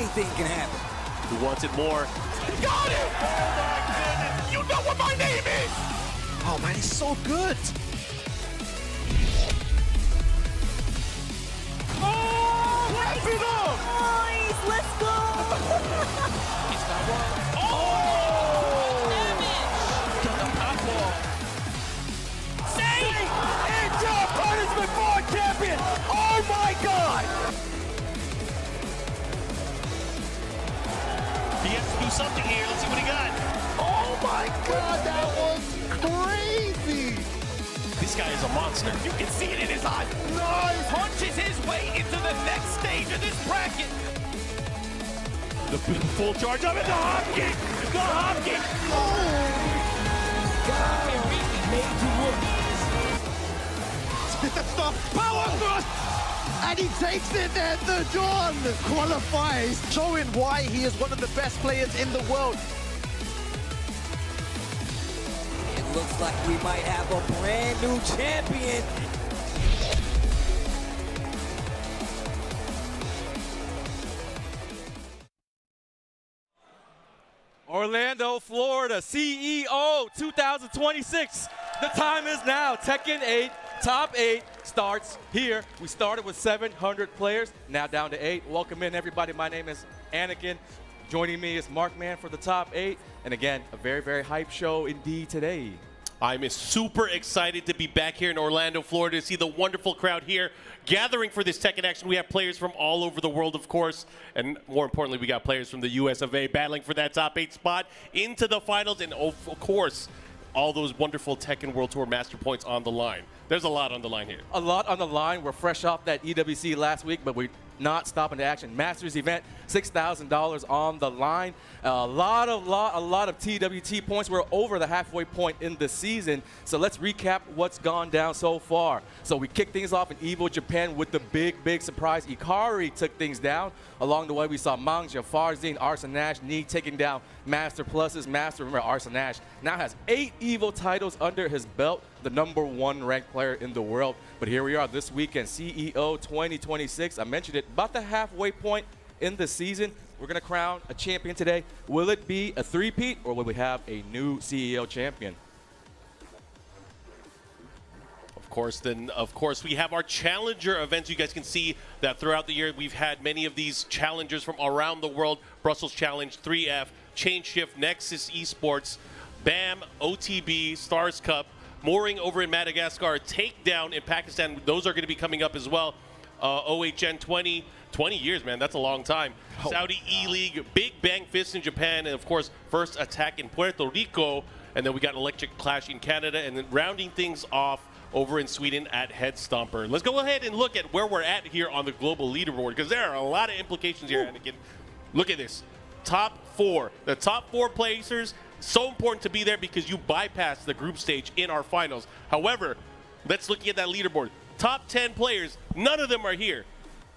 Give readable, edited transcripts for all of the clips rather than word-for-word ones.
anything can happen. Who wants it more? Got it! Oh my goodness! You know what my name is! Oh man, he's so good! Oh! Wrap it up! Nice! Let's go! It's not one. Oh! Get the pop off. Save! It's your punishment for champion! Oh my god! He has to do something here. Let's see what he got. Oh my god, that was crazy! This guy is a monster. You can see it in his eyes. Nice! Punches his way into the next stage of this bracket. The full charge of it. The hop kick. The hop kick. Power thrust! And he takes it there. The John qualifies, showing why he is one of the best players in the world. It looks like we might have a brand new champion. Orlando, Florida, CEO 2026. The time is now. Tekken 8, top 8 starts here. We started with 700 players, now down to 8. Welcome in, everybody. My name is Anakin. Joining me is Markman for the top 8. And again, a very, very hype show indeed today. I'm super excited to be back here in Orlando, Florida, to see the wonderful crowd here gathering for this Tekken action. We have players from all over the world, of course, and more importantly, we got players from the US of A battling for that top 8 spot into the finals, and of course, all those wonderful Tekken World Tour Master Points on the line. There's a lot on the line here. A lot on the line. We're fresh off that EWC last week, but we're not stopping the action. Masters event, $6,000 on the line. A lot of TWT points. We're over the halfway point in the season. So let's recap what's gone down so far. So we kicked things off in Evo Japan with the big surprise. Ikari took things down. Along the way, we saw Mangja, Farzin, Arsanash, Knee taking down Master Pluses. Master, remember, Arsanash now has 8 Evo titles under his belt, the #1 ranked player in the world. But here we are this weekend, CEO 2026. I mentioned it, about the halfway point in the season. We're going to crown a champion today. Will it be a three-peat, or will we have a new CEO champion? Of course, we have our challenger events. You guys can see that throughout the year, we've had many of these challengers from around the world. Brussels Challenge, 3F, Chain Shift, Nexus Esports, BAM, OTB, Stars Cup, Mooring over in Madagascar, Takedown in Pakistan. Those are going to be coming up as well. OHN 20 years, man. That's a long time. Oh, Saudi E-League, Big Bang Fist in Japan, and of course, First Attack in Puerto Rico. And then we got Electric Clash in Canada, and then rounding things off over in Sweden at Head Stomper. Let's go ahead and look at where we're at here on the global leaderboard, because there are a lot of implications here, Anakin. Look at this. Top 4. The top 4 placers, so important to be there because you bypass the group stage in our finals. However, let's look at that leaderboard. Top 10 players, none of them are here.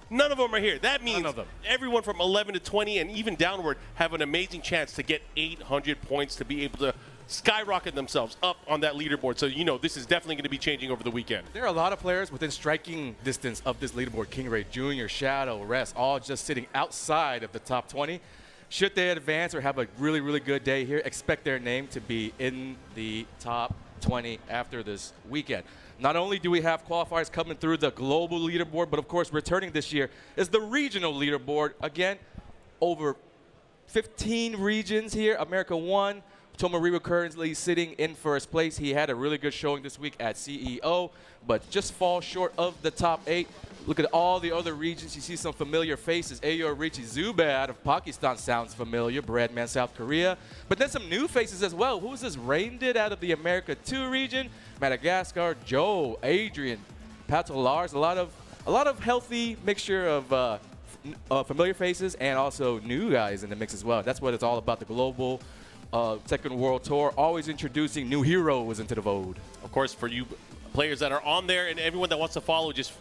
None of them are here. That means everyone from 11 to 20 and even downward have an amazing chance to get 800 points to be able to skyrocket themselves up on that leaderboard. So, you know, this is definitely going to be changing over the weekend. There are a lot of players within striking distance of this leaderboard. KingReyJr, Shadow, Rest, all just sitting outside of the top 20. Should they advance or have a really good day here, expect their name to be in the top 20 after this weekend. Not only do we have qualifiers coming through the global leaderboard, but of course returning this year is the regional leaderboard. Again, over 15 regions here. America 1. Tomoriwa currently sitting in first place. He had a really good showing this week at CEO, but just falls short of the top 8. Look at all the other regions. You see some familiar faces. Ayo Richie Zubeh out of Pakistan sounds familiar. Breadman, South Korea. But then some new faces as well. Who's this? Rainded out of the America 2 region. Madagascar, Joe, Adrian, Patolars. A lot of healthy mixture of familiar faces and also new guys in the mix as well. That's what it's all about, the global Tekken World Tour, always introducing new heroes into the void. Of course, for you players that are on there and everyone that wants to follow, just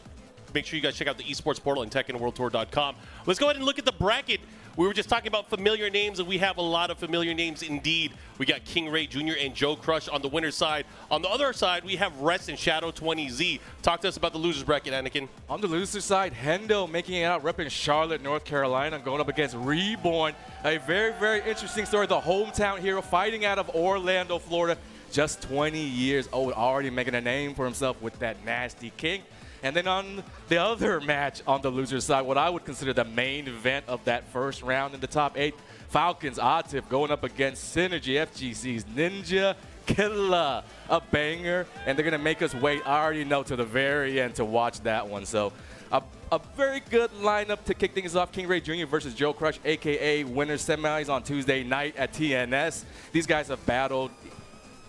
make sure you guys check out the esports portal and TekkenWorldTour.com. Let's go ahead and look at the bracket. We were just talking about familiar names, and we have a lot of familiar names indeed. We got KingReyJr. and JoeCrush on the winner's side. On the other side, we have Rest and Shadow 20Z. Talk to us about the loser's bracket, Anakin. On the loser side, Hendo making it out, repping Charlotte, North Carolina, going up against Reborn. A very, very interesting story. The hometown hero fighting out of Orlando, Florida. Just 20 years old, already making a name for himself with that nasty king. And then on the other match on the loser side, what I would consider the main event of that first round in the top 8, Falcons Atif going up against Synergy FGC's Ninja Killa. A banger, and they're going to make us wait, I already know, to the very end to watch that one. So a very good lineup to kick things off. KingReyJr. versus JoeCrush, a.k.a. winners semis on Tuesday night at TNS. These guys have battled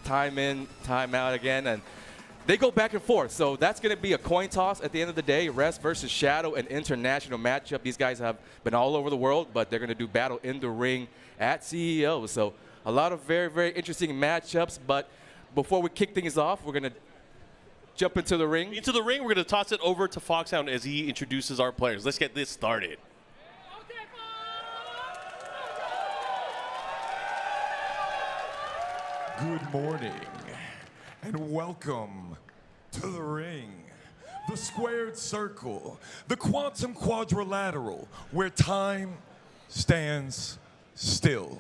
time in, time out again, and they go back and forth. So that's going to be a coin toss at the end of the day. Rest versus Shadow, an international matchup. These guys have been all over the world, but they're going to do battle in the ring at CEO. So a lot of very, very interesting matchups. But before we kick things off, we're going to jump into the ring. Into the ring, we're going to toss it over to Foxhound as he introduces our players. Let's get this started. Good morning, and welcome to the ring, the squared circle, the quantum quadrilateral, where time stands still.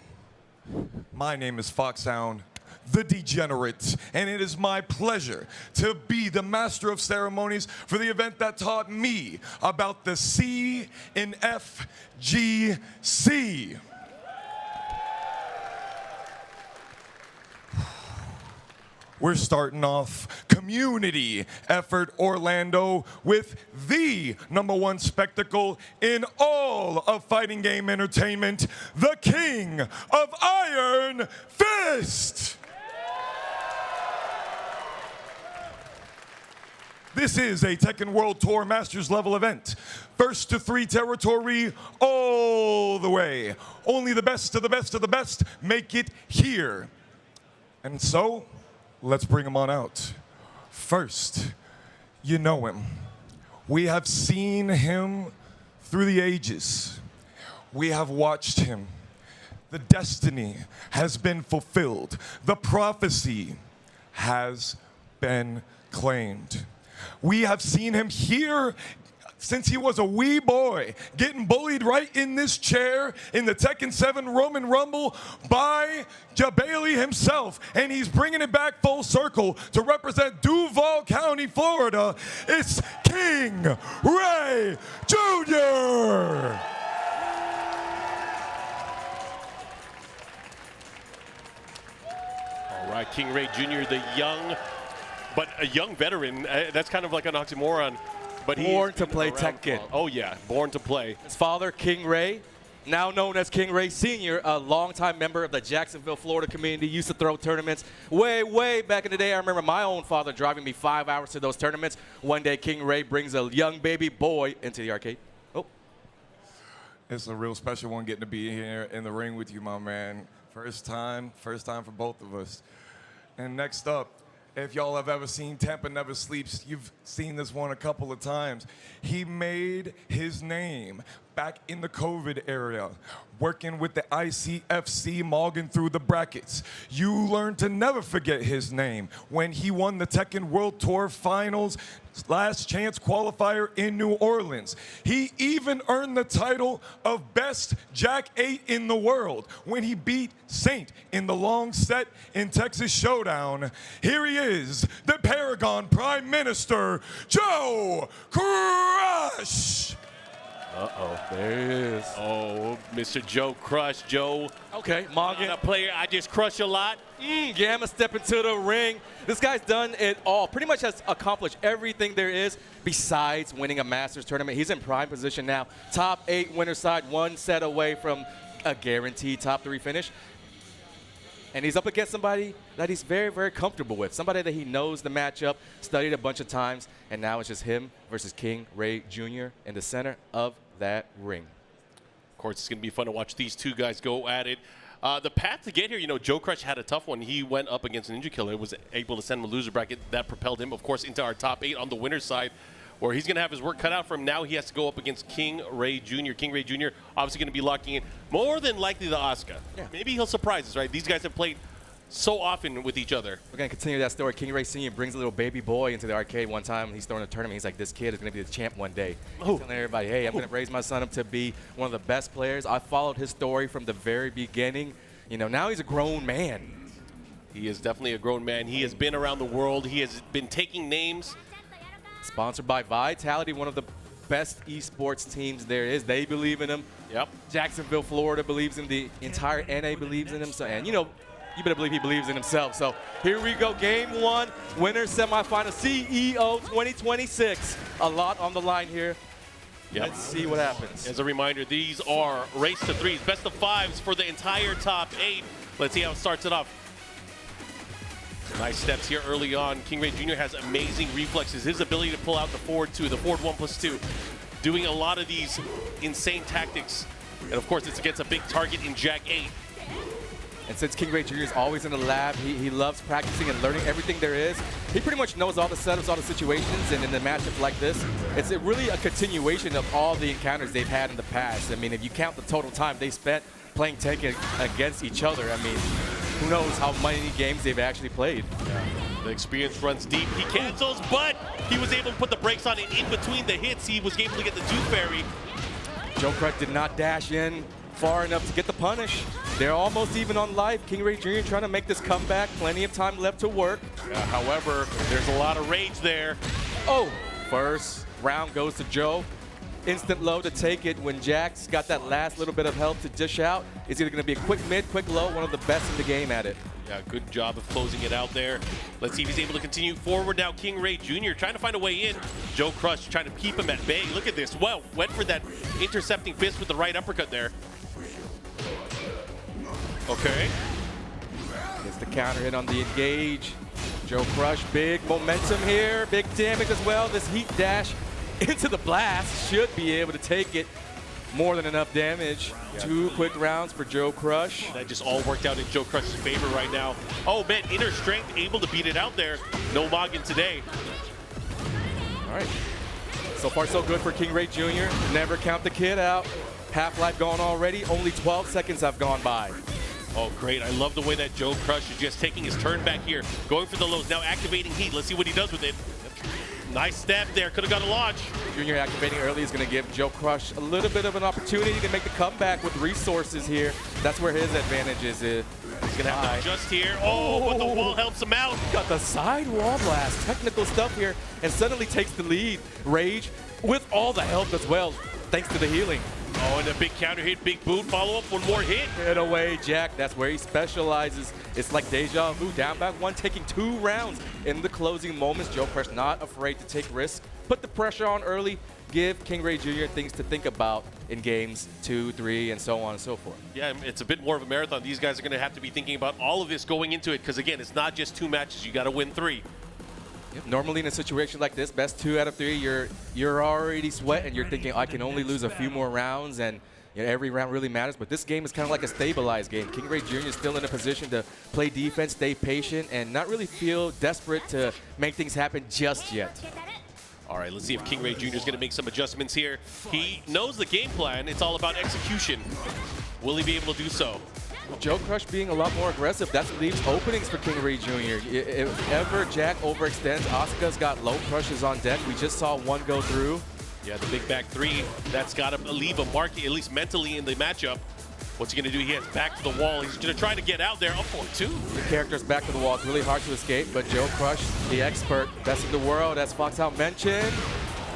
My name is Foxhound, the Degenerate, and it is my pleasure to be the master of ceremonies for the event that taught me about the C in FGC. We're starting off community effort Orlando with the #1 spectacle in all of fighting game entertainment, the King of Iron Fist. This is a Tekken World Tour Masters level event. First to 3 territory all the way. Only the best of the best of the best make it here. And so, let's bring him on out. First, you know him. We have seen him through the ages. We have watched him. The destiny has been fulfilled. The prophecy has been claimed. We have seen him here since he was a wee boy, getting bullied right in this chair in the Tekken 7 Roman Rumble by Jabali himself. And he's bringing it back full circle to represent Duval County, Florida. It's KingReyJr. All right, KingReyJr., the young, but a young veteran. That's kind of like an oxymoron. But born to play Tekken. Oh, yeah, born to play. His father, King Ray, now known as KingReySr., a longtime member of the Jacksonville, Florida community, used to throw tournaments way, way back in the day. I remember my own father driving me 5 hours to those tournaments. One day, King Ray brings a young baby boy into the arcade. Oh. It's a real special one getting to be here in the ring with you, my man. First time for both of us. And next up, if y'all have ever seen Tampa Never Sleeps, you've seen this one a couple of times. He made his name back in the COVID area, working with the ICFC, mogging through the brackets. You learn to never forget his name when he won the Tekken World Tour Finals last chance qualifier in New Orleans. He even earned the title of Best Jack 8 in the world when he beat Saint in the long set in Texas Showdown. Here he is, the Paragon Prime Minister, JoeCrush. Uh-oh, there he is. Oh, Mr. JoeCrush. Joe. Okay, Morgan, a player I just crush a lot. Gamma step into the ring. This guy's done it all. Pretty much has accomplished everything there is besides winning a Masters tournament. He's in prime position now. Top 8 winner side, 1 set away from a guaranteed top 3 finish. And he's up against somebody that he's very, very comfortable with. Somebody that he knows the matchup, studied a bunch of times, and now it's just him versus KingReyJr. in the center of that ring. Of course, it's going to be fun to watch these two guys go at it. The path to get here, you know, JoeCrush had a tough one. He went up against Ninja Killa, was able to send him a loser bracket. That propelled him, of course, into our top 8 on the winner's side. where he's going to have his work cut out for him. Now he has to go up against KingReyJr. KingReyJr. obviously going to be locking in more than likely the Asuka. Yeah. Maybe he'll surprise us, right? These guys have played so often with each other. We're going to continue that story. King Ray Sr. brings a little baby boy into the arcade one time. He's throwing a tournament. He's like, this kid is going to be the champ one day. He's telling everybody, hey, I'm going to raise my son up to be one of the best players. I followed his story from the very beginning. You know, now he's a grown man. He is definitely a grown man. He has been around the world. He has been taking names. Sponsored by Vitality, one of the best esports teams there is. They believe in him. Yep. Jacksonville, Florida believes in him. The entire NA believes in him. So, and, you know, you better believe he believes in himself. So here we go, game one, winner semifinal, CEO 2026. A lot on the line here. Yep. Let's see what happens. As a reminder, these are race to threes, best of fives for the entire top 8. Let's see how it starts it off. Nice steps here early on. KingReyJr. has amazing reflexes. His ability to pull out the forward 2, the forward 1+2, doing a lot of these insane tactics. And of course, it's against a big target in Jack 8. And since KingReyJr. is always in the lab, he loves practicing and learning everything there is. He pretty much knows all the setups, all the situations, and in a matchup like this, it's really a continuation of all the encounters they've had in the past. I mean, if you count the total time they spent playing Tekken against each other, I mean, who knows how many games they've actually played. The experience runs deep. He cancels, but he was able to put the brakes on it in between the hits. He was able to get the Tooth Fairy. JoeCrush did not dash in far enough to get the punish. They're almost even on life. KingReyJr. trying to make this comeback. Plenty of time left to work. However, there's a lot of rage there. Oh, first round goes to Joe. Instant low to take it when Jack's got that last little bit of health to dish out. It's either going to be a quick mid, quick low, one of the best in the game at it. Yeah, good job of closing it out there. Let's see if he's able to continue forward now. KingReyJr. trying to find a way in. JoeCrush trying to keep him at bay. Look at this. Well, went for that intercepting fist with the right uppercut there. Okay. Gets the counter hit on the engage. JoeCrush, big momentum here. Big damage as well. This heat dash into the blast should be able to take it. More than enough damage. Yeah. 2 quick rounds for JoeCrush. That just all worked out in JoeCrush's favor right now. Oh man, inner strength able to beat it out there. No Morgan today. All right. So far so good for KingReyJr. Never count the kid out. Half-life gone already. Only 12 seconds have gone by. Oh, great. I love the way that JoeCrush is just taking his turn back here. Going for the lows, now activating heat. Let's see what he does with it. Nice step there, could have got a launch. Junior activating early is going to give JoeCrush a little bit of an opportunity to make the comeback with resources here. That's where his advantage is. He's going to have to adjust here. Oh, but the wall helps him out. Got the side wall blast. Technical stuff here, and suddenly takes the lead. Rage with all the help as well, thanks to the healing. Oh, and a big counter hit, big boot, follow up, one more hit. Get away, Jack. That's where he specializes. It's like deja vu. Down back one, taking 2 rounds in the closing moments. JoeCrush not afraid to take risks. Put the pressure on early. Give KingReyJr. things to think about in games 2, 3, and so on and so forth. Yeah, it's a bit more of a marathon. These guys are going to have to be thinking about all of this going into it because, again, it's not just 2 matches. You got to win 3. Yep. Normally in a situation like this, best 2 out of 3, you're already sweating. You're thinking, I can only lose a few more rounds, and you know, every round really matters. But this game is kind of like a stabilized game. KingReyJr. is still in a position to play defense, stay patient, and not really feel desperate to make things happen just yet. All right, let's see if KingReyJr. is going to make some adjustments here. He knows the game plan. It's all about execution. Will he be able to do so? JoeCrush being a lot more aggressive, that leaves openings for KingReyJr. If ever Jack overextends, Asuka's got low crushes on deck. We just saw one go through. Yeah, the big back 3, that's got to leave a mark, at least mentally, in the matchup. What's he going to do? He has back to the wall. He's going to try to get out there. Up for 2. The character's back to the wall. It's really hard to escape, but JoeCrush, the expert, best in the world, as Foxhound mentioned.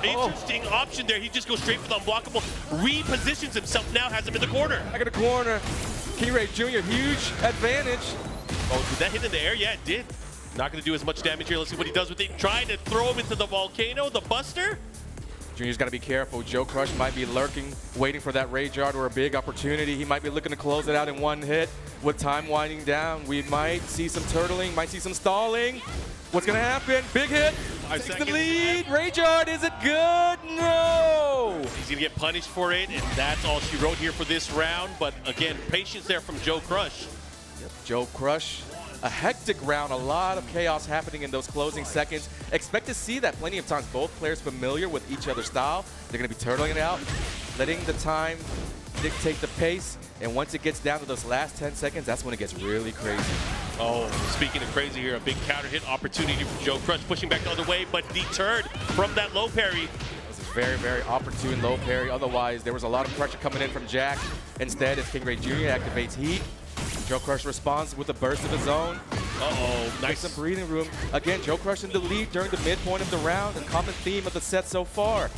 Interesting option there. He just goes straight for the unblockable. Repositions himself now, has him in the corner. Back in the corner. KingReyJr. huge advantage. Oh, did that hit in the air? Yeah, it did. Not going to do as much damage here. Let's see what he does with it. Trying to throw him into the volcano, the Buster. Junior's got to be careful. JoeCrush might be lurking, waiting for that rage art or a big opportunity. He might be looking to close it out in 1 hit. With time winding down, we might see some turtling, might see some stalling. What's going to happen? Big hit. 5 Takes seconds. the lead. Rage art, is it good? No. He's going to get punished for it, and that's all she wrote here for this round. But again, patience there from JoeCrush. Yep. JoeCrush a hectic round, a lot of chaos happening in those closing seconds. Expect to see that plenty of times. Both players familiar with each other's style. They're going to be turtling it out, letting the time dictate the pace. And once it gets down to those last 10 seconds, that's when it gets really crazy. Oh, speaking of crazy here, a big counter hit opportunity for JoeCrush, pushing back the other way, but deterred from that low parry. It was a very, very opportune low parry. Otherwise, there was a lot of pressure coming in from Jack. Instead, as KingReyJr activates heat, JoeCrush responds with a burst of his own. Uh-oh, nice. Some breathing room. Again, JoeCrush in the lead during the midpoint of the round, a common theme of the set so far.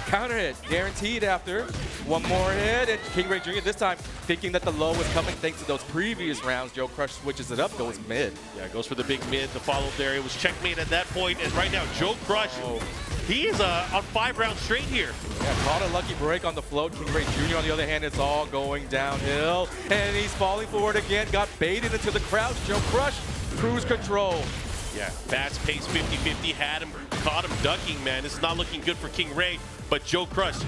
Counter hit, guaranteed after. One more hit, and KingReyJr this time thinking that the low was coming thanks to those previous rounds. JoeCrush switches it up, goes mid. Yeah, goes for the big mid. The follow there, it was checkmate at that point, and right now JoeCrush, he is on 5 rounds straight here. Yeah, caught a lucky break on the float. KingReyJr on the other hand, it's all going downhill, and he's falling forward again. Got baited into the crouch. JoeCrush, cruise control. Yeah, fast pace 50-50, had him, caught him ducking, man. This is not looking good for KingRey, but JoeCrush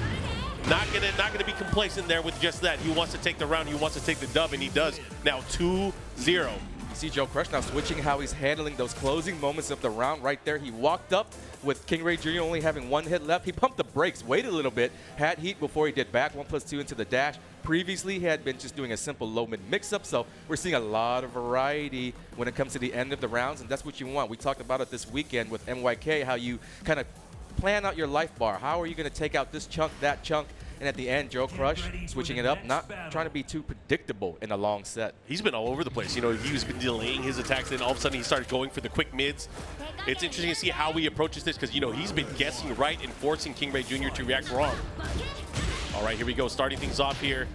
not gonna be complacent there with just that. He wants to take the round, he wants to take the dub, and he does. Now 2-0. You see JoeCrush now switching how he's handling those closing moments of the round right there. He walked up with KingReyJr only having 1 hit left. He pumped the brakes, waited a little bit, had heat before he did back 1+2 into the dash. Previously, he had been just doing a simple low-mid mix-up, so we're seeing a lot of variety when it comes to the end of the rounds, and that's what you want. We talked about it this weekend with MYK, how you kind of plan out your life bar. How are you going to take out this chunk, that chunk, and at the end, JoeCrush switching it up, not trying to be too predictable in a long set. He's been all over the place. You know, he's been delaying his attacks, and all of a sudden he started going for the quick mids. It's interesting to see how he approaches this because, you know, he's been guessing right and forcing KingReyJr to react wrong. All right, here we go, starting things off here.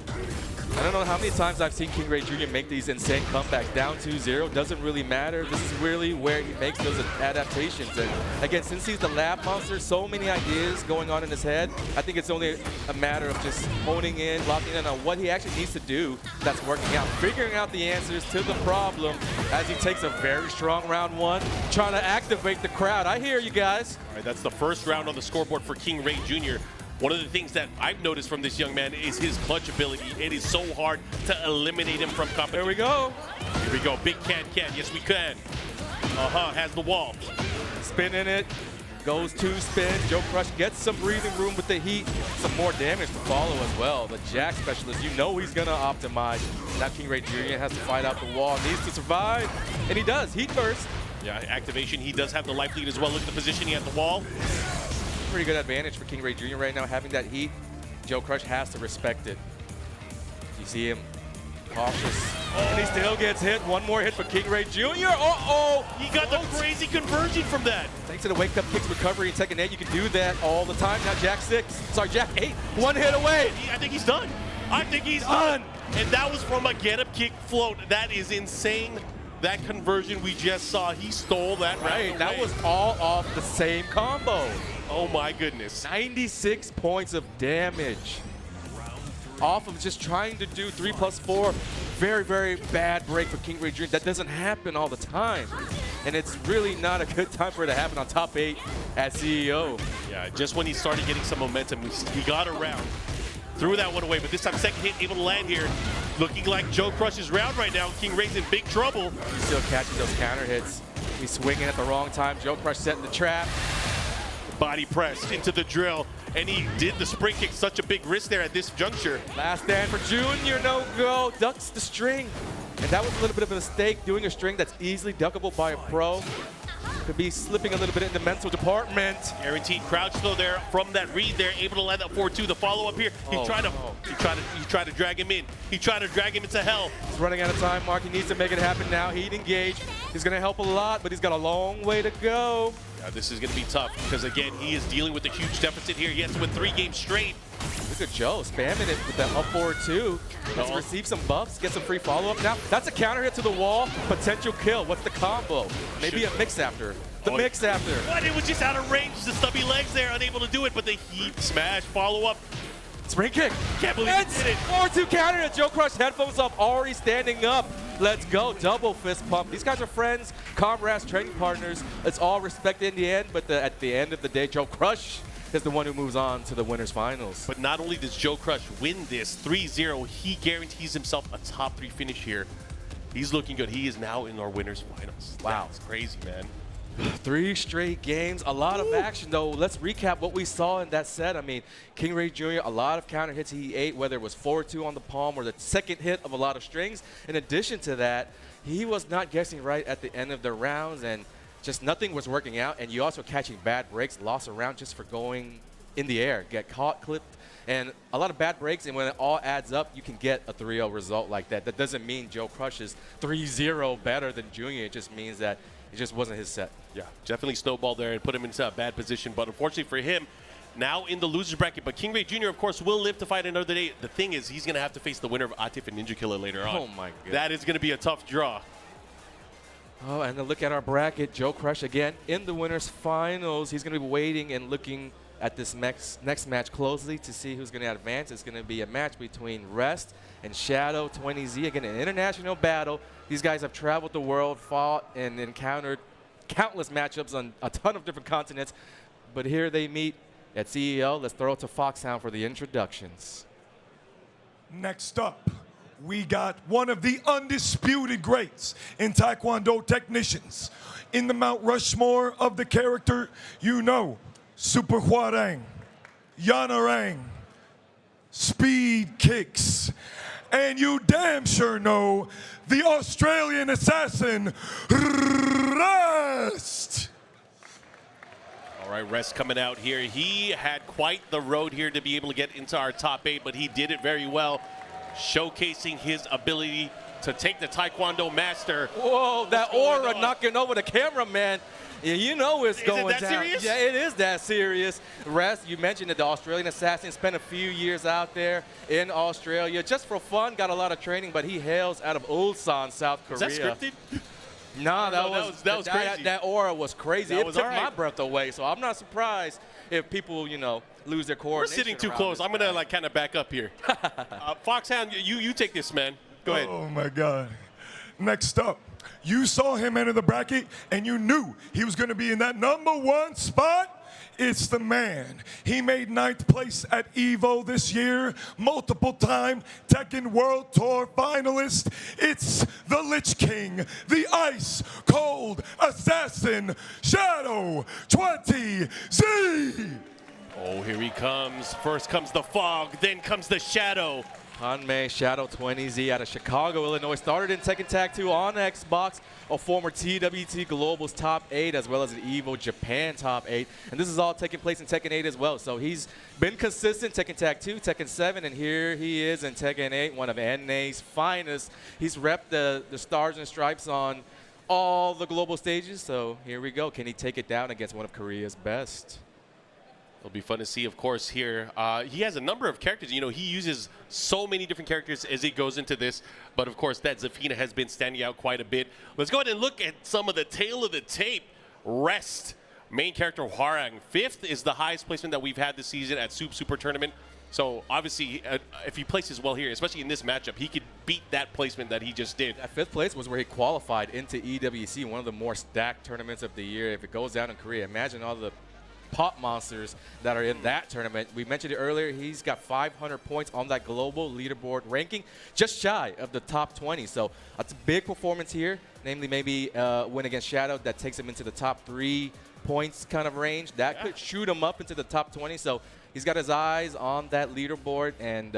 I don't know how many times I've seen KingReyJr make these insane comebacks. Down 2-0, doesn't really matter. This is really where he makes those adaptations. And again, since he's the lab monster, so many ideas going on in his head, I think it's only a matter of just honing in, locking in on what he actually needs to do that's working out. Figuring out the answers to the problem as he takes a very strong round 1, trying to activate the crowd. I hear you guys. All right, that's the first round on the scoreboard for KingReyJr. One of the things that I've noticed from this young man is his clutch ability. It is so hard to eliminate him from competition. There we go. Here we go. Big can. Yes, we can. Has the wall. Spinning it. Goes 2 spin. JoeCrush gets some breathing room with the heat. Some more damage to follow as well. The Jack specialist, you know he's going to optimize. Now KingReyJr has to fight out the wall. Needs to survive. And he does. Heat burst. Yeah, activation. He does have the life lead as well. Look at the positioning at the wall. Pretty good advantage for KingReyJr right now, having that heat. JoeCrush has to respect it. You see him cautious, and he still gets hit. One more hit for KingReyJr. Uh-oh! He got the crazy conversion from that. Thanks to the wake-up kicks recovery in second 8, you can do that all the time. Now Jack 8, 1 hit away. I think he's done. Done. And that was from a get-up kick float. That is insane. That conversion we just saw, he stole that right. That was all off the same combo. Oh my goodness. 96 points of damage off of just trying to do 3+4. Very, very bad break for KingReyJr. That doesn't happen all the time. And it's really not a good time for it to happen on top 8 at CEO. Yeah, just when he started getting some momentum, he got around. Threw that one away, but this time second hit able to land here. Looking like JoeCrush's round right now. KingRey's in big trouble. He's still catching those counter hits. He's swinging at the wrong time. JoeCrush setting the trap. Body pressed into the drill, and he did the spring kick. Such a big risk there at this juncture. Last stand for Junior, no go. Ducks the string. And that was a little bit of a mistake, doing a string that's easily duckable by a pro. Could be slipping a little bit in the mental department. Guaranteed crouch though there from that read there, able to land that 4-2. The follow up here. He tried to drag him in. He tried to drag him into hell. He's running out of time, Mark. He needs to make it happen now. Heat engage. He's gonna help a lot, but he's got a long way to go. Yeah, this is gonna be tough because again, he is dealing with a huge deficit here. He has to win 3 games straight. Look at Joe spamming it with that up forward 2. Let's receive some buffs, get some free follow-up. Now, that's a counter hit to the wall, potential kill. What's the combo? Maybe a mix after. The mix after. What? It was just out of range. The stubby legs there, unable to do it, but the heat smash follow-up. Spring kick. Can't believe he did it. 4-2 counter hit. JoeCrush headphones up, already standing up. Let's go. Double fist pump. These guys are friends, comrades, training partners. It's all respect in the end, but at the end of the day, JoeCrush is the one who moves on to the winners finals. But not only does JoeCrush win this 3-0, he guarantees himself a top 3 finish here. He's looking good. He is now in our winners finals. Wow. That's crazy, man. 3 straight games, a lot of action though. Let's recap what we saw in that set. I mean, KingReyJr, a lot of counter hits he ate, whether it was 4-2 on the palm or the second hit of a lot of strings. In addition to that, he was not guessing right at the end of the rounds, and just nothing was working out. And you also catching bad breaks, lost a round just for going in the air, get caught, clipped, and a lot of bad breaks. And when it all adds up, you can get a 3-0 result like that. That doesn't mean JoeCrush is 3-0 better than Junior. It just means that it just wasn't his set. Yeah, definitely snowballed there and put him into a bad position. But unfortunately for him, now in the loser's bracket. But KingReyJr, of course, will live to fight another day. The thing is, he's going to have to face the winner of Atif and Ninja Killer later on. Oh, my goodness. That is going to be a tough draw. Oh, and then look at our bracket. JoeCrush again in the winners finals. He's going to be waiting and looking at this next match closely to see who's going to advance. It's going to be a match between Rest and Shadow 20Z. Again, an international battle. These guys have traveled the world, fought, and encountered countless matchups on a ton of different continents. But here they meet at CEO. Let's throw it to Foxhound for the introductions. Next up, we got one of the undisputed greats in Taekwondo technicians. In the Mount Rushmore of the character, you know, Super Hwoarang, Yanarang, speed kicks, and you damn sure know the Australian assassin, Rest. All right, Rest coming out here. He had quite the road here to be able to get into our top 8, but he did it very well, showcasing his ability to take the Taekwondo master. Whoa, that aura knocking over the cameraman. Yeah, you know it's going down. Is it that serious? Yeah, it is that serious. Rest, you mentioned that the Australian assassin spent a few years out there in Australia just for fun, got a lot of training, but he hails out of Ulsan, South Korea. Is that scripted? Nah, that was crazy. That aura was crazy. That It was took all right. my breath away, so I'm not surprised if people, you know, lose their We're coordination. sitting too around close. this I'm going to guy. like kind of back up here. Foxhound, you take this, man. Go ahead. Oh my God. Next up, you saw him enter the bracket and you knew he was going to be in that #1 spot. It's the man. He made 9th place at EVO this year, multiple-time Tekken World Tour finalist. It's the Lich King, the Ice Cold Assassin, Shadow 20Z. Oh, here he comes. First comes the fog, then comes the shadow. Hanmei Shadow 20Z out of Chicago, Illinois. Started in Tekken Tag 2 on Xbox, a former TWT Global's top 8, as well as an EVO Japan top 8. And this is all taking place in Tekken 8 as well. So he's been consistent, Tekken Tag 2, Tekken 7, and here he is in Tekken 8, one of NA's finest. He's repped the stars and stripes on all the global stages. So here we go. Can he take it down against one of Korea's best? It'll be fun to see, of course, here. He has a number of characters. You know, he uses so many different characters as he goes into this. But, of course, that Zafina has been standing out quite a bit. Let's go ahead and look at some of the tail of the tape. Rest, main character Hwoarang. 5th is the highest placement that we've had this season at Super Tournament. So, obviously, if he places well here, especially in this matchup, he could beat that placement that he just did. That 5th place was where he qualified into EWC, one of the more stacked tournaments of the year. If it goes down in Korea, imagine all the pop monsters that are in that tournament. We mentioned it earlier. He's got 500 points on that global leaderboard ranking, just shy of the top 20. So that's a big performance here, namely maybe win against Shadow that takes him into the top 3 points kind of range. That could shoot him up into the top 20. So he's got his eyes on that leaderboard, and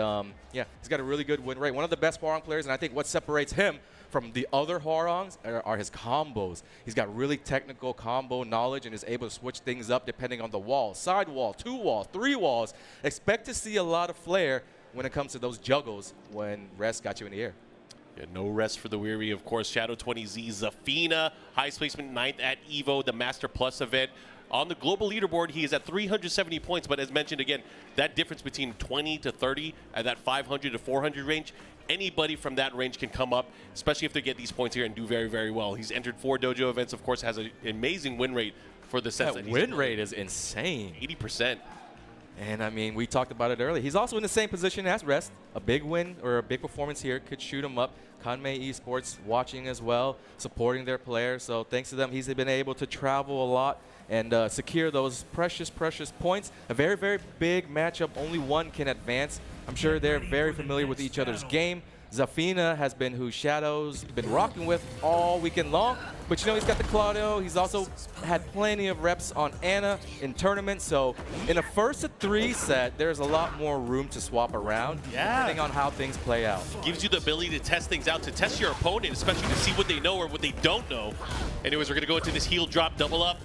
yeah, he's got a really good win rate. One of the best Hwoarang players, and I think what separates him from the other Hwoarangs are his combos. He's got really technical combo knowledge and is able to switch things up depending on the wall. Side wall, 2 walls, 3 walls. Expect to see a lot of flair when it comes to those juggles when Rest got you in the air. Yeah, no rest for the weary, of course. Shadow 20Z, Zafina, highest placement 9th at EVO, the Master Plus event. On the global leaderboard, he is at 370 points, but as mentioned again, that difference between 20 to 30 at that 500 to 400 range, anybody from that range can come up, especially if they get these points here and do very, very well. He's entered 4 dojo events, of course, has an amazing win rate for the sets. That win rate is insane. 80%. And I mean, we talked about it earlier. He's also in the same position as Rest. A big win or a big performance here could shoot him up. Kanmei Esports watching as well, supporting their players. So thanks to them, he's been able to travel a lot and secure those precious, precious points. A very, very big matchup. Only one can advance. I'm sure they're very familiar with each other's game. Zafina has been who Shadow's been rocking with all weekend long. But you know, he's got the Claudio. He's also had plenty of reps on Ana in tournaments. So in a 1st-3 set, there's a lot more room to swap around, depending on how things play out. Gives you the ability to test things out, to test your opponent, especially to see what they know or what they don't know. Anyways, we're going to go into this heel drop double up.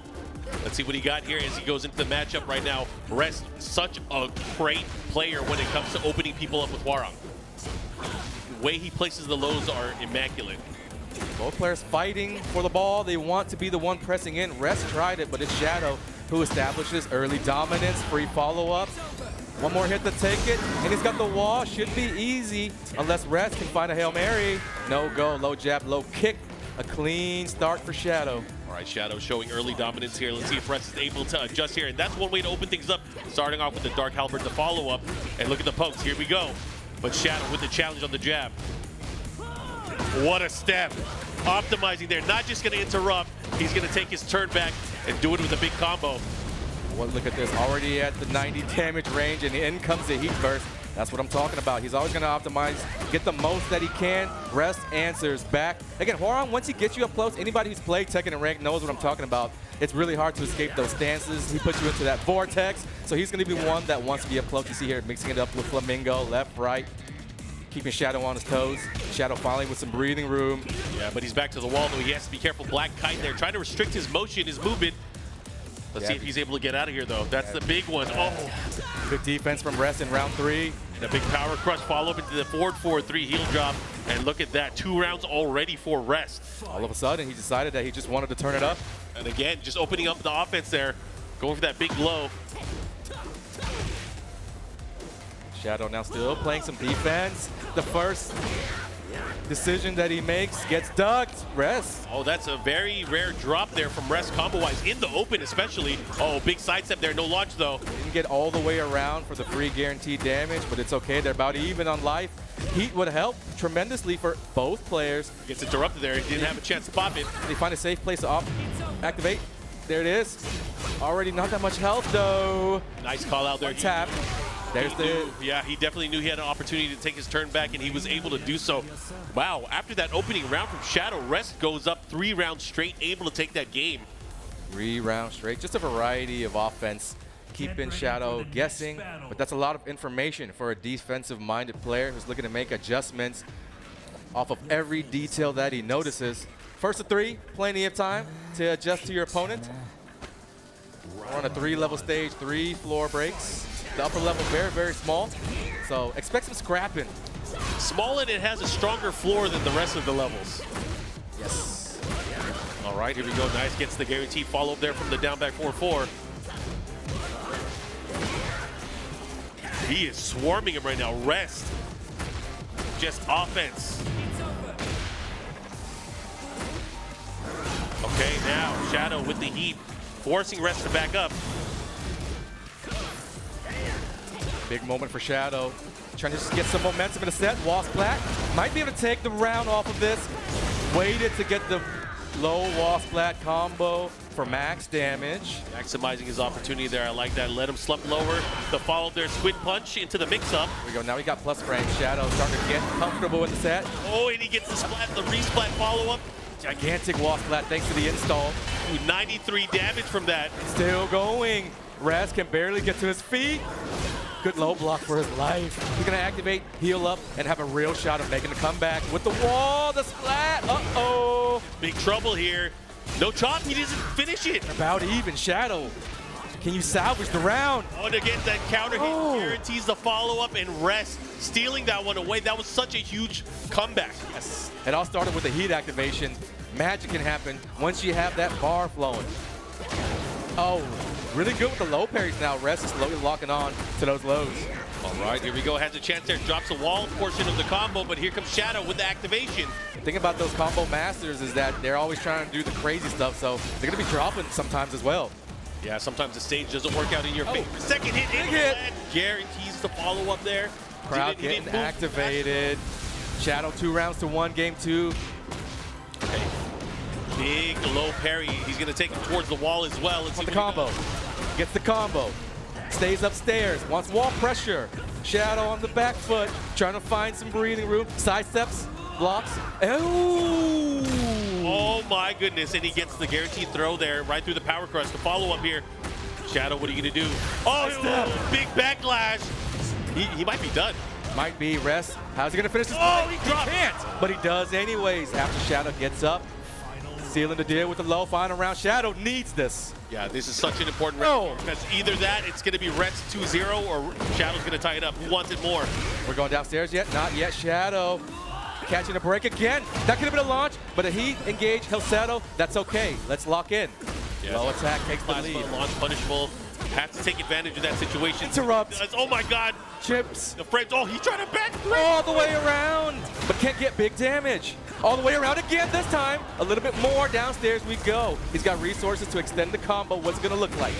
Let's see what he got here as he goes into the matchup right now. Rest, such a great player when it comes to opening people up with Hwoarang. The way he places the lows are immaculate. Both players fighting for the ball. They want to be the one pressing in. Rest tried it, but it's Shadow who establishes early dominance, free follow-up. One more hit to take it, and he's got the wall. Should be easy unless Rest can find a Hail Mary. No go, low jab, low kick. A clean start for Shadow. All right, Shadow showing early dominance here. Let's see if Rest is able to adjust here. And that's one way to open things up, starting off with the Dark Halberd to follow up. And look at the pokes. Here we go. But Shadow with the challenge on the jab. What a step. Optimizing there. Not just going to interrupt. He's going to take his turn back and do it with a big combo. Well, look at this. Already at the 90 damage range, and in comes the heat burst. That's what I'm talking about. He's always going to optimize, get the most that he can. Rest answers back. Again, Hwoarang, once he gets you up close, anybody who's played Tekken and Rank knows what I'm talking about. It's really hard to escape those stances. He puts you into that vortex. So he's going to be one that wants to be up close. You see here, mixing it up with Flamingo, left, right, keeping Shadow on his toes. Shadow finally with some breathing room. Yeah, but he's back to the wall, though. He has to be careful. Black Kite there, trying to restrict his motion, his movement. Let's see if he's able to get out of here, though. That's the big one. Oh. Good defense from Rest in round 3. And a big power crush follow-up into the forward 4-3 heel drop. And look at that, 2 rounds already for Rest. All of a sudden, he decided that he just wanted to turn it up. And again, just opening up the offense there, going for that big low. Shadow now still playing some defense. The first decision that he makes gets ducked. Rest. Oh, that's a very rare drop there from Rest combo-wise, in the open especially. Oh, big sidestep there, no launch though. Didn't get all the way around for the free guaranteed damage, but it's okay. They're about even on life. Heat would help tremendously for both players. Gets interrupted there, he didn't have a chance to pop it. They find a safe place to activate. There it is. Already not that much health though. Nice call out there. Tap. There's the... Yeah, he definitely knew he had an opportunity to take his turn back, and he was able to do so. Wow, after that opening round from Shadow, Rest goes up 3 rounds straight, able to take that game. 3 rounds straight. Just a variety of offense. Keeping Shadow guessing, but that's a lot of information for a defensive-minded player who's looking to make adjustments off of every detail that he notices. 1st-3, plenty of time to adjust to your opponent. We're on a 3-level stage, 3 floor breaks. The upper level very, very small, so expect some scrapping. Small, and it has a stronger floor than the rest of the levels. Yes. All right, here we go. Nice, gets the guaranteed follow-up there from the down back 4-4. He is swarming him right now. Rest, just offense. Okay, now Shadow with the heat, forcing Rest to back up. Big moment for Shadow. Trying to just get some momentum in the set. Wall splat. Might be able to take the round off of this. Waited to get the low wall splat combo for max damage. Maximizing his opportunity there. I like that. Let him slump lower. The follow there, Squid Punch into the mix-up. Here we go. Now we got plus frame. Shadow starting to get comfortable in the set. Oh, and he gets the splat, the resplat follow-up. Gigantic wall splat thanks to the install. Ooh, 93 damage from that. Still going. Raz can barely get to his feet. Good low block for his life. He's gonna activate, heal up, and have a real shot of making a comeback with the wall, the splat. Uh-oh. Big trouble here. No chop, he doesn't finish it. About even. Shadow, can you salvage the round? Oh, and again, that counter hit guarantees the follow-up, and Rest stealing that one away. That was such a huge comeback. Yes. It all started with the heat activation. Magic can happen once you have that bar flowing. Oh, really good with the low parries now. Rest is slowly locking on to those lows. All right, here we go. Has a chance there. Drops a wall portion of the combo, but here comes Shadow with the activation. The thing about those combo masters is that they're always trying to do the crazy stuff, so they're going to be dropping sometimes as well. Yeah, sometimes the stage doesn't work out in your favor. Second hit, big hit. Guarantees the follow-up there. Crowd getting activated. Shadow 2 rounds to 1, game 2. Okay. Big low parry. He's going to take him towards the wall as well. Let's see the combo. Gets the combo. Stays upstairs. Wants wall pressure. Shadow on the back foot, trying to find some breathing room. Sidesteps, blocks. Oh my goodness, and he gets the guaranteed throw there right through the power crush. The follow-up here. Shadow, what are you going to do? Oh, big backlash. He might be done. Might be. Rest. How's he going to finish this? Oh, he dropped. Can't, but he does anyways. After Shadow gets up, sealing the deal with the low final round. Shadow needs this. Yeah, this is such an important round because either that, it's going to be Rest 2-0, or Shadow's going to tie it up. Who wants it more? We're going downstairs yet? Not yet. Shadow catching a break again. That could have been a launch, but if he engaged, he'll settle. That's okay. Let's lock in. Yeah. Low attack takes the Plasma lead. launch punishable. Has to take advantage of that situation. Interrupts. Oh my God. Chips. The frames. Oh, he's trying to back. All the way around, but can't get big damage. All the way around again this time. A little bit more. Downstairs we go. He's got resources to extend the combo. What's it going to look like?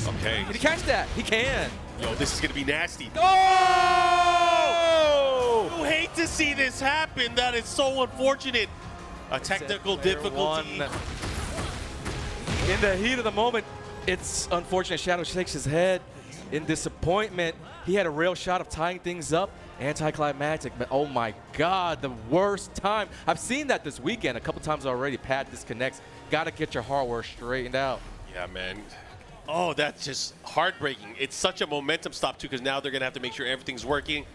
Okay. Can he catch that? He can. Yo, this is going to be nasty. Oh! You hate to see this happen. That is so unfortunate. A technical difficulty. In the heat of the moment, it's unfortunate. Shadow shakes his head in disappointment. He had a real shot of tying things up. Anticlimactic, but oh my God, the worst time. I've seen that this weekend a couple times already. Pad disconnects. Got to get your hardware straightened out. Yeah, man. Oh, that's just heartbreaking. It's such a momentum stop, too, because now they're going to have to make sure everything's working.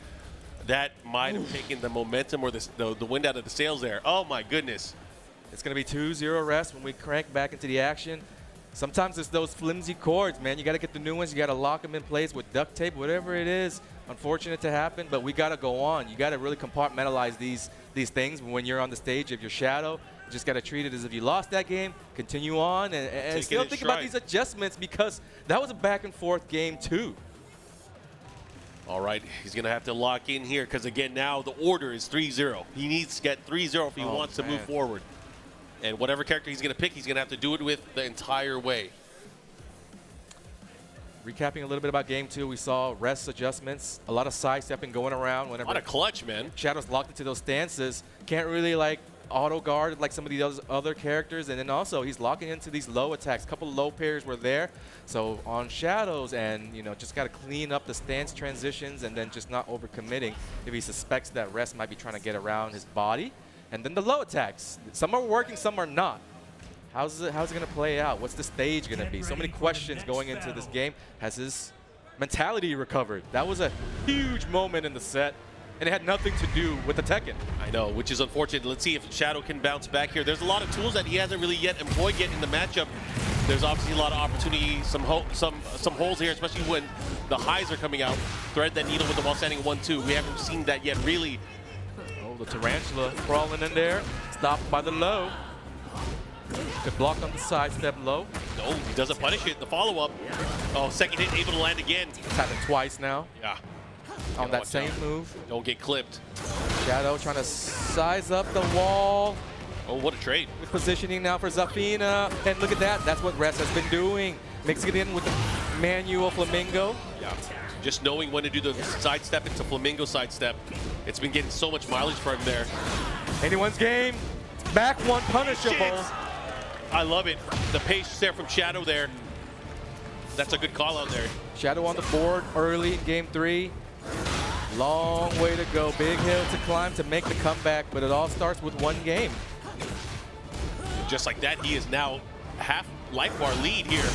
That might have taken the momentum or the wind out of the sails there. Oh, my goodness. It's going to be 2-0 Rest when we crank back into the action. Sometimes it's those flimsy cords, man. You got to get the new ones. You got to lock them in place with duct tape, whatever it is. Unfortunate to happen, but we got to go on. You got to really compartmentalize these things when you're on the stage of your Shadow. You just got to treat it as if you lost that game, continue on, and still think about these adjustments because that was a back-and-forth game, too. All right, he's going to have to lock in here because, again, now the order is 3-0. He needs to get 3-0 if he wants to move forward. And whatever character he's going to pick, he's going to have to do it with the entire way. Recapping a little bit about game 2, we saw Rest adjustments, a lot of sidestepping going around. Whenever a lot of clutch, man. Shadow's locked into those stances, can't really like auto guard like some of the other characters, and then also he's locking into these low attacks. A couple of low pairs were there, so on Shadows, and just got to clean up the stance transitions and then just not overcommitting if he suspects that Rest might be trying to get around his body. And then the low attacks, some are working, some are not. How's it going to play out? What's the stage going to be? So many questions going into this game. Has his mentality recovered? That was a huge moment in the set, and it had nothing to do with the Tekken. I know, which is unfortunate. Let's see if Shadow can bounce back here. There's a lot of tools that he hasn't really yet employed yet in the matchup. There's obviously a lot of opportunity, some holes here, especially when the highs are coming out. Thread that needle with the while standing 1-2. We haven't seen that yet, really. Oh, the Tarantula crawling in there, stopped by the low. Good block on the sidestep low. No, he doesn't punish it. The follow-up. Oh, second hit, able to land again. It's happened twice now. Yeah. On that same move. Don't get clipped. Shadow trying to size up the wall. Oh, what a trade. With positioning now for Zafina. And look at that. That's what Rest has been doing. Mixing it in with the manual Flamingo. Yeah. Just knowing when to do the sidestep into Flamingo sidestep. It's been getting so much mileage for him there. Anyone's game. Back one punishable. I love it. The pace there from Shadow there. That's a good call out there. Shadow on the board early in game 3. Long way to go. Big hill to climb to make the comeback, but it all starts with one game. Just like that, he is now half life bar lead here.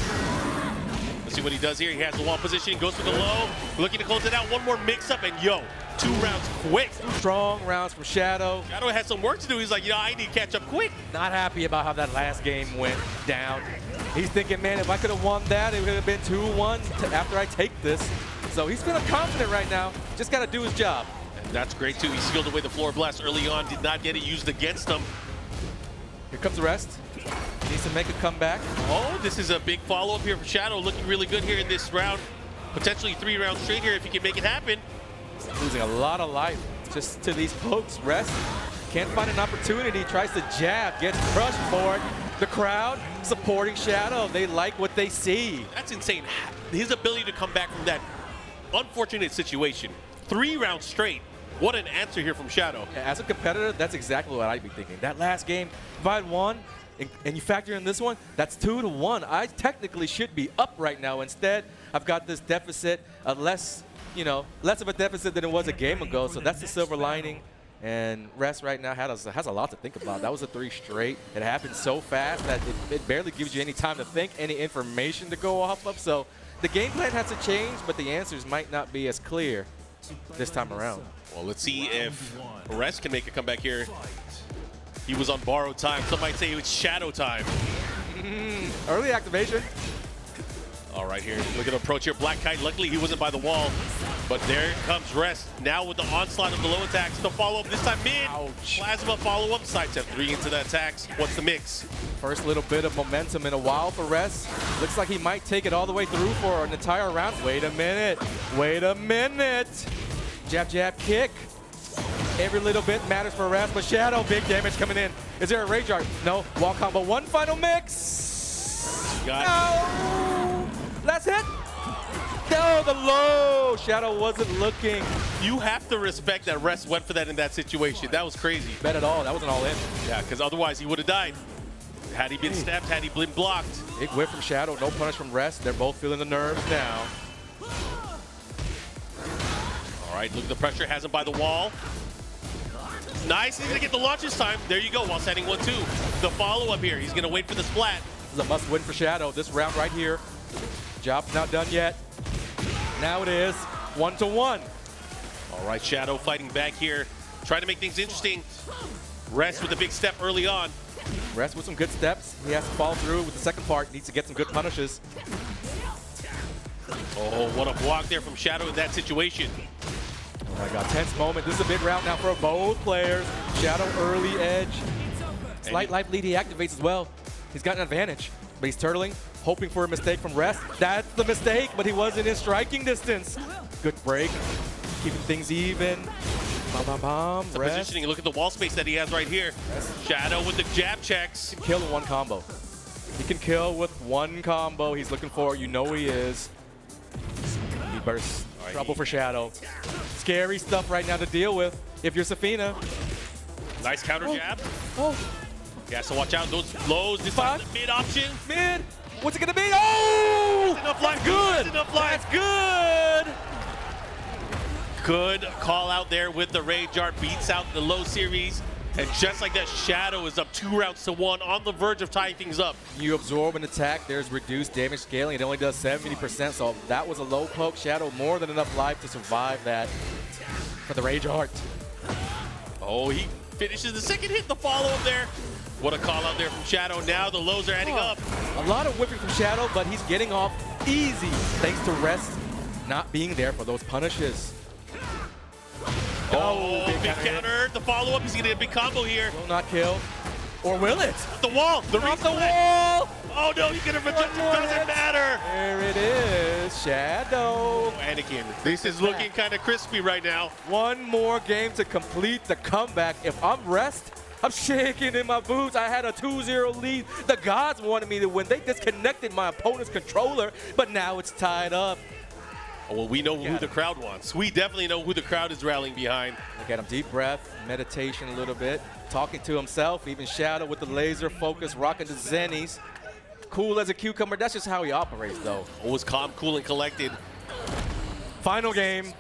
Let's see what he does here. He has the wall position, goes for the low, looking to close it out. One more mix-up, and 2 rounds quick. Strong rounds from Shadow. Shadow has some work to do. He's like, I need to catch up quick. Not happy about how that last game went down. He's thinking, man, if I could have won that, it would have been 2-1 after I take this. So he's feeling confident right now. Just got to do his job. And that's great, too. He sealed away the floor blast early on. Did not get it used against him. Here comes Rest. Needs to make a comeback. Oh, this is a big follow-up here for Shadow. Looking really good here in this round. Potentially 3 rounds straight here if he can make it happen. Losing a lot of life just to these pokes. Rest can't find an opportunity. Tries to jab. Gets crushed for it. The crowd supporting Shadow. They like what they see. That's insane. His ability to come back from that unfortunate situation. 3 rounds straight. What an answer here from Shadow. As a competitor, that's exactly what I'd be thinking. That last game, if I had won, and you factor in this one, that's 2-1. I technically should be up right now. Instead, I've got this deficit, a less you know, less of a deficit than it was a game ago. So that's the silver lining. And Rest right now has a lot to think about. That was a 3 straight. It happened so fast that it barely gives you any time to think, any information to go off of. So the game plan has to change, but the answers might not be as clear this time around. Well, let's see if Rest can make a comeback here. He was on borrowed time. Some might say it was shadow time. Early activation. All right, here, look at the approach here. Black Kite, luckily he wasn't by the wall. But there comes Rest. Now with the onslaught of the low attacks. The follow-up this time mid. Ouch. Plasma follow-up. Sidestep 3 into the attacks. What's the mix? First little bit of momentum in a while for Rest. Looks like he might take it all the way through for an entire round. Wait a minute. Wait a minute. Jab, jab, kick. Every little bit matters for Rest, but Shadow, big damage coming in. Is there a rage art? No. Wall combo. One final mix. Got it. No. Last hit. No, the low. Shadow wasn't looking. You have to respect that Rest went for that in that situation. That was crazy. Bet at all. That wasn't all in. Yeah, because otherwise he would have died. Had he been stabbed, had he been blocked. Big whip from Shadow. No punish from Rest. They're both feeling the nerves now. All right, look at the pressure. Has him by the wall. Nice. He's going to get the launch this time. There you go, while standing 1-2. The follow-up here. He's going to wait for the splat. This is a must-win for Shadow. This round right here. Job's not done yet. Now it is 1-1. All right, Shadow fighting back here. Trying to make things interesting. Rest with a big step early on. Rest with some good steps. He has to follow through with the second part. Needs to get some good punishes. Oh, what a block there from Shadow in that situation. Oh my God, tense moment. This is a big round now for both players. Shadow early edge. Slight life lead he activates as well. He's got an advantage, but he's turtling, hoping for a mistake from Rest. That's the mistake, but he wasn't in striking distance. Good break, keeping things even. Bam, bam, bam. The positioning, look at the wall space that he has right here. Shadow with the jab checks. He can kill with one combo. He can kill with one combo. He's looking for it. You know he is. He bursts. Trouble for Shadow. Scary stuff right now to deal with if you're Zafina. Nice counter jab. Oh. Yeah, so watch out. Those lows. This time the mid option. Mid. What's it going to be? Oh! That's enough life. Good. That's enough life. That's good. Good call out there with the Rage Art. Beats out the low series. And just like that, Shadow is up 2-1 on the verge of tying things up. You absorb an attack, there's reduced damage scaling. It only does 70%, so that was a low poke. Shadow more than enough life to survive that for the Rage Art. Oh, he finishes the second hit, the follow-up there. What a call out there from Shadow. Now the lows are adding up. A lot of whipping from Shadow, but he's getting off easy thanks to Rest not being there for those punishes. Oh, big counter. The follow-up, he's going to get a big combo here. Will not kill. Or will it? The wall. The Off the wall. Oh, no, he's going to reject it. Doesn't matter. There it is. Shadow. Anakin, this is looking kind of crispy right now. One more game to complete the comeback. If I'm Rest, I'm shaking in my boots. I had a 2-0 lead. The gods wanted me to win. They disconnected my opponent's controller, but now it's tied up. Well, we know who the crowd wants. We definitely know who the crowd is rallying behind. Look at him, deep breath, meditation a little bit, talking to himself, even Shadow with the laser focus, rocking the zennies. Cool as a cucumber, that's just how he operates though. Always calm, cool, and collected. Final game,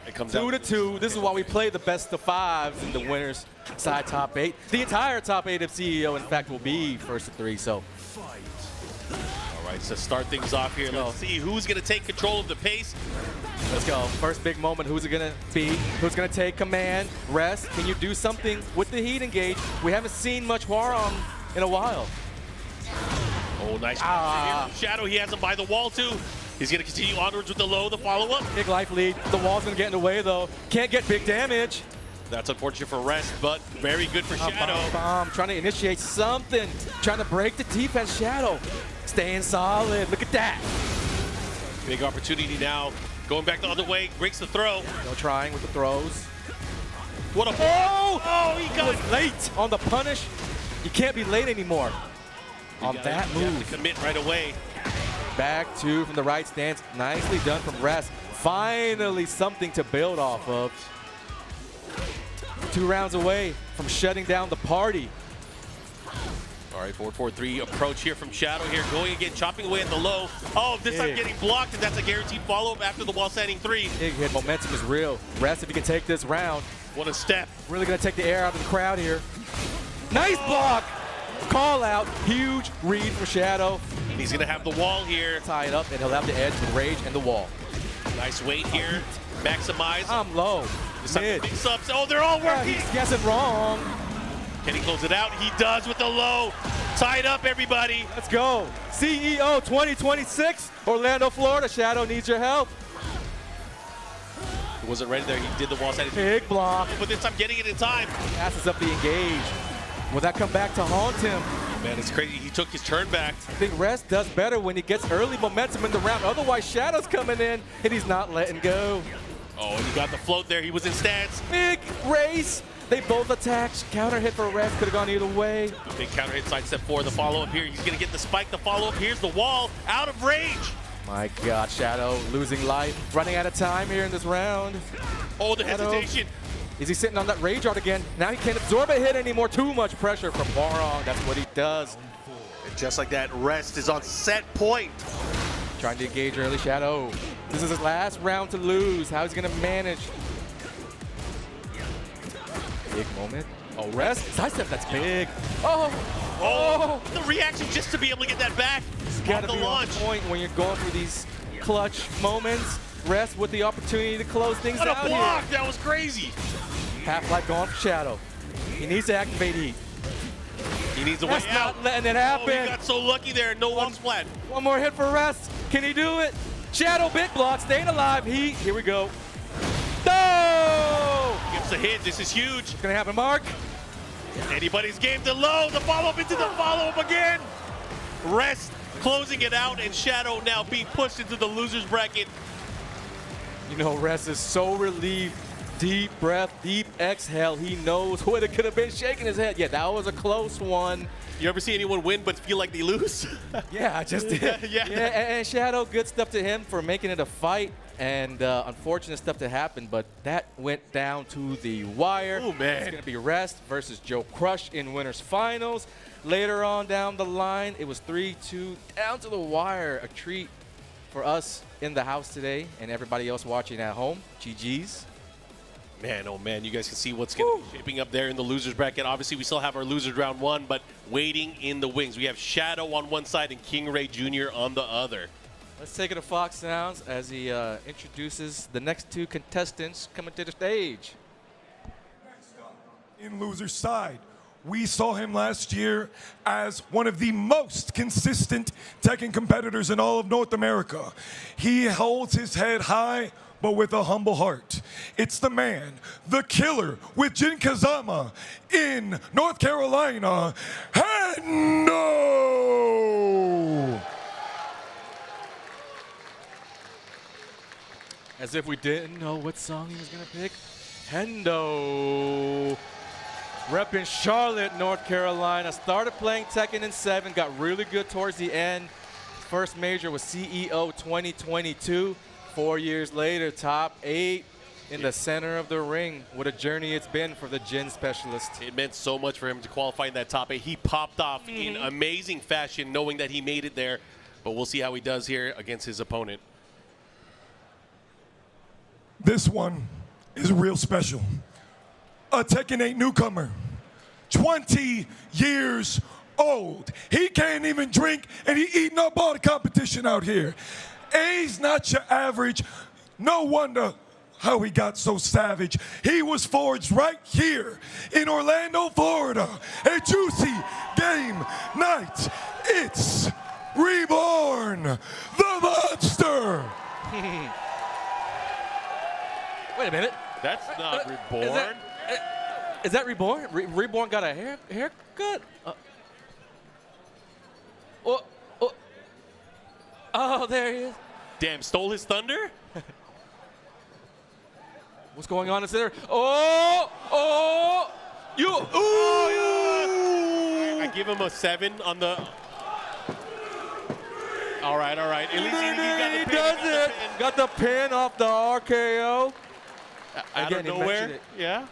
It comes 2-2. This is why we play the best of 5s in the winners side top 8. The entire top 8 of CEO, in fact, will be first of 3, so. All right, so start things off here. Let's see who's going to take control of the pace. Let's go. First big moment. Who's it going to be? Who's going to take command? Rest. Can you do something with the heat engage? We haven't seen much Hwoarang in a while. Oh, nice. Shadow, he has him by the wall, too. He's going to continue onwards with the low, the follow-up. Big life lead. The wall's going to get in the way, though. Can't get big damage. That's unfortunate for Rest, but very good for Shadow. Trying to initiate something. Trying to break the defense. Shadow staying solid. Look at that. Big opportunity now. Going back the other way, breaks the throw. No trying with the throws. What a he got late on the punish. You can't be late anymore on that move. You have to commit right away. Back two from the right stance. Nicely done from Rest. Finally something to build off of. 2 rounds away from shutting down the party. All right, 4-4-3 approach here from Shadow here, going again, chopping away at the low. Oh, this time getting blocked, and that's a guaranteed follow-up after the wall standing 3. Big hit, momentum is real. Rest if you can take this round. What a step. Really gonna take the air out of the crowd here. Nice block! Call out, huge read for Shadow. He's gonna have the wall here. Tie it up, and he'll have the edge with Rage and the wall. Nice weight here. Maximize. I'm low. Mid. Big subs. Oh, they're all working. He's guessing wrong. Can he close it out? He does with the low. Tie it up, everybody. Let's go. CEO 2026, Orlando, Florida. Shadow needs your help. He wasn't ready there. He did the wall side. Big block. But this time getting it in time. Passes up the engage. Will that come back to haunt him? Man, it's crazy. He took his turn back. I think Rest does better when he gets early momentum in the round. Otherwise, Shadow's coming in, and he's not letting go. Oh, and he got the float there. He was in stance. Big race. They both attacked. Counter hit for Rest. Could have gone either way. Big counter hit, side step 4. The follow-up here. He's going to get the spike. The follow-up. Here's the wall. Out of range. My God, Shadow losing life. Running out of time here in this round. Oh, the Shadow. hesitation. Is he sitting on that rage art again? Now he can't absorb a hit anymore. Too much pressure from Hwoarang. That's what he does. And just like that, Rest is on set point. Trying to engage early, Shadow. This is his last round to lose. How's he gonna manage? Big moment. Oh, Rest. Sidestep, that's big. Oh, the reaction just to be able to get that back. It's on gotta the be launch. on point when you're going through these clutch moments. Rest with the opportunity to close things What out a block. here. That was crazy. Half-life gone for Shadow. He needs to activate heat. He needs a way Rest out. not letting it Oh, happen. he got so lucky there. No one splat. One more hit for Rest. Can he do it? Shadow, big block, staying alive. Heat, here we go. No! Gets a hit. This is huge. What's gonna happen, Mark? Anybody's game to low. The follow-up into the follow-up again. Rest closing it out, and Shadow now being pushed into the loser's bracket. You know, Rest is so relieved. Deep breath, deep exhale. He knows what it could have been, shaking his head. Yeah, that was a close one. You ever see anyone win but feel like they lose? Yeah, I just did. Yeah. And Shadow, good stuff to him for making it a fight. And unfortunate stuff to happen, but that went down to the wire. Oh, man. It's going to be Rest versus JoeCrush in winners finals. Later on down the line, it was 3-2 down to the wire. A treat for us in the house today and everybody else watching at home. GG's. Man, oh man, you guys can see what's going to be shaping up there in the losers bracket. Obviously, we still have our losers round 1, but waiting in the wings. We have Shadow on one side and KingReyJr on the other. Let's take it to Fox Sounds as he introduces the next 2 contestants coming to the stage. In loser's side, we saw him last year as one of the most consistent Tekken competitors in all of North America. He holds his head high, but with a humble heart. It's the man, the killer, with Jin Kazama in North Carolina, Hendo! As if we didn't know what song he was going to pick. Hendo. Repping Charlotte, North Carolina. Started playing Tekken in 7. Got really good towards the end. First major was CEO 2022. 4 years later, top 8 in the center of the ring. What a journey it's been for the Jin specialist. It meant so much for him to qualify in that top 8. He popped off in amazing fashion, knowing that he made it there. But we'll see how he does here against his opponent. This one is real special. A Tekken 8 newcomer, 20 years old. He can't even drink, and he eating up all the competition out here. A's not your average. No wonder how he got so savage. He was forged right here in Orlando, Florida. A juicy game night. It's Reborn, the monster. Wait a minute. That's not Reborn. Is that Reborn? Reborn got a haircut? Oh, there he is. Damn, stole his thunder? What's going on? Is there? Oh, you. Ooh. I give him a 7 on the. All right. At least he He got the pin. does it. Got the pin off the RKO. Out Again, of he nowhere. mentioned it. Yeah.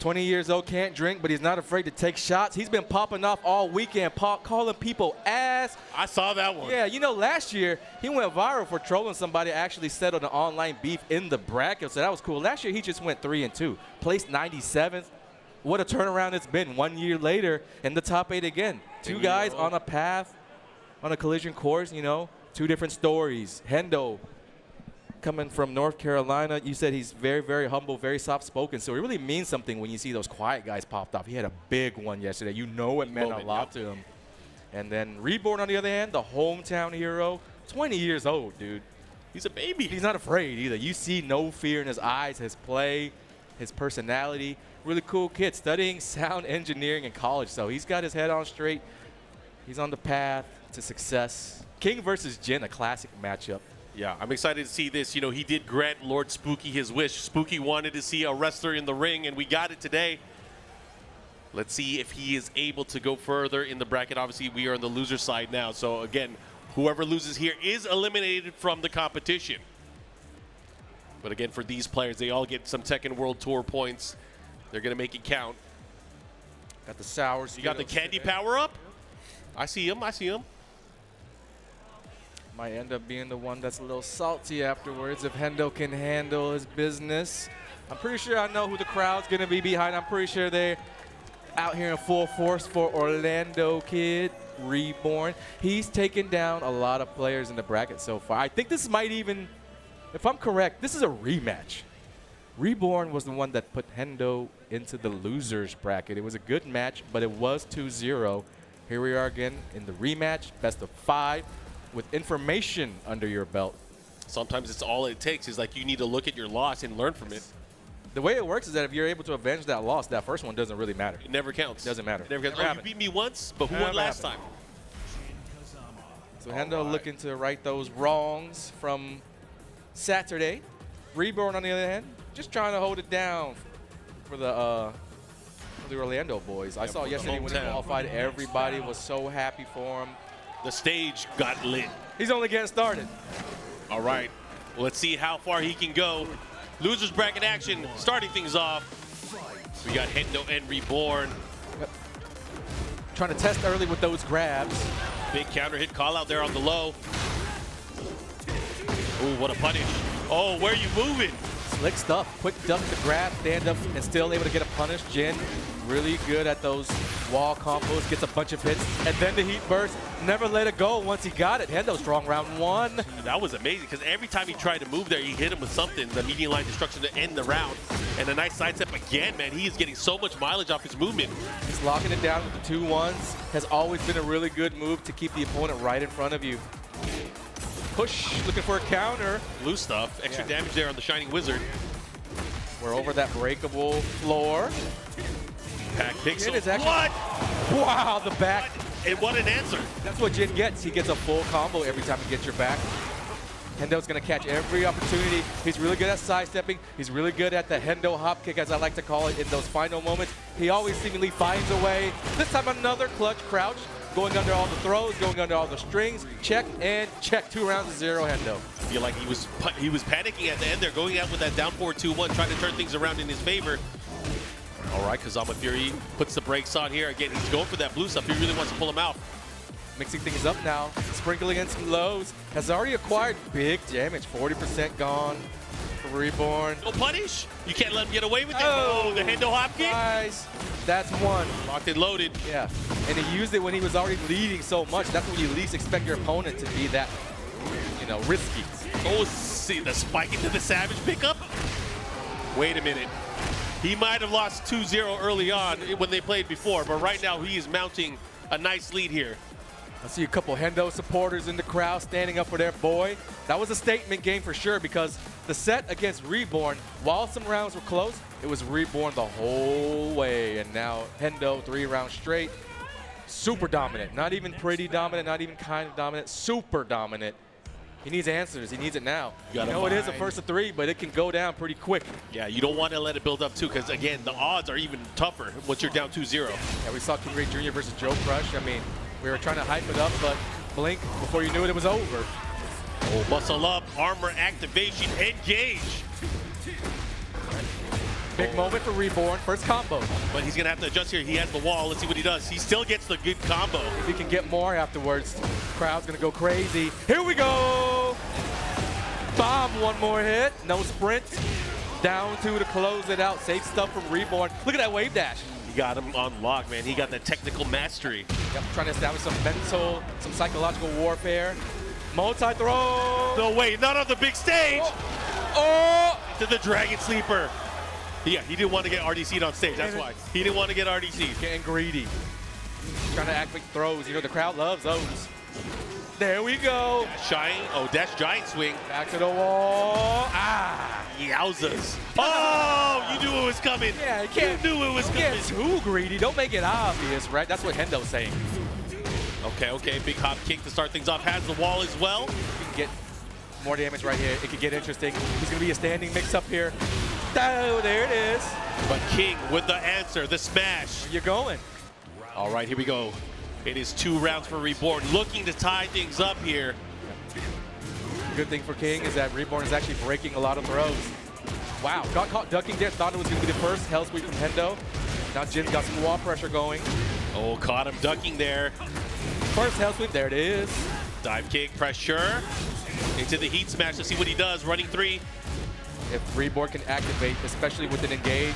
20 years old, can't drink, but he's not afraid to take shots. He's been popping off all weekend, calling people ass. I saw that one. Yeah, you know, last year, he went viral for trolling somebody, actually settled an online beef in the bracket, so that was cool. Last year, he just went 3-2, placed 97th. What a turnaround it's been 1 year later in the top 8 again. Two guys on a path, on a collision course, you know, two different stories. Hendo, coming from North Carolina, you said he's very, very humble, very soft-spoken. So it really means something when you see those quiet guys popped off. He had a big one yesterday. You know it meant a lot to him. And then Reborn, on the other hand, the hometown hero, 20 years old, dude. He's a baby. He's not afraid either. You see no fear in his eyes, his play, his personality. Really cool kid, studying sound engineering in college. So he's got his head on straight. He's on the path to success. King versus Jin, a classic matchup. Yeah, I'm excited to see this. You know, he did grant Lord Spooky his wish. Spooky wanted to see a wrestler in the ring, and we got it today. Let's see if he is able to go further in the bracket. Obviously, we are on the loser side now. So, again, whoever loses here is eliminated from the competition. But, again, for these players, they all get some Tekken World Tour points. They're going to make it count. Got the sour. You got the candy power up? I see him. I see him. Might end up being the one that's a little salty afterwards if Hendo can handle his business. I'm pretty sure I know who the crowd's going to be behind. I'm pretty sure they're out here in full force for Orlando Kid, Reborn. He's taken down a lot of players in the bracket so far. I think this might even, if I'm correct, this is a rematch. Reborn was the one that put Hendo into the losers bracket. It was a good match, but it was 2-0. Here we are again in the rematch, best of 5. With information under your belt. Sometimes it's all it takes is like you need to look at your loss and learn from it. The way it works is that if you're able to avenge that loss, that first one doesn't really matter. It never counts. It doesn't matter. It never counts. Oh, you beat me once, but who won last time? So Hendo looking to right those wrongs from Saturday. Reborn, on the other hand, just trying to hold it down for the Orlando boys. I saw yesterday when he qualified, everybody was so happy for him. The stage got lit. He's only getting started. All right, let's see how far he can go. Losers bracket action, starting things off. We got Hendo and Reborn. Yep. Trying to test early with those grabs. Big counter hit call out there on the low. Ooh, what a punish. Oh, where are you moving? Slick stuff. Quick duck to grab, stand up, and still able to get a punish. Jin really good at those wall combos, gets a bunch of hits, and then the heat burst. Never let it go once he got it. Hendo strong round 1. That was amazing because every time he tried to move there, he hit him with something, the median line destruction to end the round. And a nice sidestep again, man. He is getting so much mileage off his movement. He's locking it down with the 2-1s. Has always been a really good move to keep the opponent right in front of you. Push, looking for a counter. Blue stuff, extra damage there on the Shining Wizard. We're over that breakable floor. Pack pixel. What? Wow, the back. And what an answer. That's what Jin gets. He gets a full combo every time he gets your back. Hendo's going to catch every opportunity. He's really good at sidestepping. He's really good at the Hendo hop kick, as I like to call it, in those final moments. He always seemingly finds a way. This time another clutch crouch, going under all the throws, going under all the strings. Check and check. 2 rounds to 0, Hendo. I feel like he was panicking at the end there, going out with that down 4-2-1, trying to turn things around in his favor. All right, Kazama Fury puts the brakes on here. Again, he's going for that blue stuff. He really wants to pull him out. Mixing things up now, sprinkling in some lows. Has already acquired big damage, 40% gone for Reborn. No punish. You can't let him get away with it. Oh, the Hendo hop kick. Nice. That's 1. Locked and loaded. Yeah, and he used it when he was already leading so much. That's when you least expect your opponent to be that, you know, risky. Oh, see the spike into the Savage pickup. Wait a minute. He might have lost 2-0 early on when they played before, but right now he is mounting a nice lead here. I see a couple Hendo supporters in the crowd standing up for their boy. That was a statement game for sure, because the set against Reborn, while some rounds were close, it was Reborn the whole way. And now Hendo 3 rounds straight. Super dominant. Not even pretty dominant, not even kind of dominant, super dominant. He needs answers. He needs it now. You know, it is a first of 3, but it can go down pretty quick. Yeah, you don't want to let it build up, too, because, again, the odds are even tougher once you're down 2-0. Yeah, we saw KingReyJr versus JoeCrush. I mean, we were trying to hype it up, but blink, before you knew it was over. Oh, muscle up, armor activation, engage. Big moment for Reborn, first combo. But he's going to have to adjust here. He has the wall. Let's see what he does. He still gets the good combo. If he can get more afterwards, crowd's gonna go crazy. Here we go! Bomb, one more hit, no sprint. Down two to close it out. Safe stuff from Reborn. Look at that wave dash. He got him on lock, man. He got that technical mastery. Yep, trying to establish some mental, some psychological warfare. Multi-throw. No way, not on the big stage. Oh! To the Dragon Sleeper. Yeah, he didn't want to get RDC'd on stage. That's why. He didn't want to get RDC'd. Getting greedy. Trying to activate throws. You know, the crowd loves those. There we go. Dash giant swing. Back to the wall. Ah! Yowzas. Oh, you knew it was coming. Yeah, you can't. You knew it was Don't coming. get too greedy. Don't make it obvious, right? That's what Hendo's saying. Okay. Big hop kick to start things off. Has the wall as well. You can get more damage right here. It could get interesting. He's going to be a standing mix-up here. Oh, there it is. But King with the answer, the smash. Where you going? All right, here we go. It is 2 rounds for Reborn, looking to tie things up here. Good thing for King is that Reborn is actually breaking a lot of throws. Wow, got caught ducking there. Thought it was going to be the first hell sweep from Hendo. Now Jin's got some wall pressure going. Oh, caught him ducking there. First hell sweep, there it is. Dive kick, pressure. Into the heat smash to see what he does. Running 3. If Reborn can activate, especially with an engage.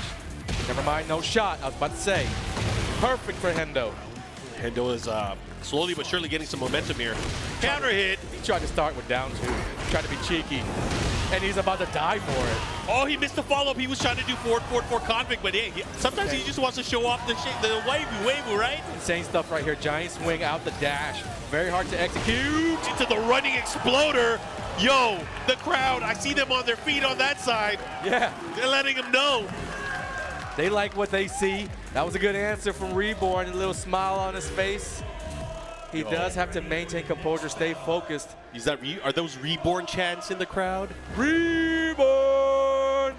Never mind, no shot. I was about to say. Perfect for Hendo. Hendo is slowly but surely getting some momentum here. Counter hit. He tried to start with down 2. Tried to be cheeky. And he's about to die for it. Oh, he missed the follow-up. He was trying to do forward convict, but yeah, sometimes he just wants to show off the wavy, right? Insane stuff right here. Giant swing out the dash. Very hard to execute. Into the running exploder. Yo, the crowd, I see them on their feet on that side. Yeah. They're letting him know. They like what they see. That was a good answer from Reborn. A little smile on his face. He does have to maintain composure, stay focused. Are those Reborn chants in the crowd? Reborn!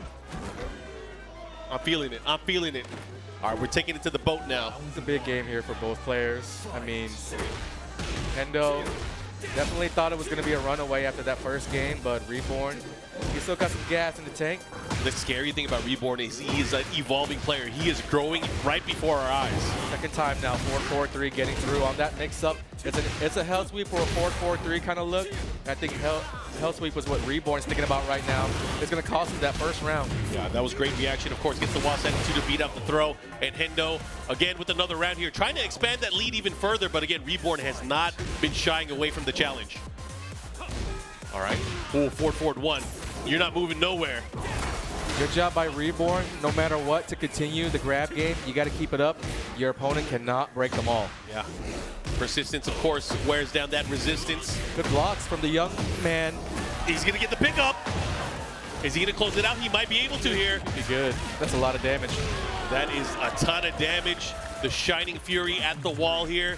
I'm feeling it. All right, we're taking it to the boat now. It's a big game here for both players. I mean, Hendo definitely thought it was going to be a runaway after that first game, but Reborn, he still got some gas in the tank. The scary thing about Reborn is he is an evolving player. He is growing right before our eyes. Second time now, 4-4-3 getting through on that mix-up. It's a hell sweep or a 4-4-3 kind of look. I think hell sweep was what Reborn's thinking about right now. It's going to cost him that first round. Yeah, that was great reaction. Of course, gets the wall set to beat out the throw. And Hendo, again, with another round here, trying to expand that lead even further. But again, Reborn has not been shying away from the challenge. All right. Oh, forward 1. You're not moving nowhere. Good job by Reborn. No matter what, to continue the grab game, you got to keep it up. Your opponent cannot break them all. Yeah. Persistence, of course, wears down that resistance. Good blocks from the young man. He's going to get the pickup. Is he going to close it out? He might be able to here. Be good. That's a lot of damage. That is a ton of damage. The Shining Fury at the wall here.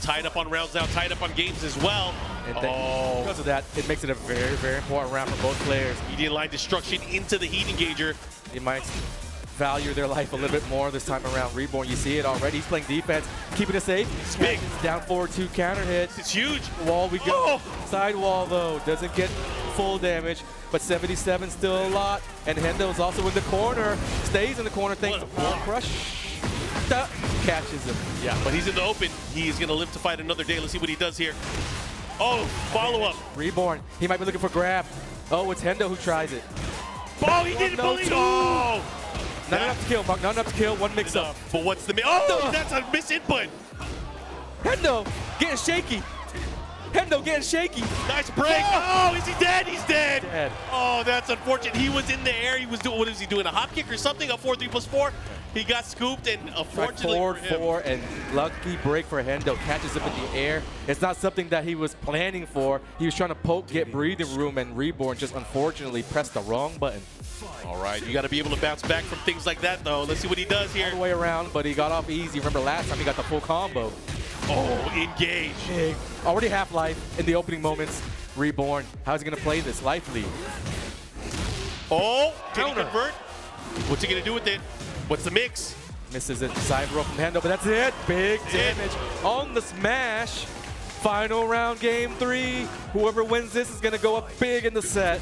Tied up on rounds now, tied up on games as well. And because of that, it makes it a very, very important round for both players. Median line destruction into the heat engager. They might value their life a little bit more this time around. Reborn, you see it already. He's playing defense, keeping it safe. It's big. Down forward 2 counter hits. It's huge. Wall we go. Side wall though, doesn't get full damage, but 77 still a lot. And Hendo's also in the corner, stays in the corner thanks to JoeCrush. Catches him. Yeah, but he's in the open. He's going to live to fight another day. Let's see what he does here. Oh, follow-up. Reborn, he might be looking for grab. Oh, it's Hendo who tries it. Oh, he didn't believe. Oh! Not enough to kill, Mark. Not enough to kill. One mix-up. But what's the... Oh, that's a misinput. Hendo getting shaky. Hendo getting shaky. Nice break. Oh, is he dead? He's dead. Dead. Oh, that's unfortunate. He was in the air. He was doing... What is he doing? A hop kick or something? A 4-3+4? He got scooped, and unfortunately forward for him... 4 and lucky break for Hendo. Catches up in the air. It's not something that he was planning for. He was trying to poke, get breathing room, and Reborn just unfortunately pressed the wrong button. All right, you got to be able to bounce back from things like that, though. Let's see what he does here. All the way around, but he got off easy. Remember last time he got the full combo. Oh, engage. Big. Already half-life in the opening moments. Reborn, how's he going to play this? Life lead. Oh, can he convert? What's he going to do with it? What's the mix? Misses it. Side roll from Hendo, but that's it. Big damage on the smash. Final round, game 3. Whoever wins this is going to go up big in the set.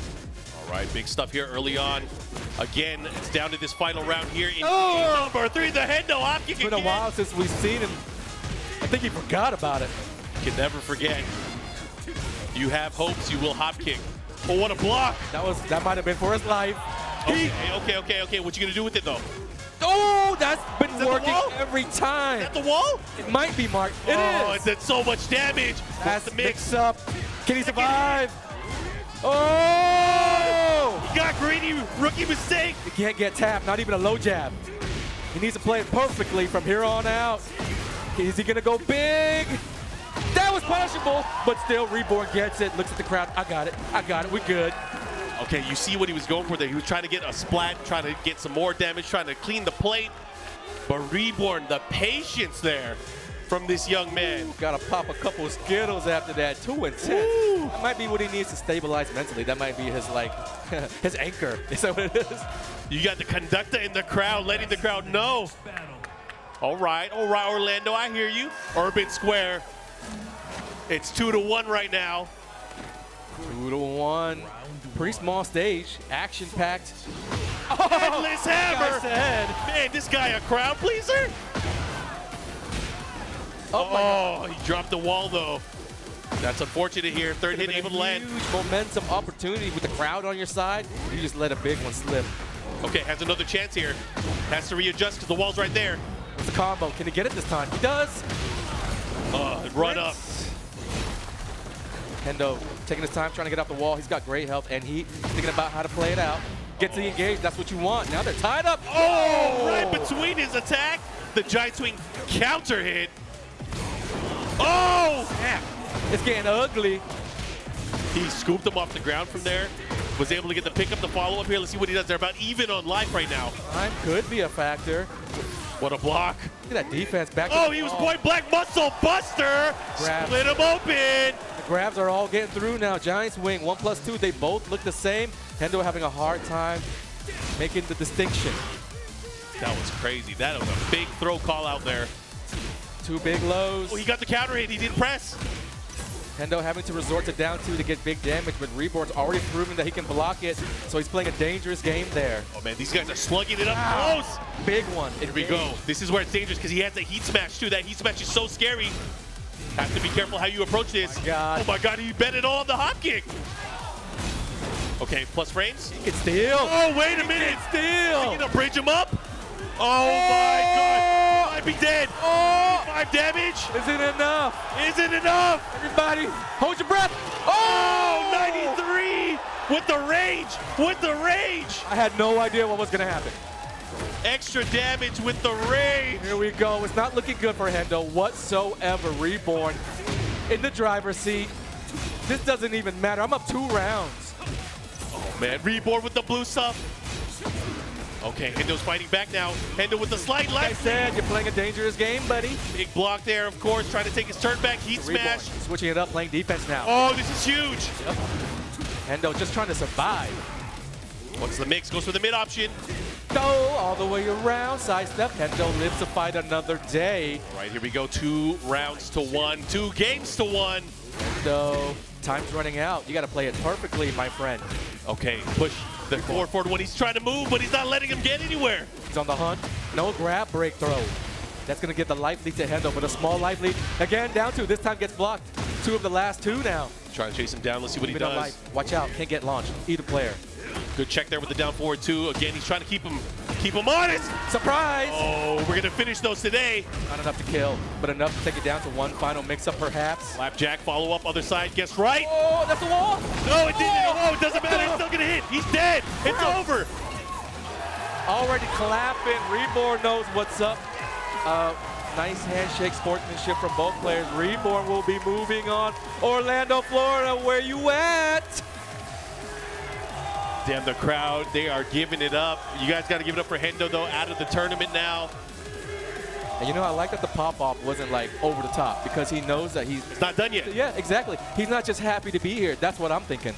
All right, big stuff here early on. Again, it's down to this final round here in game number 3. The Hendo hop kick It's been a while since we've seen him. I think he forgot about it. Can never forget. You have hopes, you will hop kick. Oh, what a block! That might have been for his life. Okay. What you gonna do with it though? Oh, that's been that working every time. Is that the wall? It might be, Mark. It is. It did so much damage. That's the mix up. Can he survive? Oh! He got greedy, rookie mistake. He can't get tapped, not even a low jab. He needs to play it perfectly from here on out. Is he gonna go big? That was punishable, but still Reborn gets it, looks at the crowd. I got it, we good. Okay, you see what he was going for there. He was trying to get a splat, trying to get some more damage, trying to clean the plate. But Reborn, the patience there from this young man. Gotta pop a couple of Skittles after that, 2 and 10. That might be what he needs to stabilize mentally. That might be his, like, his anchor. Is that what it is? You got the conductor in the crowd, letting the crowd know. All right, Orlando, I hear you. Urban Square. It's 2-1 right now. 2-1. Pretty small stage, action-packed. Headless hammer. Head. Man, this guy a crowd pleaser. Oh, he dropped the wall though. That's unfortunate here. Third hit able to land. Huge momentum opportunity with the crowd on your side. You just let a big one slip. Okay, has another chance here. Has to readjust because the wall's right there. It's a combo. Can he get it this time? He does. Run up. Hendo taking his time trying to get off the wall. He's got great health and heat. Thinking about how to play it out. Gets the engage. That's what you want. Now they're tied up. Oh, right between his attack. The giant swing counter hit. Oh, snap. It's getting ugly. He scooped him off the ground from there. Was able to get the pickup, the follow-up here. Let's see what he does. They're about even on life right now. Time could be a factor. What a block. Look at that defense back. Oh, he was point blank muscle buster. Grabs. Split him open. The grabs are all getting through now. Giants wing 1+2. They both look the same. Hendo having a hard time making the distinction. That was crazy. That was a big throw call out there. 2 big lows. Oh, he got the counter hit. He didn't press. Hendo having to resort to down 2 to get big damage, but Reborn's already proven that he can block it, so he's playing a dangerous game there. Oh man, these guys are slugging it up close. Big one. Here we go. This is where it's dangerous because he has a heat smash too. That heat smash is so scary. Have to be careful how you approach this. God. Oh my God, he bet it all on the hop kick. Okay, plus frames. He can steal. Oh, wait a minute. Steal. You gonna bridge him up? Oh my God. He might be dead. 5 damage. Is it enough? Is it enough? Everybody, hold your breath. Oh, 93 with the rage. With the rage. I had no idea what was going to happen. Extra damage with the rage. Here we go. It's not looking good for Hendo whatsoever. Reborn in the driver's seat. This doesn't even matter. I'm up 2 rounds. Oh man, Reborn with the blue sub. Okay, Hendo's fighting back now. Hendo with the slight Like I light. said, you're playing a dangerous game, buddy. Big block there, of course, trying to take his turn back. Heat Reborn smash. switching it up, playing defense now. Oh, this is huge. Yep. Hendo just trying to survive. What's the mix? Goes for the mid option. Go all the way around, sidestep. Hendo lives to fight another day. Right, here we go. 2 rounds to 1. 2 games to 1. Hendo, time's running out. You got to play it perfectly, my friend. Okay, push the forward when he's trying to move, but he's not letting him get anywhere. He's on the hunt. No grab break throw. That's going to get the life lead to Hendo, but a small life lead. Again, down 2. This time gets blocked. 2 of the last 2 now. Trying to chase him down. Let's see what he Keep it on does. life. Watch out. Can't get launched. Either player. Good check there with the down forward 2. Again, he's trying to keep him honest. Surprise! Oh, we're going to finish those today. Not enough to kill, but enough to take it down to 1 final mix-up, perhaps. Slapjack, follow up, other side, guess right. Oh, that's the wall! No, it didn't. Oh, it doesn't matter. He's still going to hit. He's dead. It's over. Already clapping. Reborn knows what's up. Nice handshake sportsmanship from both players. Reborn will be moving on. Orlando, Florida, where you at? Damn, the crowd, they are giving it up. You guys got to give it up for Hendo, though, out of the tournament now. And you know, I like that the pop-off wasn't like over the top because he knows that he's... It's not done yet. Yeah, exactly. He's not just happy to be here. That's what I'm thinking.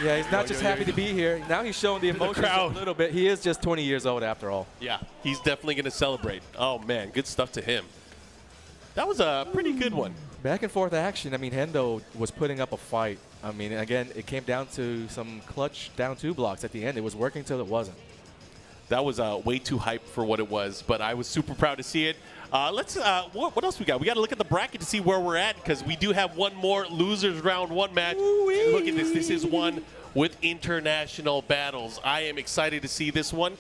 Yeah, he's not just happy to be here. Now he's showing the emotions a little bit. He is just 20 years old after all. Yeah, he's definitely going to celebrate. Oh, man, good stuff to him. That was a pretty good one. Back and forth action. I mean, Hendo was putting up a fight. I mean, again, it came down to some clutch down 2 blocks at the end. It was working till it wasn't. That was way too hype for what it was, but I was super proud to see it. What else we got? We got to look at the bracket to see where we're at, because we do have one more losers round 1 match. And look at this. This is one with international battles. I am excited to see this one,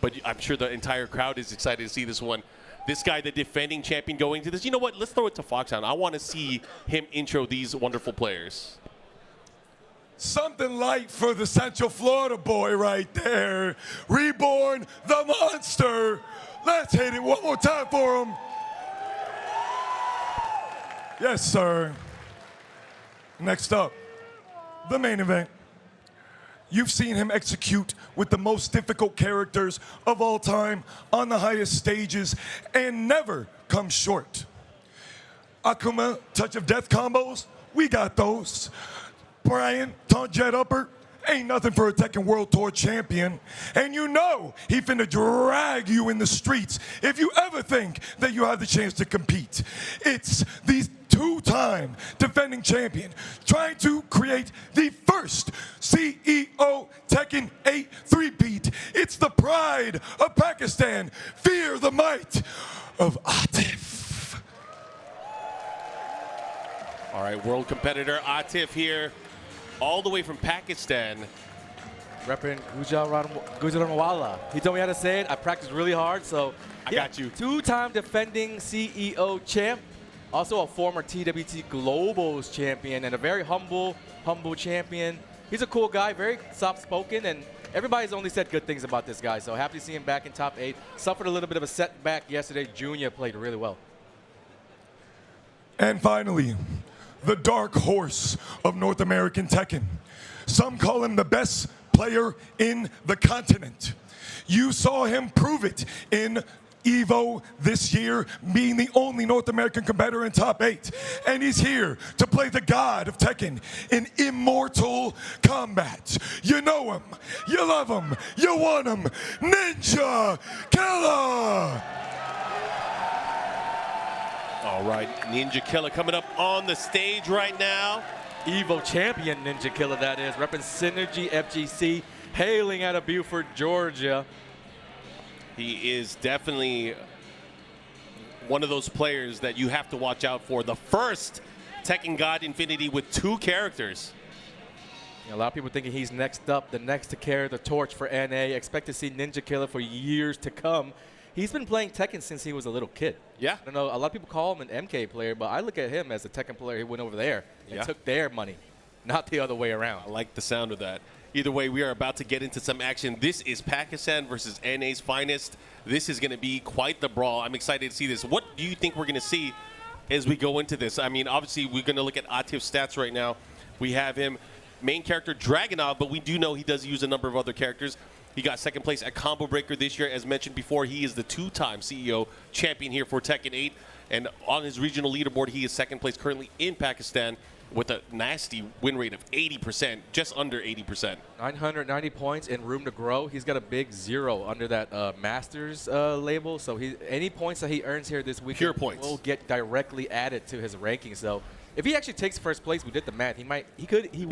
but I'm sure the entire crowd is excited to see this one. This guy, the defending champion, going to this. You know what? Let's throw it to Foxhound. I want to see him intro these wonderful players. Something light for the Central Florida boy right there. Reborn, the monster. Let's hit it one more time for him. Yes, sir. Next up, the main event. You've seen him execute with the most difficult characters of all time on the highest stages and never come short. Akuma, touch of death combos, we got those. Bryan, taunt jet upper, ain't nothing for a Tekken World Tour champion. And you know he finna drag you in the streets if you ever think that you have the chance to compete. It's these 2-time defending champion trying to create the first CEO Tekken 8 3-peat. It's the pride of Pakistan. Fear the might of Atif. All right, world competitor Atif here, all the way from Pakistan. Repping Gujranwala. He told me how to say it. I practiced really hard, so I got you. 2-time defending CEO champ. Also a former TWT Globals champion and a very humble champion. He's a cool guy, very soft-spoken, and everybody's only said good things about this guy. So happy to see him back in top 8. Suffered a little bit of a setback yesterday. Junior played really well. And finally, the dark horse of North American Tekken. Some call him the best player in the continent. You saw him prove it in Evo this year, being the only North American competitor in top 8. And he's here to play the god of Tekken in immortal combat. You know him, you love him, you want him, Ninja Killer! All right, Ninja Killer coming up on the stage right now. Evo champion Ninja Killer, that is. Repping Synergy FGC, hailing out of Beaufort, Georgia. He is definitely one of those players that you have to watch out for. The first Tekken God Infinity with 2 characters. A lot of people thinking he's next up, the next to carry the torch for NA. Expect to see Ninja Killer for years to come. He's been playing Tekken since he was a little kid. Yeah. I know a lot of people call him an MK player, but I look at him as a Tekken player. He went over there and took their money, not the other way around. I like the sound of that. Either way, we are about to get into some action. This is Pakistan versus NA's finest. This is going to be quite the brawl. I'm excited to see this. What do you think we're going to see as we go into this? I mean, obviously, we're going to look at Atif's stats right now. We have him, main character Dragunov, but we do know he does use a number of other characters. He got 2nd place at Combo Breaker this year. As mentioned before, he is the 2-time CEO champion here for Tekken 8. And on his regional leaderboard, he is 2nd place currently in Pakistan with a nasty win rate of 80%, just under 80%. 990 points and room to grow. He's got a big 0 under that Masters label. So any points that he earns here this week will get directly added to his rankings. So if he actually takes 1st place, we did the math. He'll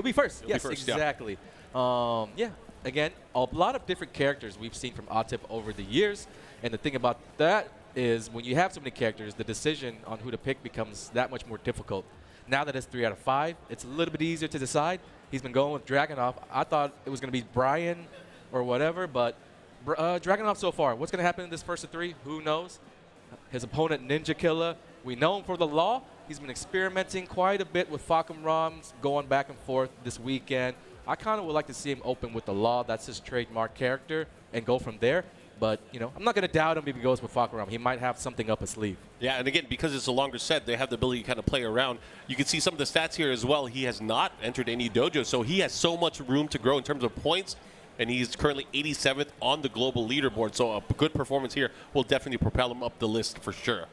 be first. Yes, exactly. Yeah. Again, a lot of different characters we've seen from Atif over the years. And the thing about that is when you have so many characters, the decision on who to pick becomes that much more difficult. Now that it's 3 out of 5, it's a little bit easier to decide. He's been going with Dragunov. I thought it was going to be Bryan or whatever, but Dragunov so far. What's going to happen in this first of 3? Who knows? His opponent, Ninja Killer, we know him for the law. He's been experimenting quite a bit with Hwoarang, going back and forth this weekend. I kind of would like to see him open with the law. That's his trademark character, and go from there. But, you know, I'm not going to doubt him if he goes with Hwoarang. He might have something up his sleeve. Yeah, and again, because it's a longer set, they have the ability to kind of play around. You can see some of the stats here as well. He has not entered any dojo, so he has so much room to grow in terms of points, and he's currently 87th on the global leaderboard. So a good performance here will definitely propel him up the list for sure.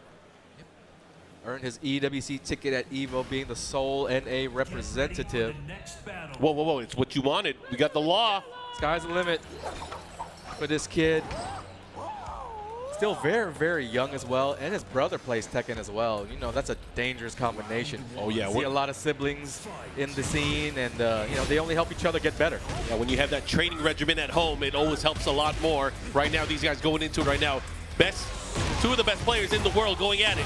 Earned his EWC ticket at EVO, being the sole NA representative. Whoa, whoa, whoa, it's what you wanted. We got the law. Sky's the limit for this kid. Still very, very young as well, and his brother plays Tekken as well. You know, that's a dangerous combination. Oh, yeah. See a lot of siblings in the scene, and, you know, they only help each other get better. Yeah, when you have that training regimen at home, it always helps a lot more. Right now, these guys going into it right now, two of the best players in the world going at it.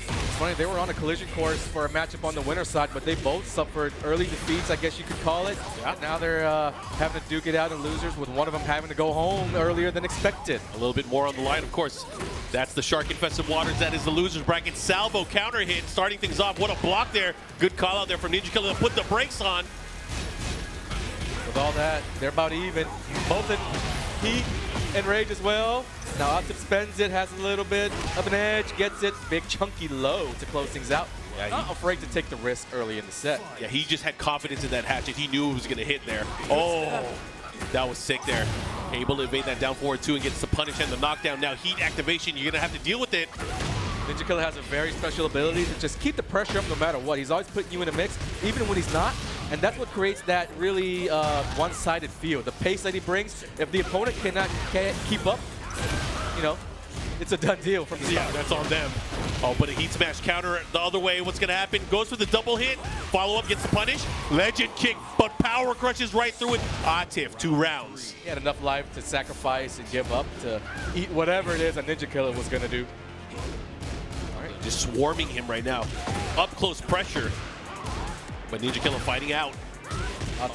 It's funny, they were on a collision course for a matchup on the winner's side, but they both suffered early defeats, I guess you could call it. Yeah. And now they're having to duke it out in losers, with one of them having to go home earlier than expected. A little bit more on the line, of course. That's the shark-infested waters. That is the losers bracket. Salvo counter hit, starting things off. What a block there. Good call out there from Ninja Killer to put the brakes on. With all that, they're about even. Both in heat and rage as well. Now Atif spends it, has a little bit of an edge, gets it, big chunky low to close things out. Yeah, Not afraid to take the risk early in the set. Yeah, he just had confidence in that hatchet. He knew it was going to hit there. Oh, that was sick there. Able to evade that down forward two and gets the punish and the knockdown. Now heat activation, you're going to have to deal with it. Ninja Killer has a very special ability to just keep the pressure up no matter what. He's always putting you in a mix, even when he's not. And that's what creates that really one-sided feel. The pace that he brings, if the opponent can't keep up, you know, it's a done deal from the start. Yeah, that's on them. Oh, but a heat smash counter the other way. What's going to happen? Goes for the double hit. Follow-up, gets the punish. Legend kick, but power crushes right through it. Atif, 2 rounds. He had enough life to sacrifice and give up to eat whatever it is a Ninja Killer was going to do. All right, just swarming him right now. Up close pressure. But Ninja Killer fighting out.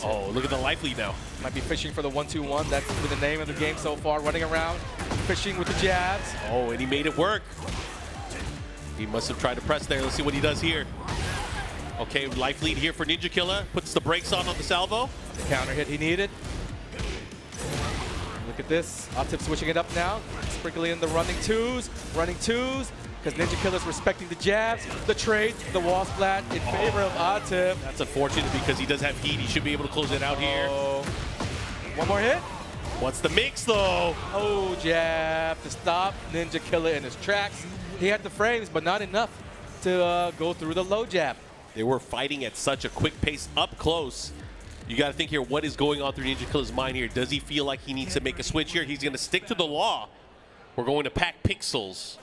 Oh, look at the life lead now. Might be fishing for the 1-2-1. That's been the name of the game so far. Running around, fishing with the jabs. Oh, and he made it work. He must have tried to press there. Let's see what he does here. Okay, life lead here for Ninja Killer. Puts the brakes on the salvo. The counter hit he needed. Look at this. Atif switching it up now. Sprinkling in the running twos. Because Ninja Killer's respecting the jabs, the trade, the wall splat in favor of Atif. That's unfortunate because he does have heat. He should be able to close it out here. One more hit. What's the mix though? Oh, jab to stop Ninja Killer in his tracks. He had the frames, but not enough to go through the low jab. They were fighting at such a quick pace up close. You got to think here, what is going on through Ninja Killer's mind here? Does he feel like he needs to make a switch here? He's going to stick to the law. We're going to pack pixels.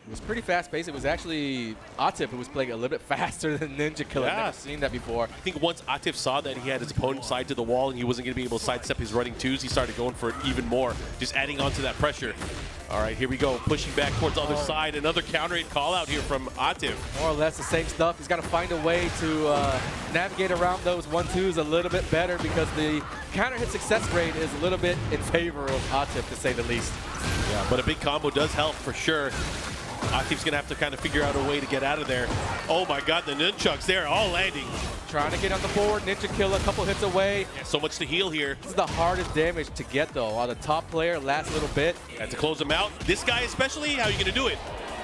It was pretty fast-paced. It was actually Atif who was playing a little bit faster than Ninja Killer. Yeah. I've never seen that before. I think once Atif saw that he had his opponent side to the wall and he wasn't going to be able to sidestep his running twos, he started going for it even more, just adding on to that pressure. All right, here we go, pushing back towards the other side. Another counter hit call out here from Atif. More or less the same stuff. He's got to find a way to navigate around those 1-2s a little bit better because the counter hit success rate is a little bit in favor of Atif, to say the least. Yeah, but a big combo does help for sure. Atif's going to have to kind of figure out a way to get out of there. Oh my God, the nunchucks there, all landing. Trying to get on the board. Ninja Killer a couple hits away. Yeah, so much to heal here. This is the hardest damage to get, though. On the top player, last little bit. Had to close him out. This guy especially, how are you going to do it?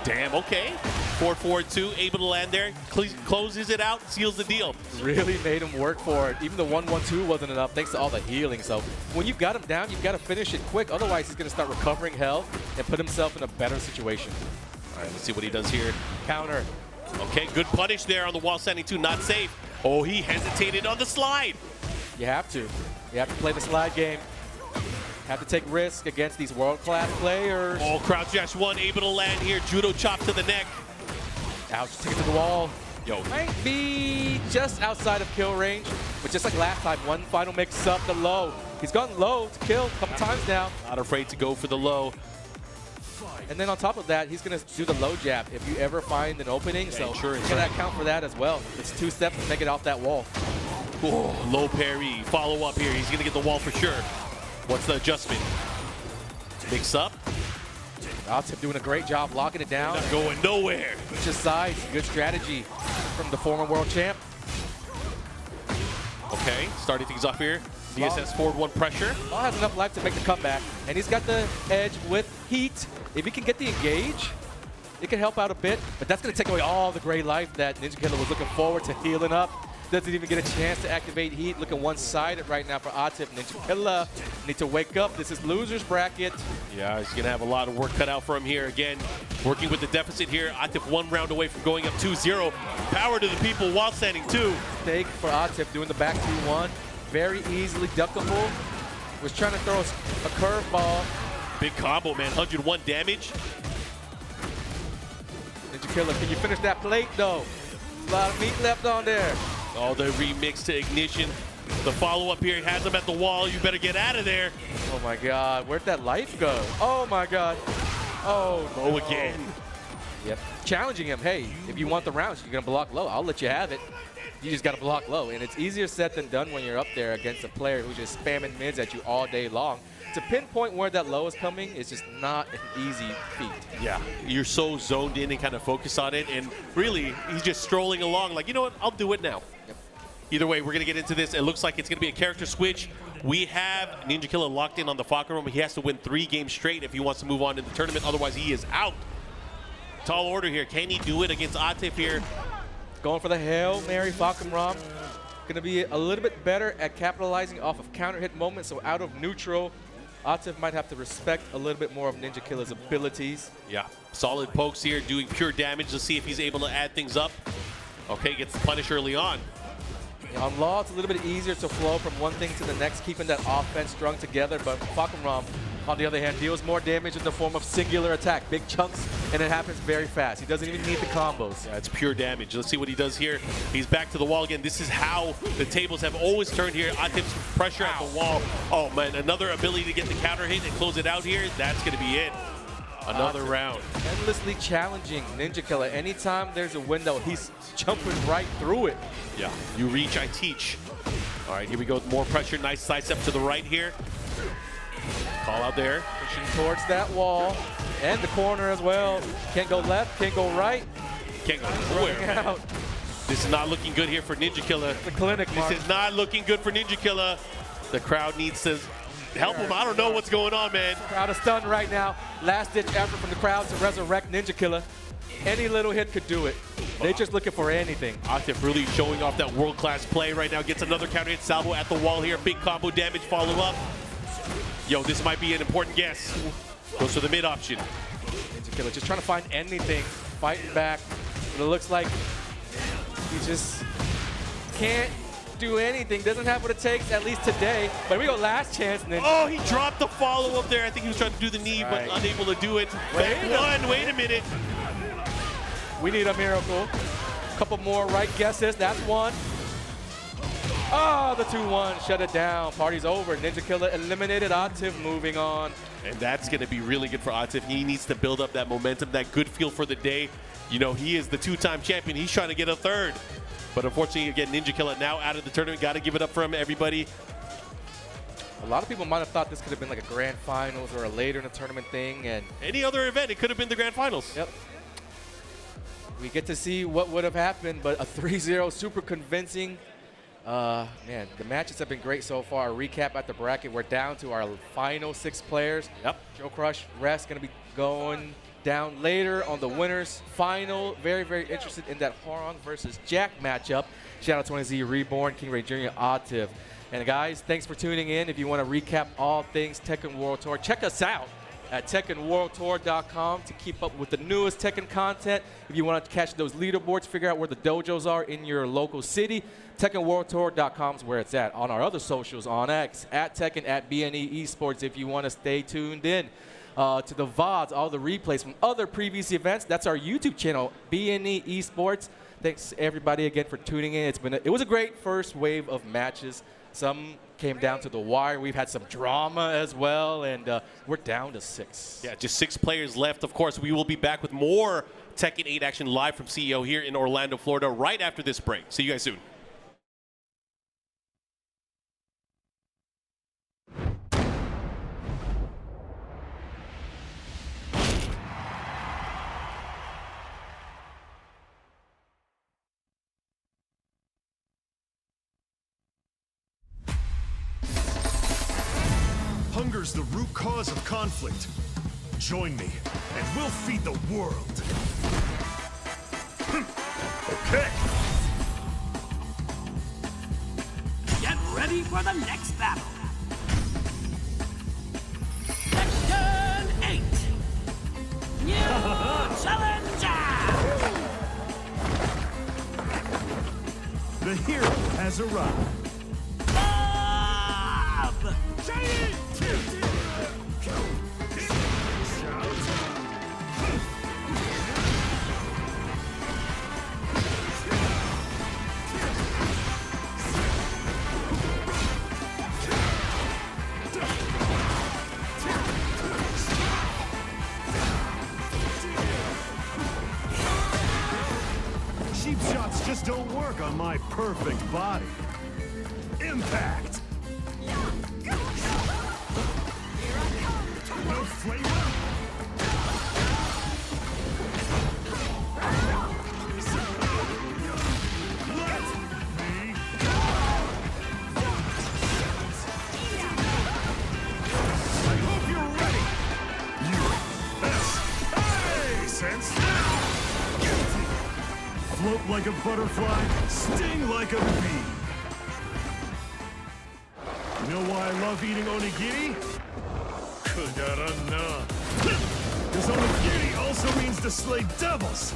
Damn, okay. 4-4-2, able to land there. Closes it out, seals the deal. Really made him work for it. Even the 1-1-2 wasn't enough thanks to all the healing. So when you've got him down, you've got to finish it quick. Otherwise, he's going to start recovering health and put himself in a better situation. All right, let's see what he does here. Counter. Okay, good punish there on the wall standing two, not safe. Oh, he hesitated on the slide. You have to. You have to play the slide game. Have to take risk against these world-class players. Oh, crouch dash one, able to land here. Judo chop to the neck. Ouch, took it to the wall. Yo, Might be just outside of kill range, but just like last time, one final mix up the low. He's gone low to kill a couple times now. not afraid to go for the low. And then on top of that, he's going to do the low jab if you ever find an opening. So sure, he's going to account for that as well. It's 2 steps to make it off that wall. Oh, low parry, follow up here. He's going to get the wall for sure. What's the adjustment? Mix up. Atif doing a great job locking it down. Not going nowhere. Switches sides. Good strategy from the former world champ. Okay, starting things off here. DSS forward one pressure. Law has enough life to make the comeback, and he's got the edge with heat. If he can get the engage, it can help out a bit, but that's going to take away all the great life that Ninja Killer was looking forward to healing up. Doesn't even get a chance to activate heat. Looking one-sided right now for Atif. Ninja Killer need to wake up. This is loser's bracket. Yeah, he's going to have a lot of work cut out for him here. Again, working with the deficit here. Atif 1 round away from going up 2-0. Power to the people while standing 2. Mistake for Atif doing the back 2-1. Very easily duckable. Was trying to throw a curveball. big combo, man. 101 damage. Ninja Killer, can you finish that plate, though? A lot of meat left on there. Oh, the remix to Ignition. The follow-up here, he has him at the wall. You better get out of there. Oh, my God. Where'd that life go? Oh, my God. Oh, no. Again. Yep. Challenging him. Hey, if you want the rounds, you're going to block low. I'll let you have it. You just got to block low. And it's easier said than done when you're up there against a player who's just spamming mids at you all day long. To pinpoint where that low is coming is just not an easy feat. Yeah, you're so zoned in and kind of focused on it. And really, he's just strolling along like, you know what, I'll do it now. Yep. Either way, we're going to get into this. It looks like it's going to be a character switch. We have Ninja Killer locked in on the Hwoarang. He has to win 3 games straight if he wants to move on in the tournament. Otherwise, he is out. Tall order here. Can he do it against Atif here? Going for the Hail Mary Hwoarang. Going to be a little bit better at capitalizing off of counter hit moments. So out of neutral, Atif might have to respect a little bit more of Ninja Killer's abilities. Yeah, solid pokes here, doing pure damage. Let's see if he's able to add things up. Okay, gets the punish early on. Yeah, on Law, it's a little bit easier to flow from one thing to the next, keeping that offense strung together. But Hwoarang, on the other hand, deals more damage in the form of singular attack, big chunks, and it happens very fast. He doesn't even need the combos. Yeah, it's pure damage. Let's see what he does here. He's back to the wall again. This is how the tables have always turned here. Atif's pressure at the wall. Oh, man, another ability to get the counter hit and close it out here. That's going to be it. Another Atif, round. Endlessly challenging Ninja Killer. Anytime there's a window, he's jumping right through it. Yeah, you reach, I teach. All right, here we go. More pressure. Nice sidestep to the right here. Call out there. Pushing towards that wall and the corner as well. Can't go left, can't go right. Can't go nowhere, Running man. out. This is not looking good here for Ninja Killer. The clinic, Mark. This is not looking good for Ninja Killer. The crowd needs to help him. I don't know what's going on, man. Crowd is stunned right now. Last-ditch effort from the crowd to resurrect Ninja Killer. Any little hit could do it. They're just looking for anything. Atif really showing off that world-class play right now. Gets another counter hit salvo at the wall here. Big combo damage follow-up. Yo, this might be an important guess. Goes for the mid option. Ninja Killer just trying to find anything, fighting back. But it looks like he just can't do anything. Doesn't have what it takes, at least today. But we go last chance. And then Oh, he dropped the follow-up there. I think he was trying to do the knee, Right. but unable to do it. Back one, wait a minute. we need a miracle. Couple more right guesses. That's one. Oh, the 2-1 shut it down. Party's over. Ninja Killer eliminated. Atif moving on. And that's going to be really good for Atif. He needs to build up that momentum, that good feel for the day. You know, he is the 2-time champion. He's trying to get a 3rd. But unfortunately, again, Ninja Killer now out of the tournament. Got to give it up for him, everybody. A lot of people might have thought this could have been like a grand finals or a later in the tournament thing. And Any other event, it could have been the grand finals. yep. We get to see what would have happened, but a 3-0 super convincing. Man, the matches have been great so far. A recap at the bracket. We're down to our final 6 players. Yep. JoeCrush, rest going to be going down later on the winners final. Very, very interested in that Hwoarang versus Jack matchup. Shout out to 20Z, Reborn, KingReyJr, Atif. And guys, thanks for tuning in. If you want to recap all things Tekken World Tour, check us out at TekkenWorldTour.com to keep up with the newest Tekken content. If you want to catch those leaderboards, figure out where the dojos are in your local city, TekkenWorldTour.com is where it's at. On our other socials, on X, at Tekken, at BNE Esports, if you want to stay tuned in. To the VODs, all the replays from other previous events. That's our YouTube channel, BNE Esports. Thanks everybody again for tuning in. It was a great first wave of matches. Some came down to the wire. We've had some drama as well, and we're down to 6. Yeah, just 6 players left. Of course, we will be back with more Tekken 8 action live from CEO here in Orlando, Florida, right after this break. See you guys soon. Hunger's the root cause of conflict. Join me, and we'll feed the world. Okay. Get ready for the next battle. Tekken 8. New challenger. The hero has arrived. Bob! cheap shots just don't work on my perfect body. Impact! No flavor? Let me go! I hope you're ready! U.S.A. Sense now! Guilty! Float like a butterfly, sting like a bee. You know why I love eating onigiri? Kugarana. Because onigiri also means to slay devils.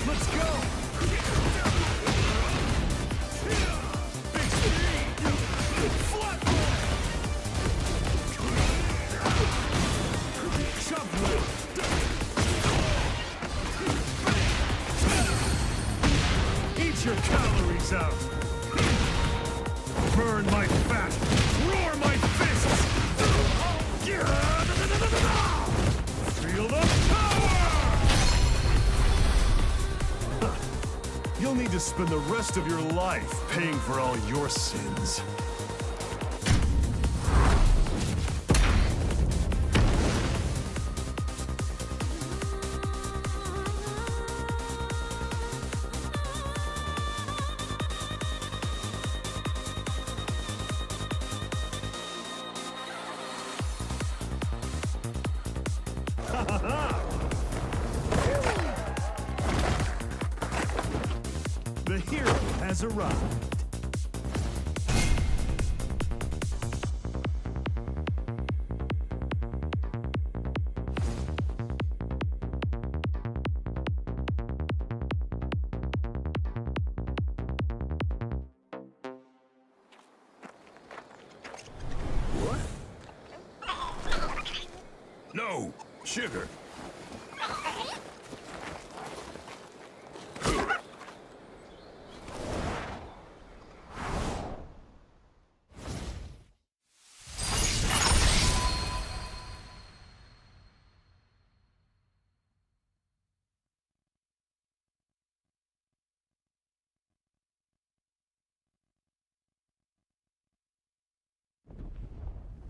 Let's go! Big speed! Flat chop whip! Eat your calories out! Burn my fat! Roar my fists! Feel the power! You'll need to spend the rest of your life paying for all your sins. The hero has arrived. What? No, sugar.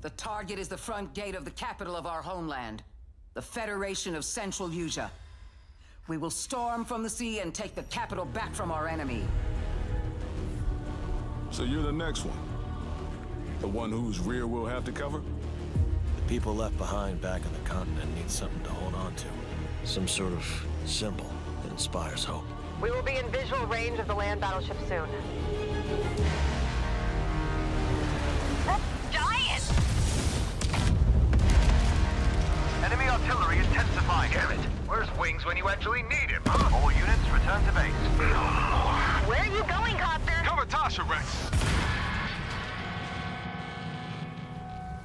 The target is the front gate of the capital of our homeland, the Federation of Central Asia. We will storm from the sea and take the capital back from our enemy. So you're the next one? The one whose rear we'll have to cover? The people left behind back on the continent need something to hold on to. Some sort of symbol that inspires hope. We will be in visual range of the land battleship soon. That's giant! Enemy artillery intensifying. Damn it. Where's Wings when you actually need him, huh? All units return to base. Where are you going, Copter? Cover Tasha, Rex.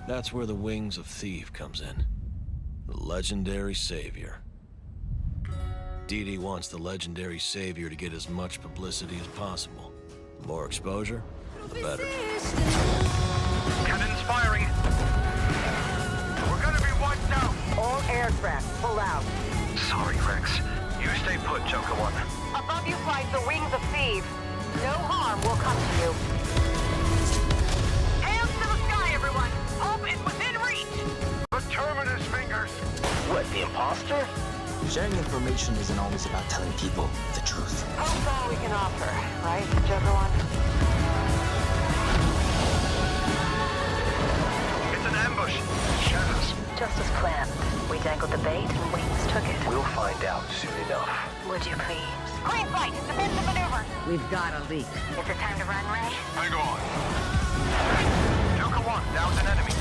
That's where the Wings of Thief comes in. The legendary savior. Dee wants the legendary savior to get as much publicity as possible. The more exposure, the better. Cannons firing. We're gonna be wiped out. All aircraft, pull out. Sorry, Rex. You stay put, Joker One. Above you flies the Wings of Thieves. No harm will come to you. Hands to the sky, everyone! Hope is within reach! The Terminus fingers! What, the imposter? Sharing information isn't always about telling people the truth. Hope's all we can offer, right, Joker One? It's an ambush. Shadows. Just as planned. We dangled the bait and Wings took it. We'll find out soon enough. Would you please? Green fight! Defensive maneuver! We've got a leak. Is it time to run, Ray? Hang on. Joker One, downed an enemy.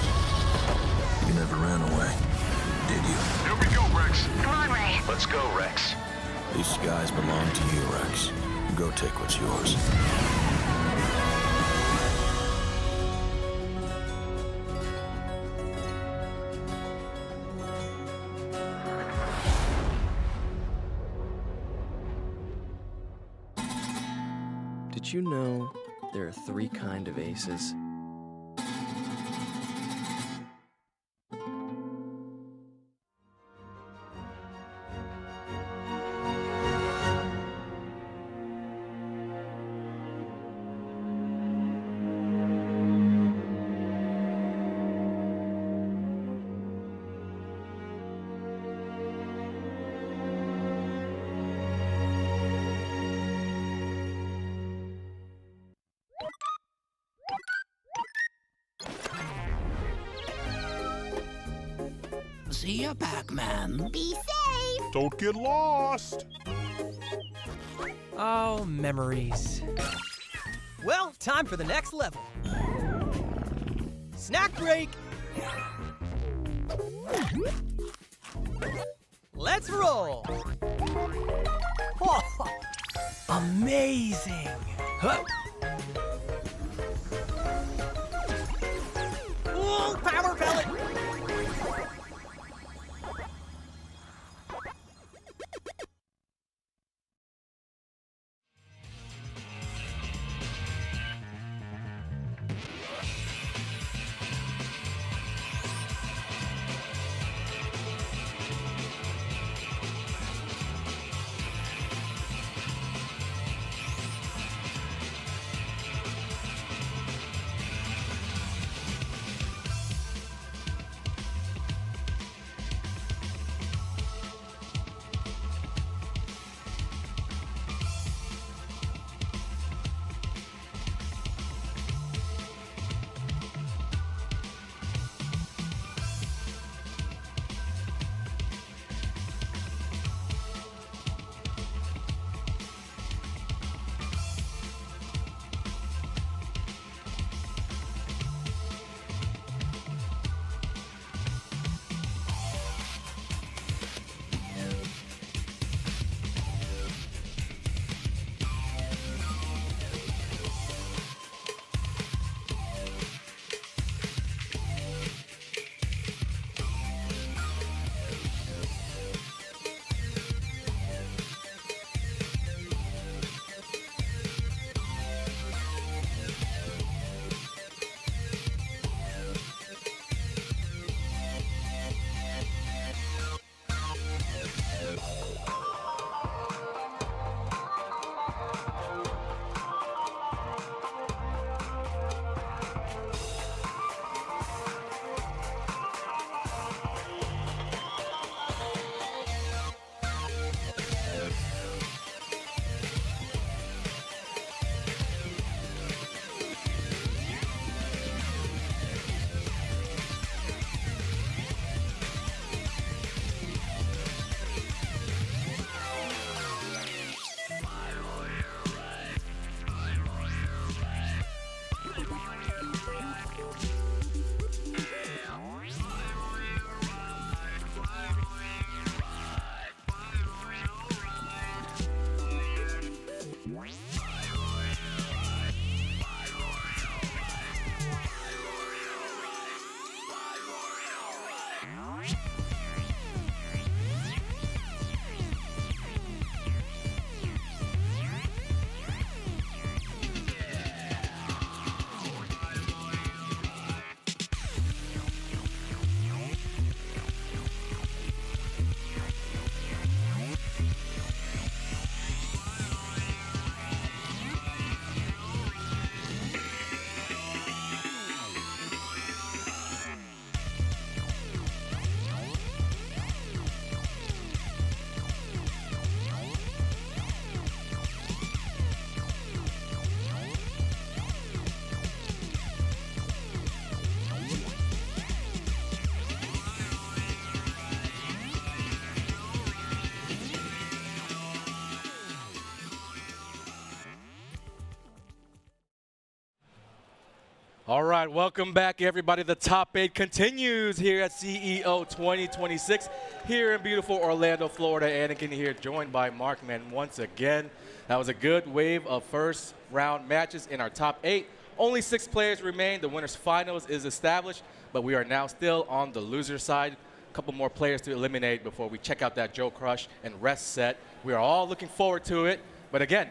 You never ran away, did you? Here we go, Rex. Come on, Ray. Let's go, Rex. These skies belong to you, Rex. Go take what's yours. Did you know there are 3 kinds of aces? See ya, Pac-Man. Be safe. Don't get lost. Oh, memories. Well, time for the next level. Snack break. Let's roll. Oh, amazing. Huh. Ooh, power pellet. All right, welcome back, everybody. The top 8 continues here at CEO 2026 here in beautiful Orlando, Florida. Anakin here, joined by Markman once again. That was a good wave of first round matches in our top 8. Only 6 players remain. The winners finals is established, but we are now still on the loser side. A couple more players to eliminate before we check out that JoeCrush and rest set. We are all looking forward to it, but again,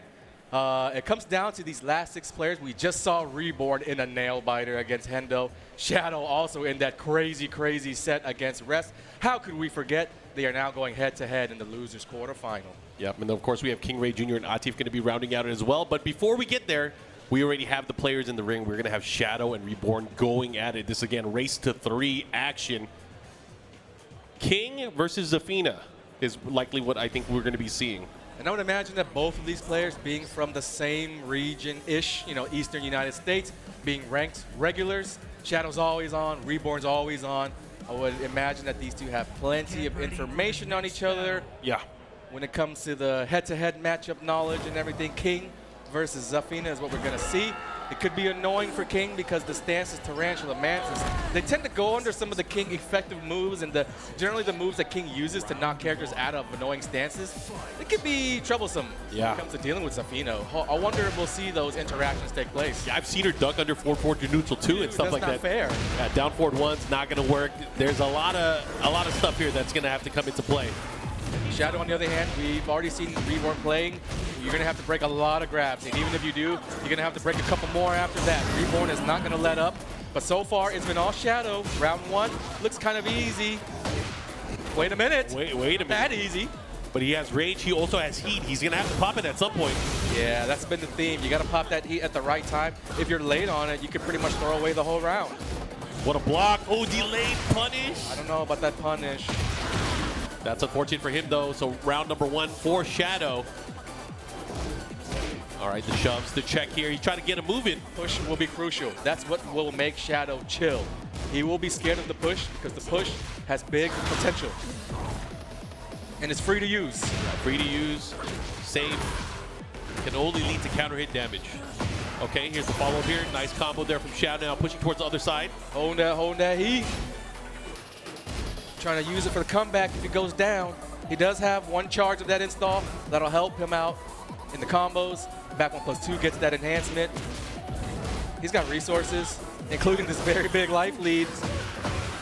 it comes down to these last 6 players. We just saw Reborn in a nail-biter against Hendo. Shadow also in that crazy, crazy set against Rest. How could we forget? They are now going head-to-head in the losers quarterfinal. Yep, and of course we have KingReyJr and Atif going to be rounding out as well. But before we get there, we already have the players in the ring. We're going to have Shadow and Reborn going at it. This, again, race to 3 action. King versus Zafina is likely what I think we're going to be seeing. And I would imagine that both of these players being from the same region-ish, Eastern United States, being ranked regulars. Shadow's always on, Reborn's always on. I would imagine that these two have plenty of information on each other. Yeah. When it comes to the head-to-head matchup knowledge and everything, King versus Zafina is what we're going to see. It could be annoying for King because the stance is Tarantula Mantis. They tend to go under some of the King effective moves and generally the moves that King uses to knock characters out of annoying stances. It could be troublesome when it comes to dealing with Zafina. I wonder if we'll see those interactions take place. Yeah, I've seen her duck under forward forward to neutral too and stuff like that. That's not fair. Yeah, down forward one's not going to work. There's a lot of stuff here that's going to have to come into play. Shadow, on the other hand, we've already seen Reborn playing. You're going to have to break a lot of grabs, and even if you do, you're going to have to break a couple more after that. Reborn is not going to let up, but so far it's been all Shadow. Round one looks kind of easy. Wait a minute. Wait a minute. That easy. But he has rage. He also has heat. He's going to have to pop it at some point. Yeah, that's been the theme. You got to pop that heat at the right time. If you're late on it, you could pretty much throw away the whole round. What a block. Oh, delayed punish. I don't know about that punish. That's unfortunate for him, though. So round number one for Shadow. All right, the shoves, the check here. He's trying to get him moving. Push will be crucial. That's what will make Shadow chill. He will be scared of the push because the push has big potential. And it's free to use. Free to use, safe, can only lead to counter hit damage. Okay, here's the follow-up here. Nice combo there from Shadow now, pushing towards the other side. Holding that heat. Trying to use it for the comeback if he goes down. He does have one charge of that install. That'll help him out in the combos. Back 1+2 gets that enhancement. He's got resources, including this very big life lead.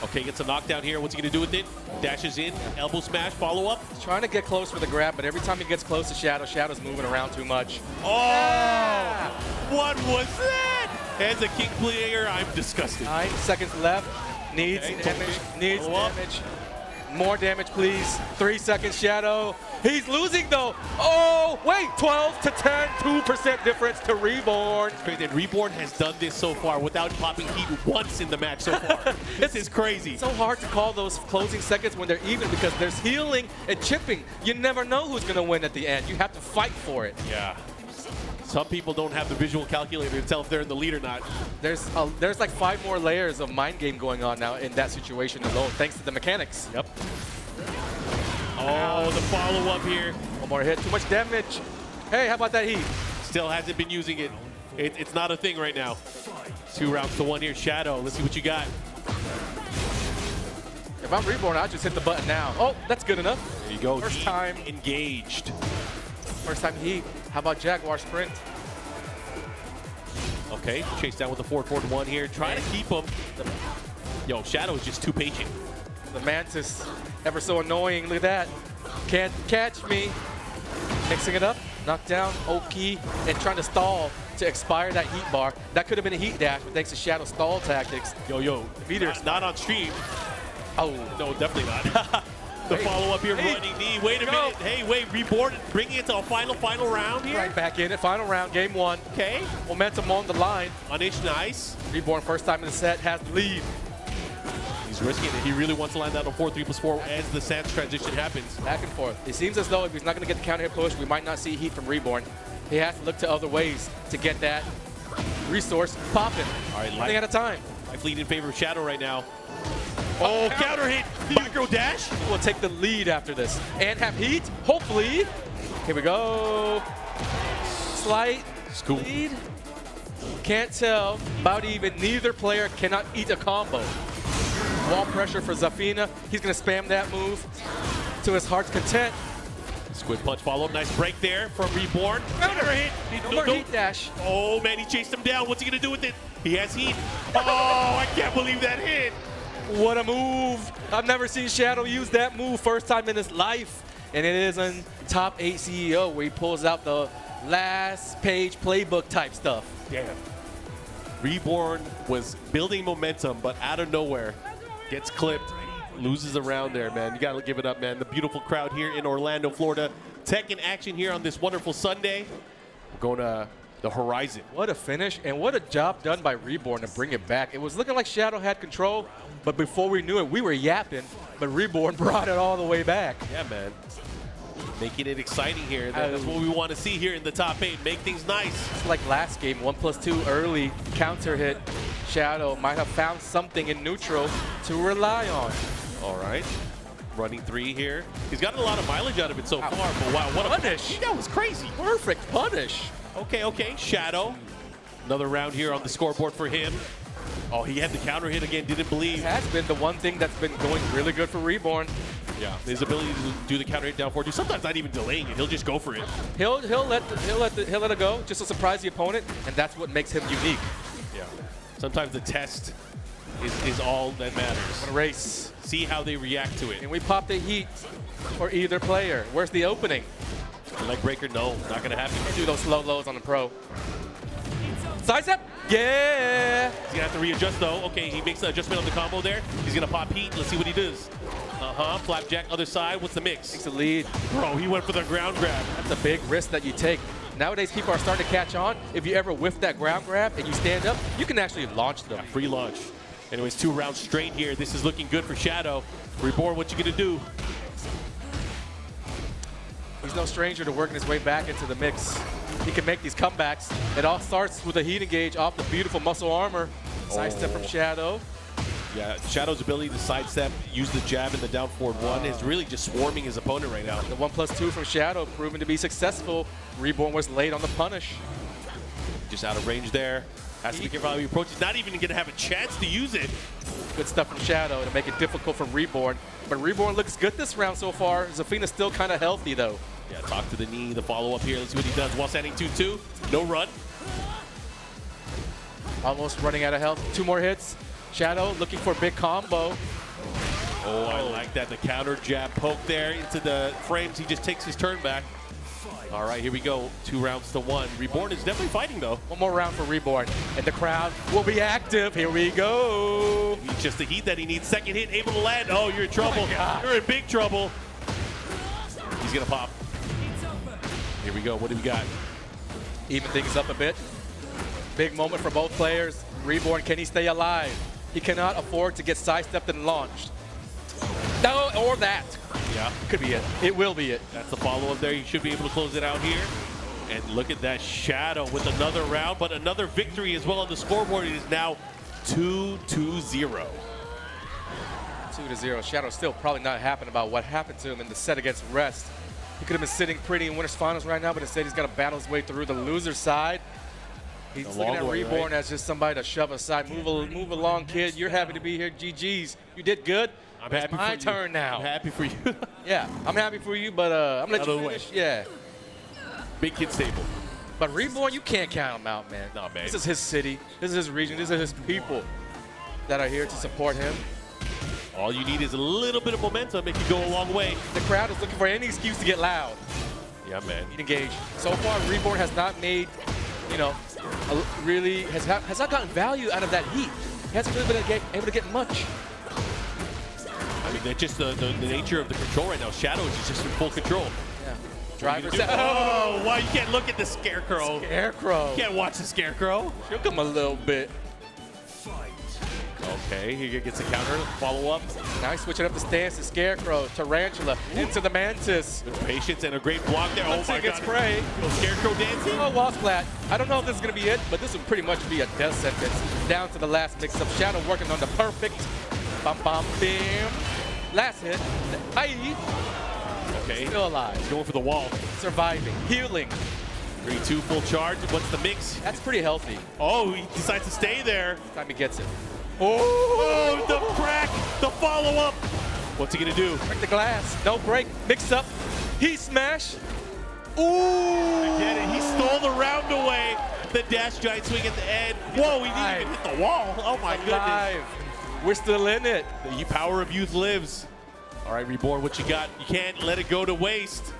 Okay, gets a knockdown here. What's he going to do with it? Dashes in, elbow smash, follow-up. He's trying to get close for the grab, but every time he gets close to Shadow, Shadow's moving around too much. Oh! Yeah. What was that? As a King player, I'm disgusted. 9 seconds left. Needs damage. Needs damage. More damage, please. 3 seconds, Shadow. He's losing, though. Oh, wait. 12 to 10. 2% difference to Reborn. Crazy. And Reborn has done this so far without popping heat once in the match so far. This is crazy. It's so hard to call those closing seconds when they're even because there's healing and chipping. You never know who's going to win at the end. You have to fight for it. Yeah. Some people don't have the visual calculator to tell if they're in the lead or not. There's like 5 more layers of mind game going on now in that situation alone, thanks to the mechanics. Yep. Oh, the follow-up here. One more hit, too much damage. Hey, how about that heat? Still hasn't been using it. It's not a thing right now. 2 rounds to 1 here. Shadow, let's see what you got. If I'm Reborn, I'll just hit the button now. Oh, that's good enough. There you go. First time engaged. First time heat. How about Jaguar sprint? Okay, chase down with the 4-4-1 here. Trying to keep him. Yo, Shadow is just too patient. The Mantis, ever so annoying. Look at that. Can't catch me. Mixing it up. Knockdown, Oki, and trying to stall to expire that heat bar. That could have been a heat dash, but thanks to Shadow stall tactics. Yo, not on stream. Oh. No, definitely not. The follow-up here, running knee. Wait a minute. Hey, wait, Reborn bringing it to a final round here. Right back in it. Final round, game 1. Okay. Momentum on the line. Punish, nice. Reborn, first time in the set, has the lead. He's risking it. He really wants to land that on 4-3+4 as the Sans transition happens. Back and forth. It seems as though if he's not going to get the counter hit push, we might not see heat from Reborn. He has to look to other ways to get that resource popping. All right, running out of time. Life lead in favor of Shadow right now. Oh, counter hit, micro dash. We'll take the lead after this and have heat, hopefully. Here we go. Slight scoop lead. Can't tell, about even. Neither player cannot eat a combo. Wall pressure for Zafina. He's gonna spam that move to his heart's content. Squid punch follow-up, nice break there from Reborn. Counter hit, no more heat dash. Oh man, he chased him down. What's he gonna do with it? He has heat. Oh, I can't believe that hit. What a move. I've never seen Shadow use that move first time in his life. And it is in Top 8 CEO where he pulls out the last page playbook type stuff. Damn. Reborn was building momentum, but out of nowhere gets clipped, loses around there, man. You gotta give it up, man. The beautiful crowd here in Orlando, Florida. Tech in action here on this wonderful Sunday. We're going to the horizon. What a finish, and what a job done by Reborn to bring it back. It was looking like Shadow had control, but before we knew it, we were yapping, but Reborn brought it all the way back. Yeah, man. Making it exciting here. That's what we want to see here in the top 8. Make ththings nice. It's like last game, 1+2 early counter hit. Shadow might have found something in neutral to rely on. All right. Running 3 here. He's gotten a lot of mileage out of it so far, but wow, what a punish. That was crazy. Perfect punish. Okay. Shadow. Another round here on the scoreboard for him. Oh, he had the counter hit again, didn't believe. It has been the one thing that's been going really good for Reborn. Yeah, his ability to do the counter hit down 4-2, sometimes not even delaying it, he'll just go for it. He'll let it go, just to surprise the opponent, and that's what makes him unique. Yeah. Sometimes the test is all that matters. What a race. See how they react to it. And we pop the heat for either player. Where's the opening? Leg breaker, no, not gonna happen. Do those slow lows on the pro. Sidestep, yeah! He's gonna have to readjust though. Okay, he makes the adjustment on the combo there. He's gonna pop heat, let's see what he does. Flapjack, other side, what's the mix? Takes the lead. Bro, he went for the ground grab. That's a big risk that you take. Nowadays, people are starting to catch on. If you ever whiff that ground grab and you stand up, you can actually launch them. Yeah, free launch. Anyways, 2 rounds straight here. This is looking good for Shadow. Reborn, what you gonna do? He's no stranger to working his way back into the mix. He can make these comebacks. It all starts with a heat engage off the beautiful muscle armor. Sidestep from Shadow. Yeah, Shadow's ability to sidestep, use the jab and the down forward 1 is really just swarming his opponent right now. The 1+2 from Shadow proven to be successful. Reborn was late on the punish. Just out of range there. Has to be careful how he approaches. Not even going to have a chance to use it. Good stuff from Shadow to make it difficult for Reborn. But Reborn looks good this round so far. Zafina's still kind of healthy, though. Yeah, talk to the knee, the follow-up here. Let's see what he does. While standing 2-2, no run. Almost running out of health. 2 more hits. Shadow looking for a big combo. Oh, I like that. The counter jab poke there into the frames. He just takes his turn back. All right, here we go. 2 rounds to 1. Reborn is definitely fighting, though. 1 more round for Reborn, and the crowd will be active. Here we go. He's just the heat that he needs. Second hit, able to land. Oh, you're in trouble. You're in big trouble. He's going to pop. Here we go. What do we got? Even things up a bit. Big moment for both players. Reborn, can he stay alive? He cannot afford to get sidestepped and launched. No, or that. Yeah. Could be it. It will be it. That's the follow-up there. You should be able to close it out here. And look at that Shadow with another round, but another victory as well on the scoreboard. It is now 2-0. 2-0. Shadow's still probably not happy about what happened to him in the set against Rest. He could have been sitting pretty in Winners Finals right now, but instead he's got to battle his way through the loser side. He's looking at Reborn as just somebody to shove aside. Move along, kid. You're happy to be here. GG's. You did good. I'm happy it's my turn now. I'm happy for you. Yeah, I'm happy for you, but I'm going to let you finish. Yeah. Big kid stable. But Reborn, you can't count him out, man. No, man. This is his city. This is his region. These are his people that are here to support him. All you need is a little bit of momentum. It can go a long way. The crowd is looking for any excuse to get loud. Yeah, man. Engage. So far, Reborn has not made, really has not gotten value out of that heat. He hasn't really been able to get much. I mean, that's just the nature of the control right now. Shadow is just in full control. Yeah. Driver set. Oh, wow, you can't look at the Scarecrow. Scarecrow. You can't watch the Scarecrow. Shook him a little bit. Okay, he gets a counter, follow-up. Now he's switching up the stance to Scarecrow, Tarantula, into the Mantis. With patience and a great block there. Oh my God. Spray. Scarecrow dancing. Oh, wall splat. I don't know if this is going to be it, but this will pretty much be a death sentence. Down to the last mix-up. Shadow working on the perfect. Bam, bam, bam. Last hit. Aye. Okay. Still alive. He's going for the wall. Surviving. Healing. 3-2 full charge. What's the mix? That's pretty healthy. Oh, he decides to stay there. This time he gets it. Oh, the crack, the follow-up. What's he gonna do? Break the glass. No break. Mix up. He smash. Ooh. I get it. He stole the round away. The dash giant swing at the end. Whoa, he didn't even hit the wall. Oh my goodness. We're still in it. The power of youth lives. All right, Reborn, what you got? You can't let it go to waste.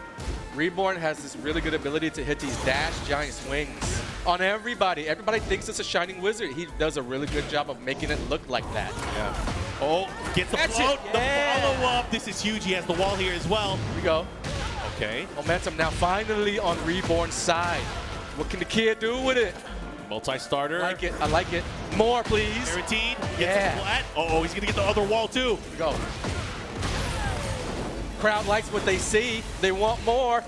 Reborn has this really good ability to hit these dash giant swings on everybody. Everybody thinks it's a shining wizard. He does a really good job of making it look like that. Yeah. Oh, gets the float, the follow-up. This is huge. He has the wall here as well. Here we go. Okay. Momentum now finally on Reborn's side. What can the kid do with it? Multi-starter. I like it. I like it. More, please. Guaranteed. Gets it flat. Oh, he's going to get the other wall, too. Here we go. Crowd likes what they see. They want more.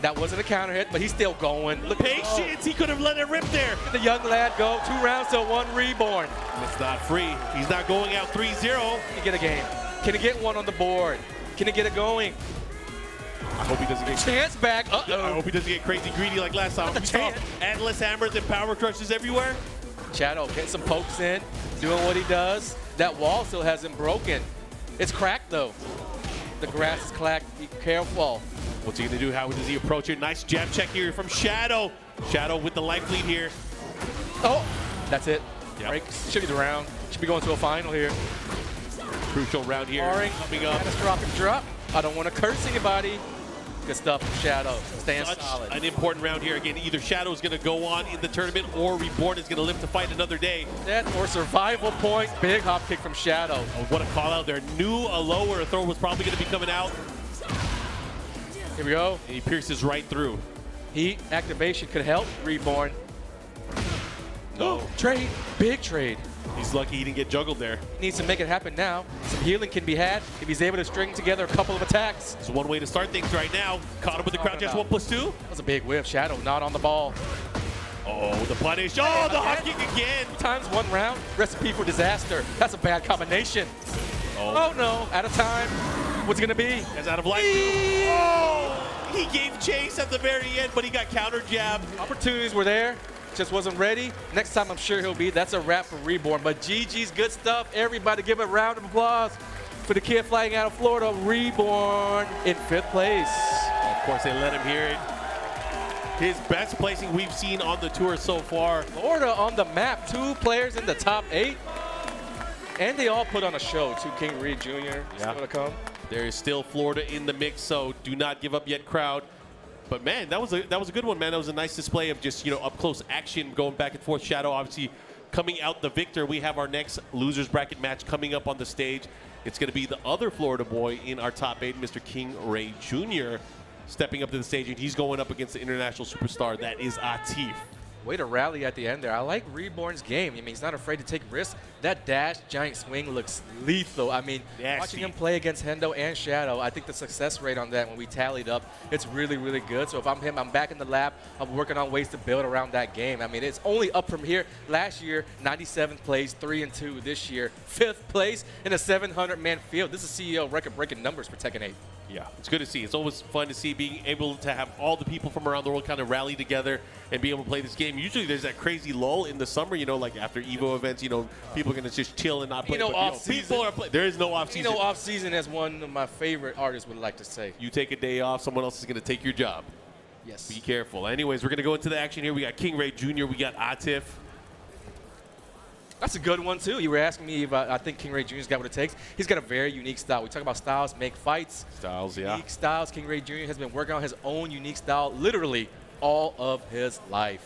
That wasn't a counter hit, but he's still going. Look, Patience, he could have let it rip there. Let the young lad go. 2 rounds to 1 Reborn. It's not free. He's not going out 3-0. Can he get a game? Can he get one on the board? Can he get it going? I hope he doesn't get chance back. Uh-oh. I hope he doesn't get crazy greedy like last time. We saw endless hammers and power crushes everywhere. Shadow getting some pokes in, doing what he does. That wall still hasn't broken. It's cracked though. The grass is cracked. Be careful. What's he gonna do? How does he approach it? Nice jab check here from Shadow. Shadow with the life lead here. Oh, that's it. Yep. Breaks. Should be the round. Should be going to a final here. Crucial round here. Hwoarang, coming up. Catastrophic drop. I don't want to curse anybody. Good stuff from Shadow. Staying solid. An important round here. Again, either Shadow is going to go on in the tournament or Reborn is going to live to fight another day. That or survival point. Big hop kick from Shadow. Oh, what a call out there. Knew a lower throw was probably going to be coming out. Here we go. And he pierces right through. Heat activation could help Reborn. No. Trade. Big trade. He's lucky he didn't get juggled there. Needs to make it happen now. Some healing can be had if he's able to string together a couple of attacks. It's one way to start things right now. Caught him with the crouch dash 1+2. That was a big whiff. Shadow not on the ball. Oh, the punish. Oh, the hop kick again. Times 1 round. Recipe for disaster. That's a bad combination. Oh no, out of time. What's it gonna be? That's out of life. Oh, he gave chase at the very end, but he got counter jabbed. Opportunities were there. Just wasn't ready. Next time I'm sure he'll be. That's a wrap for Reborn. But GG's good stuff. Everybody give a round of applause for the kid flying out of Florida, Reborn in 5th place. Of course, they let him hear it. His best placing we've seen on the tour so far. Florida on the map. 2 players in the top 8. And they all put on a show, too. KingReyJr. Still to come. There is still Florida in the mix, so do not give up yet, crowd. But man, that was a good one, man. That was a nice display of just, up close action going back and forth. Shadow obviously coming out the victor. We have our next losers bracket match coming up on the stage. It's going to be the other Florida boy in our top 8, Mr. KingReyJr, stepping up to the stage, and he's going up against the international superstar that is Atif. Way to rally at the end there. I like Reborn's game. I mean, he's not afraid to take risks. That dash giant swing looks lethal. I mean, watching him play against Hendo and Shadow, I think the success rate on that when we tallied up, it's really, really good. So if I'm him, I'm back in the lab. I'm working on ways to build around that game. I mean, it's only up from here. Last year, 97th place, 3-2. This year, 5th place in a 700-man field. This is CEO record-breaking numbers for Tekken 8. Yeah, it's good to see. It's always fun to see being able to have all the people from around the world kind of rally together and be able to play this game. Usually there's that crazy lull in the summer, like after EVO events, people are going to just chill and not play. Off-season. There is no off-season. Off-season, as one of my favorite artists would like to say. You take a day off, someone else is going to take your job. Yes. Be careful. Anyways, we're going to go into the action here. We got KingReyJr. We got Atif. That's a good one, too. You were asking me if I think KingReyJr.'s got what it takes. He's got a very unique style. We talk about styles, make fights. Styles, yeah. Unique styles. KingReyJr. has been working on his own unique style literally all of his life.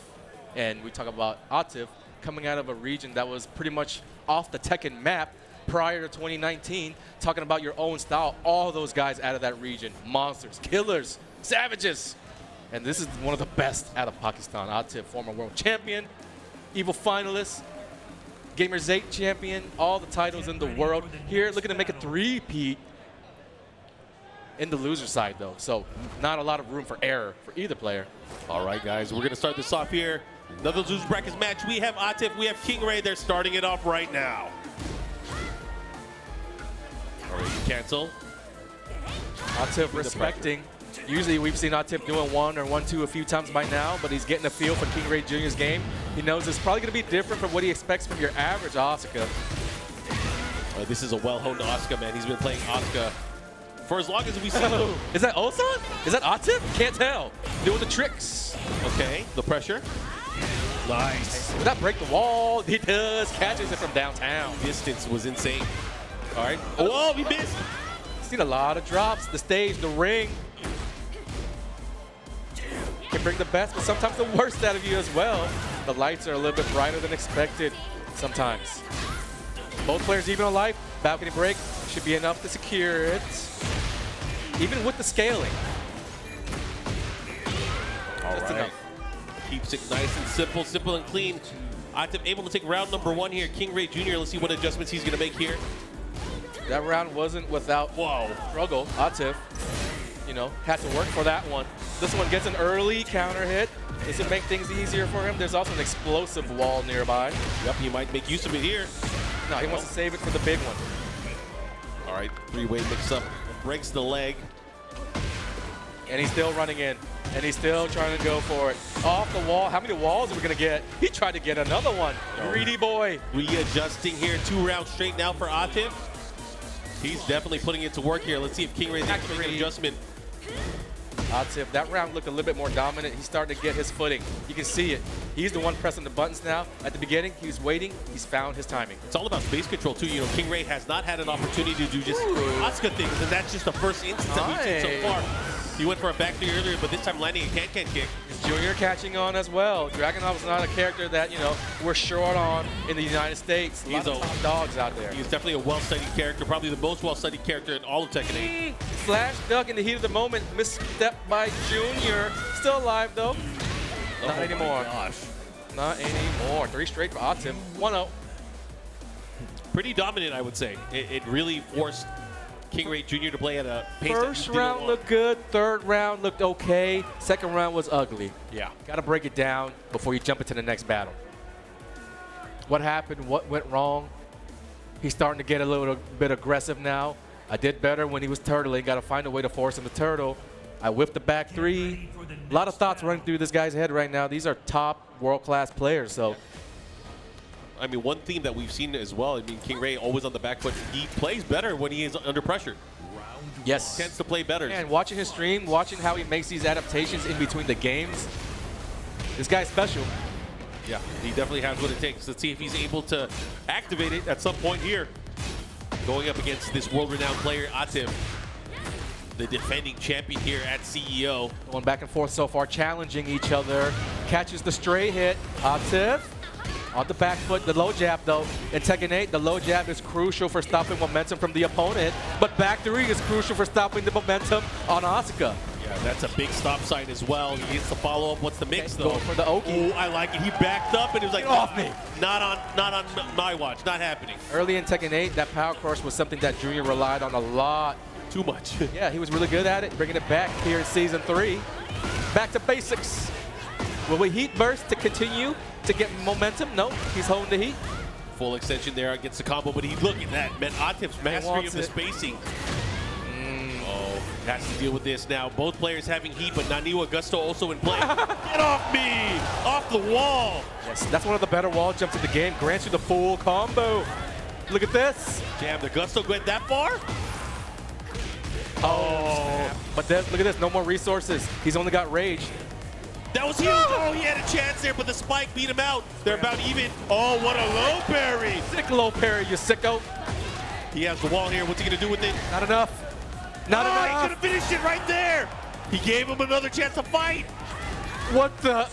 And we talk about Atif coming out of a region that was pretty much off the Tekken map prior to 2019, talking about your own style. All those guys out of that region, monsters, killers, savages. And this is one of the best out of Pakistan. Atif, former world champion, EVO finalist, Gamers 8 champion, all the titles in the world. Here, looking to make a 3-peat in the loser side, though. So not a lot of room for error for either player. All right, guys, we're going to start this off here. Another loser brackets match. We have Atif, we have KingRey. They're starting it off right now. All right, cancel. Atif respecting. Usually we've seen Atif doing 1 or 1-2 a few times by now, but he's getting a feel for KingReyJr.'s game. He knows it's probably going to be different from what he expects from your average Asuka. This is a well-honed Asuka, man. He's been playing Asuka for as long as we've seen him. Is that Osan? Is that Atif? Can't tell. Doing the tricks. Okay, the pressure. Nice. Did that break the wall? He does. Catches it from downtown. Distance was insane. All right. Oh, he missed. Seen a lot of drops. The stage, the ring. Can bring the best, but sometimes the worst out of you as well. The lights are a little bit brighter than expected sometimes. Both players even on life. Balcony break should be enough to secure it, even with the scaling. All right. Keeps it nice and simple and clean. Atif able to take round number 1 here. KingReyJr. Let's see what adjustments he's going to make here. That round wasn't without struggle. Atif, you know, had to work for that one. This one gets an early counter hit. This would make things easier for him. There's also an explosive wall nearby. Yep, he might make use of it here. No, he wants to save it for the big one. All right, three-way mix-up. Breaks the leg. And he's still running in. And he's still trying to go for it. Off the wall. How many walls are we going to get? He tried to get another one. Greedy boy. Readjusting here. 2 rounds straight now for Atif. He's definitely putting it to work here. Let's see if KingRey's able to make an adjustment. Atif, that round looked a little bit more dominant. He's starting to get his footing. You can see it. He's the one pressing the buttons now. At the beginning, he was waiting. He's found his timing. It's all about space control, too. You know, KingRey has not had an opportunity to do just Asuka things, and that's just the first instance that we've seen so far. He went for a back three earlier, but this time landing a can-can kick. Junior catching on as well. Dragunov is not a character that, you know, we're short on in the United States. He's a top dogs out there. He's definitely a well-studied character, probably the most well-studied character in all of Tekken 8. Slash duck in the heat of the moment. Misstep by Junior. Still alive, though. Not anymore. Gosh. Not anymore. 3 straight for Atif. 1-0. Pretty dominant, I would say. It really forced KingReyJr to play at a pace First that round looked good. Third round looked okay. Second round was ugly. Yeah. Got to break it down before you jump into the next battle. What happened? What went wrong? He's starting to get a little bit aggressive now. I did better when he was turtling. Got to find a way to force him to turtle. I whipped the back 3. A lot of thoughts running through this guy's head right now. These are top world-class players, so. I mean, one theme that we've seen as well, I mean, KingRey always on the back foot. He plays better when he is under pressure. Yes. Tends to play better. And watching his stream, watching how he makes these adaptations in between the games, this guy's special. Yeah, he definitely has what it takes. Let's see if he's able to activate it at some point here. Going up against this world-renowned player, Atif, the defending champion here at CEO. Going back and forth so far, challenging each other. Catches the stray hit. Atif on the back foot, the low jab though. In Tekken 8, the low jab is crucial for stopping momentum from the opponent, but back 3 is crucial for stopping the momentum on Asuka. Yeah, that's a big stop sign as well. He needs to follow up. What's the mix though? Going for the Oki. Oh, I like it. He backed up and he was like, "Get off me." Not on my watch. Not happening. Early in Tekken 8, that power crush was something that Junior relied on a lot. Too much. Yeah, he was really good at it, bringing it back here in Season 3. Back to basics. Will we heat burst to continue to get momentum? No, he's holding the heat. Full extension there against the combo, but look at that. Man, Atif's mastery of the spacing. Oh, has to deal with this now. Both players having heat, but Naniwa Gusto also in play. Get off me! Off the wall! Yes, that's one of the better wall jumps in the game. Grants you the full combo. Look at this. Damn, the Gusto went that far? Oh, but look at this. No more resources. He's only got rage. That was huge. Oh, he had a chance there, but the spike beat him out. They're about even. Oh, what a low parry. Sick low parry, you sicko. He has the wall here. What's he going to do with it? Not enough. Not enough. He could have finished it right there. He gave him another chance to fight. What the?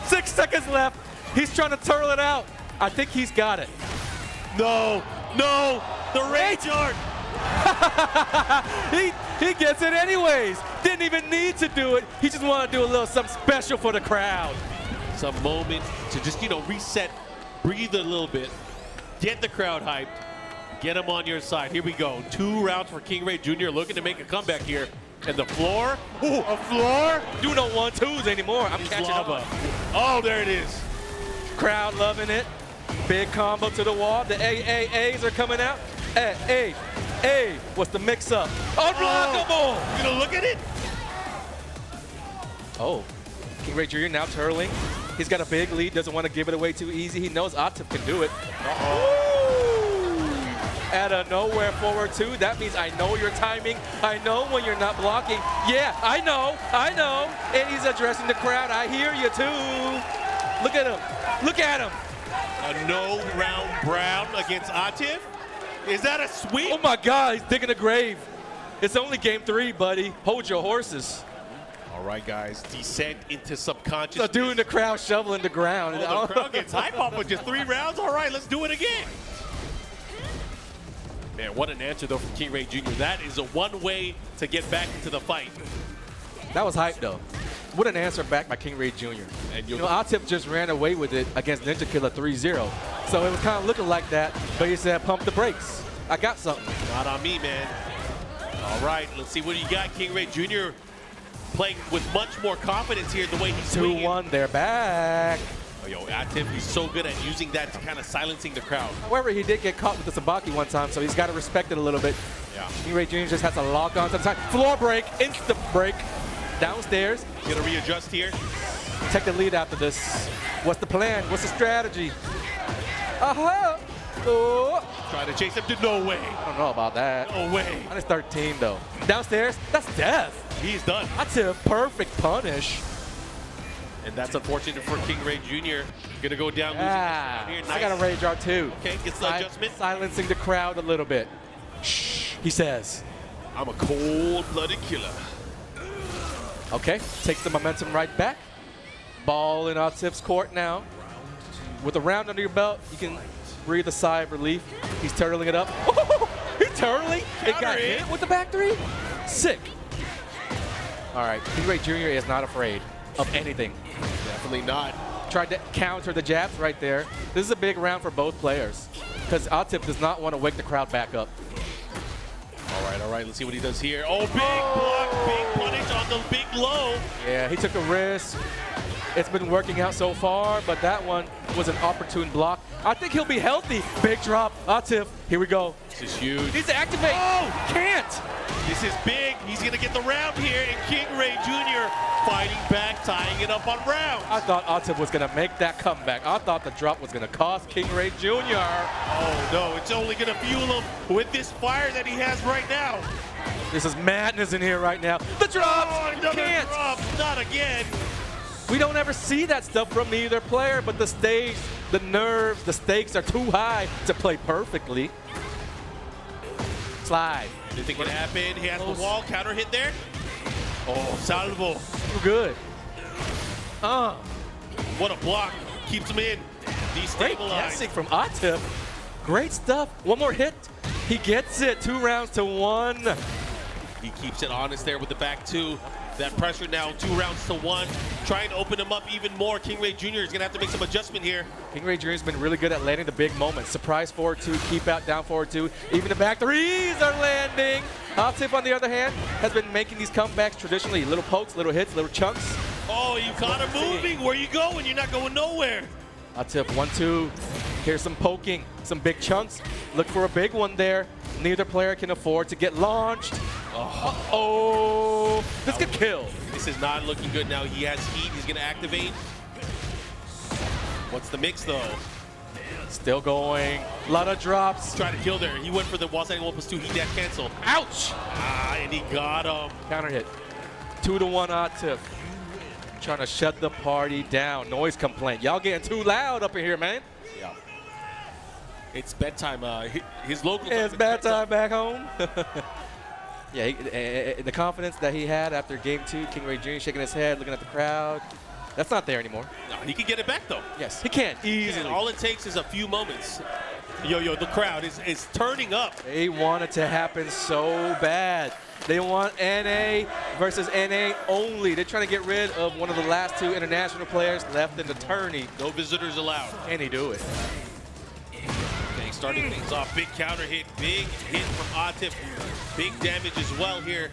6 seconds left. He's trying to turtle it out. I think he's got it. No, no, the rage art. he gets it anyways. Didn't even need to do it. He just wanted to do a little something special for the crowd. Some moment to just, reset, breathe a little bit, get the crowd hyped, get them on your side. Here we go. 2 rounds for KingReyJr looking to make a comeback here. And the floor, ooh, a floor. Do no 1-2s anymore. I'm catching up. Oh, there it is. Crowd loving it. Big combo to the wall. The AAAs are coming out. Hey, what's the mix-up? Unblockable! You gonna look at it? Oh, KingReyJr now turtling. He's got a big lead, doesn't want to give it away too easy. He knows Atif can do it. Out of nowhere, forward 2. That means I know your timing. I know when you're not blocking. Yeah, I know. And he's addressing the crowd. I hear you too. Look at him. Look at him. A no-round Brown against Atif? Is that a sweep? Oh my God, he's digging a grave. It's only game 3, buddy. Hold your horses. All right, guys, descent into subconscious. The dude in the crowd shoveling the ground. Oh, the crowd gets hype off with just 3 rounds. All right, let's do it again. Man, what an answer, though, from KingReyJr. That is one way to get back into the fight. That was hype, though. What an answer back by KingReyJr. And Atif just ran away with it against Ninja Killer 3-0. So it was kind of looking like that, but he said, pump the brakes. I got something. Not on me, man. All right, let's see what you got. KingReyJr. playing with much more confidence here the way he's swinging. 2-1, they're back. Oh, yo, Atif, he's so good at using that to kind of silencing the crowd. However, he did get caught with the Sabaki one time, so he's got to respect it a little bit. Yeah. KingReyJr. just has to lock on to the side. Floor break, instant break. Downstairs. Gonna readjust here. Take the lead after this. What's the plan? What's the strategy? Aha! Oh. Trying to chase him to no way. I don't know about that. No way. Minus 13 though. Downstairs, that's death. He's done. That's a perfect punish. And that's unfortunate for KingReyJr. Gonna go down losing Ah, here. Nice. I got a ReyJr too. Okay, gets the adjustment. Silencing the crowd a little bit. Shh, he says. I'm a cold-blooded killer. Okay, takes the momentum right back. Ball in Atif's court now. With a round under your belt, you can breathe a sigh of relief. He's turtling it up. Oh, he's turtling. It got hit with the back three. Sick. All right, KingReyJr. is not afraid of anything. Definitely not. Tried to counter the jabs right there. This is a big round for both players because Atif does not want to wake the crowd back up. All right, let's see what he does here. Oh, big block, big punish on the big low. Yeah, he took a risk. It's been working out so far, but that one was an opportune block. I think he'll be healthy. Big drop, Atif. Here we go. This is huge. Needs to activate. Oh, can't. This is big. He's going to get the round here, and KingReyJr. fighting back, tying it up on rounds. I thought Atif was going to make that comeback. I thought the drop was going to cost KingReyJr. Oh, no. It's only going to fuel him with this fire that he has right now. This is madness in here right now. The drop! Oh, another can't. drop. Not again. We don't ever see that stuff from either player, but the stage, the nerves, the stakes are too high to play perfectly. Slide. Didn't think it happened. He has the wall counter hit there. Oh, salvo. Good. What a block. Keeps him in. Great Destabilized. guessing from Atif. Great stuff. One more hit. He gets it. 2 rounds to 1. He keeps it honest there with the back two. That pressure now, 2 rounds to 1. Trying to open him up even more. KingReyJr. is going to have to make some adjustment here. KingReyJr. has been really good at landing the big moments. Surprise forward 2, keep out, down forward 2. Even the back threes are landing. Atif, on the other hand, has been making these comebacks traditionally. Little pokes, little hits, little chunks. Oh, you caught him moving. Where you going? You're not going nowhere. Atif, 1-2. Here's some poking, some big chunks. Look for a big one there. Neither player can afford to get launched. Oh, this could kill. This is not looking good now. He has heat. He's going to activate. What's the mix, though? Still going. A lot of drops. Trying to kill there. He went for the wall standing 1+2. He dash cancel. Ouch! And he got him. Counter hit. 2-1 Atif. Trying to shut the party down. Noise complaint. Y'all getting too loud up in here, man. Yeah. It's bedtime. His local time. It's bedtime back home. Yeah, the confidence that he had after game 2, KingReyJr. shaking his head, looking at the crowd, that's not there anymore. No, he can get it back, though. Yes, he can, easily. And all it takes is a few moments. Yo, the crowd is turning up. They want it to happen so bad. They want NA versus NA only. They're trying to get rid of one of the last 2 international players left in the tourney. No visitors allowed. Can he do it? Okay, starting things off. Big counter hit. Big hit from Atif. Big damage as well here.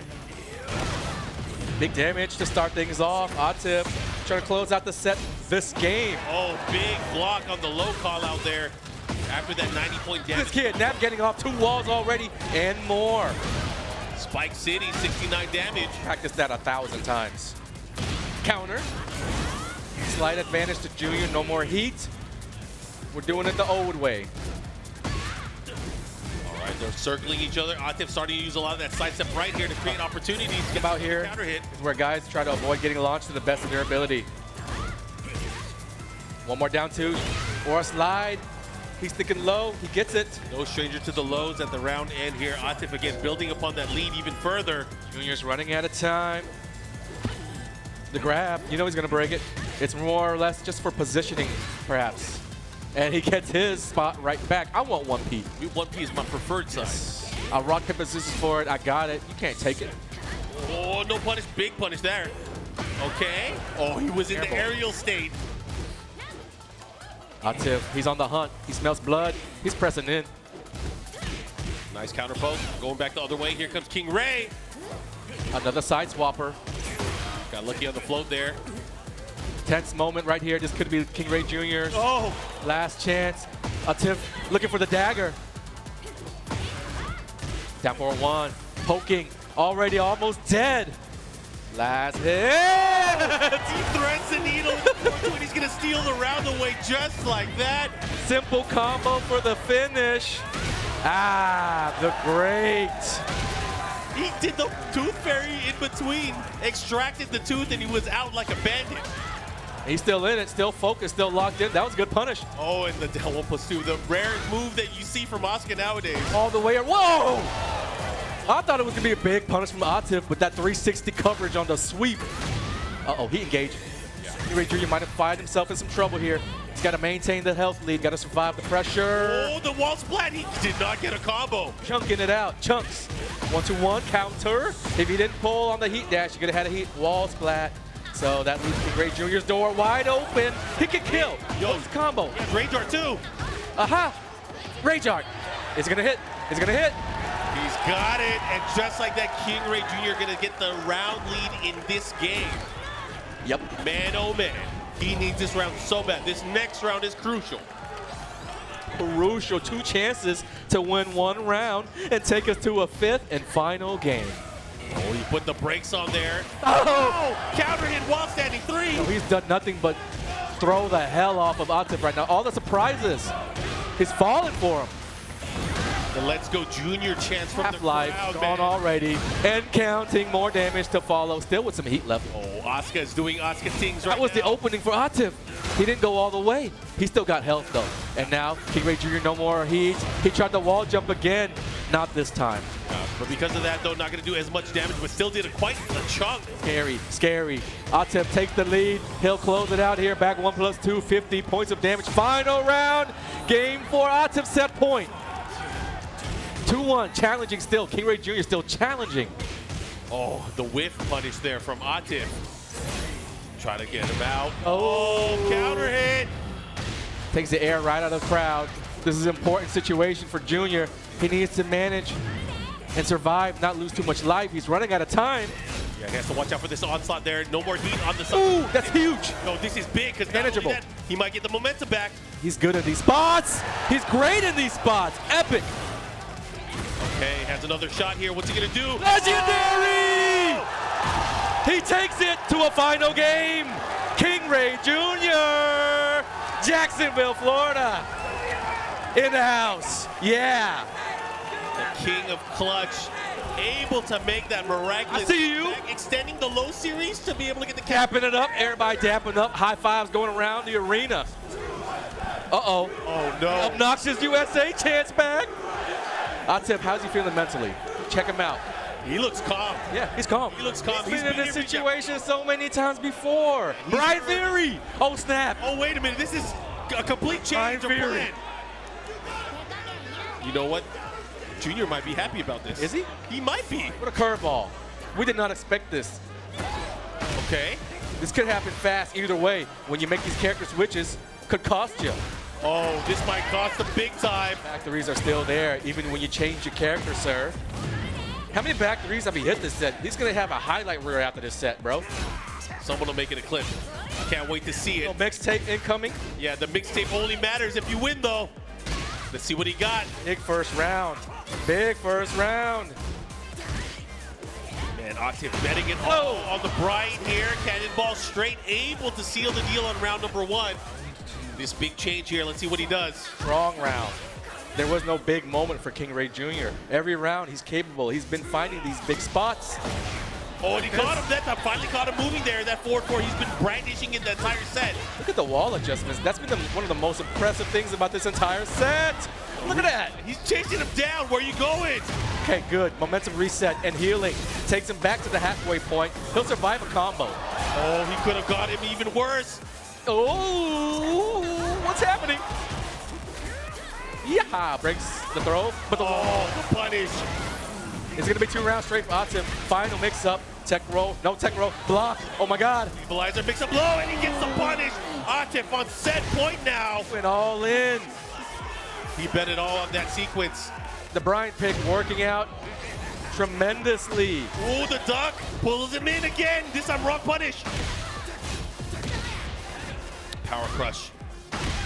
Big damage to start things off. Atif trying to close out the set this game. Oh, big block on the low call out there after that 90-point damage. This kid, Nav getting off 2 walls already and more. Spike City, 69 damage. Practiced that 1,000 times. Counter. Slight advantage to Junior, no more heat. We're doing it the old way. All right, they're circling each other. Atif starting to use a lot of that side step right here to create opportunities. Get out here counter hit. is where guys try to avoid getting launched to the best of their ability. One more down 2, or a slide. He's thinking low, he gets it. No stranger to the lows at the round end here. Atif again building upon that lead even further. Junior's running out of time. The grab, you know he's gonna break it. It's more or less just for positioning, perhaps. And he gets his spot right back. I want 1P. 1P is my preferred side. I'll rock, paper, scissors for it. I got it. You can't take it. Oh, no punish. Big punish there. Okay. Oh, he was in the aerial state. Atif, he's on the hunt. He smells blood. He's pressing in. Nice counter poke. Going back the other way. Here comes King Ray. Another side swapper. Got lucky on the float there. Tense moment right here. This could be KingReyJr's last chance. Atif looking for the dagger. Down for a 1. Poking. Already almost dead. Last hit. He threads the needle. And he's going to steal the round away just like that. Simple combo for the finish. Ah, the great. He did the tooth fairy in between, extracted the tooth, and he was out like a bandit. He's still in it, still focused, still locked in. That was a good punish. Oh, and the 1+2, the rare move that you see from Asuka nowadays. All the way. Whoa! I thought it was going to be a big punish from Atif with that 360 coverage on the sweep. Uh-oh, he engaged. KingReyJr might have fired himself in some trouble here. He's got to maintain the health lead, got to survive the pressure. Oh, the wall splat. He did not get a combo. Chunking it out. Chunks. 1-2-1 counter. If he didn't pull on the heat dash, he could have had a heat wall splat. So that leaves KingReyJr's door wide open. He can kill. Yo, combo. ReyJr too. Aha. ReyJr. Is it going to hit? Is it going to hit? He's got it. And just like that, KingReyJr going to get the round lead in this game. Yep. Man, oh man. He needs this round so bad. This next round is crucial. Crucial. 2 chances to win 1 round and take us to a 5th and final game. Oh, he put the brakes on there. Oh! Counter hit while standing 3. Oh, he's done nothing but throw the hell off of Atif right now. All the surprises. He's falling for him. The Let's Go Junior chance from the crowd, gone man. Already. And counting, more damage to follow. Still with some heat left. Oh, Asuka is doing Asuka things right now. That was the opening for Atif. He didn't go all the way. He still got health though. And now KingReyJr no more heat. He tried the wall jump again. Not this time. But because of that though, not going to do as much damage, but still did quite a chunk. Scary, scary. Atif takes the lead. He'll close it out here. Back 1+2, 50 points of damage. Final round. Game 4. Atif set point. 2-1, challenging still. KingReyJr still challenging. Oh, the whiff punish there from Atif. Try to get him out. Oh, counter hit. Takes the air right out of the crowd. This is an important situation for Junior. He needs to manage and survive, not lose too much life. He's running out of time. Yeah, he has to watch out for this onslaught there. No more heat on the side. Ooh, that's huge. No, this is big because manageable. That, he might get the momentum back. He's good at these spots. He's great in these spots. Epic. Okay, has another shot here. What's he gonna do? Legendary! He takes it to a final game. KingReyJr, Jacksonville, Florida, in the house. Yeah. The king of clutch, able to make that miraculous. I see you. Extending the low series to be able to get the capping it up. Everybody dapping up. High fives going around the arena. Uh-oh. Oh, no. Obnoxious USA chance back. Atif, how's he feeling mentally? Check him out. He looks calm. Yeah, he's calm. He looks calm. He's been in this situation so many times before. Bryan Theory. Oh, snap. Oh, wait a minute. This is a complete change of plan. You know what? Junior might be happy about this. Is he? He might be. What a curveball. We did not expect this. Okay. This could happen fast either way. When you make these character switches, could cost you. Oh, this might cost them big time. Back threes are still there, even when you change your character, sir. How many back threes have he hit this set? He's going to have a highlight reel after this set, bro. Someone will make it a clip. Can't wait to see it. Mixtape incoming. Yeah, the mixtape only matters if you win, though. Let's see what he got. Big first round. Big first round. Man, Atif betting it all on the Bryan here. Cannonball straight, able to seal the deal on round number 1. This big change here. Let's see what he does. Strong round. There was no big moment for KingReyJr. Every round, he's capable. He's been finding these big spots. Oh, and he caught him that time. Finally caught him moving there. That forward four he's been brandishing in the entire set. Look at the wall adjustments. That's been one of the most impressive things about this entire set. Look at that. He's chasing him down. Where are you going? Okay, good. Momentum reset and healing. Takes him back to the halfway point. He'll survive a combo. Oh, he could have got him even worse. Oh, what's happening? Yeah, breaks the throw, but the punish. It's gonna be 2 rounds straight for Atif. Final mix-up, tech roll, no tech roll, block. Oh my God. Equalizer mix up low, and he gets the punish. Atif on set point now. Went all in. He bet it all on that sequence. The Bryan pick working out tremendously. Ooh, the duck pulls him in again. This time wrong punish. Power crush.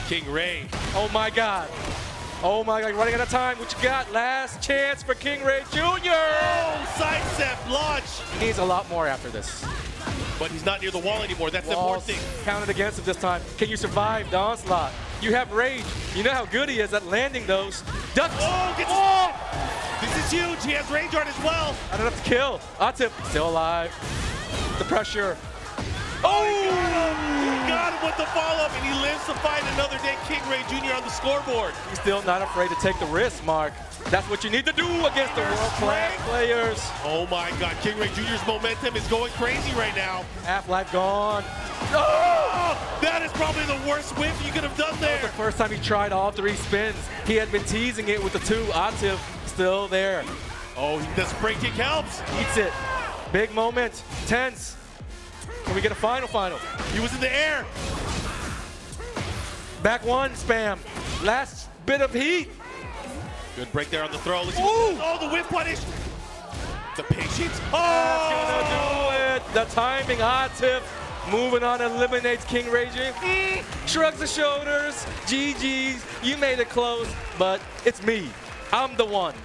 King Ray. Oh my God. Oh my God, running out of time. What you got? Last chance for KingReyJr. Oh, sidestep, launch. He needs a lot more after this. But he's not near the wall anymore. That's the important thing. Counted against him this time. Can you survive the onslaught? You have Rage. You know how good he is at landing those. Duck. Oh, gets This is huge. He has range art as well. Not enough to kill. Atif still alive. The pressure. Oh! He got him with the follow-up, and he lives to fight another day. KingReyJr. on the scoreboard. He's still not afraid to take the risk, Mark. That's what you need to do against the world-class players. Oh my God, KingReyJr.'s momentum is going crazy right now. Half-life gone. Oh! That is probably the worst whip you could have done there. That was the first time he tried all 3 spins. He had been teasing it with the 2. Atif still there. Oh, the spring kick helps. Eats it. Big moment. Tense. Can we get a final? He was in the air. Back 1 spam. Last bit of heat. Good break there on the throw. Ooh. Oh, the whip punish. The patience. Oh! That's gonna do it. The timing. Atif moving on, eliminates KingReyJr. Shrugs the shoulders. GG's. You made it close, but it's me. I'm the one.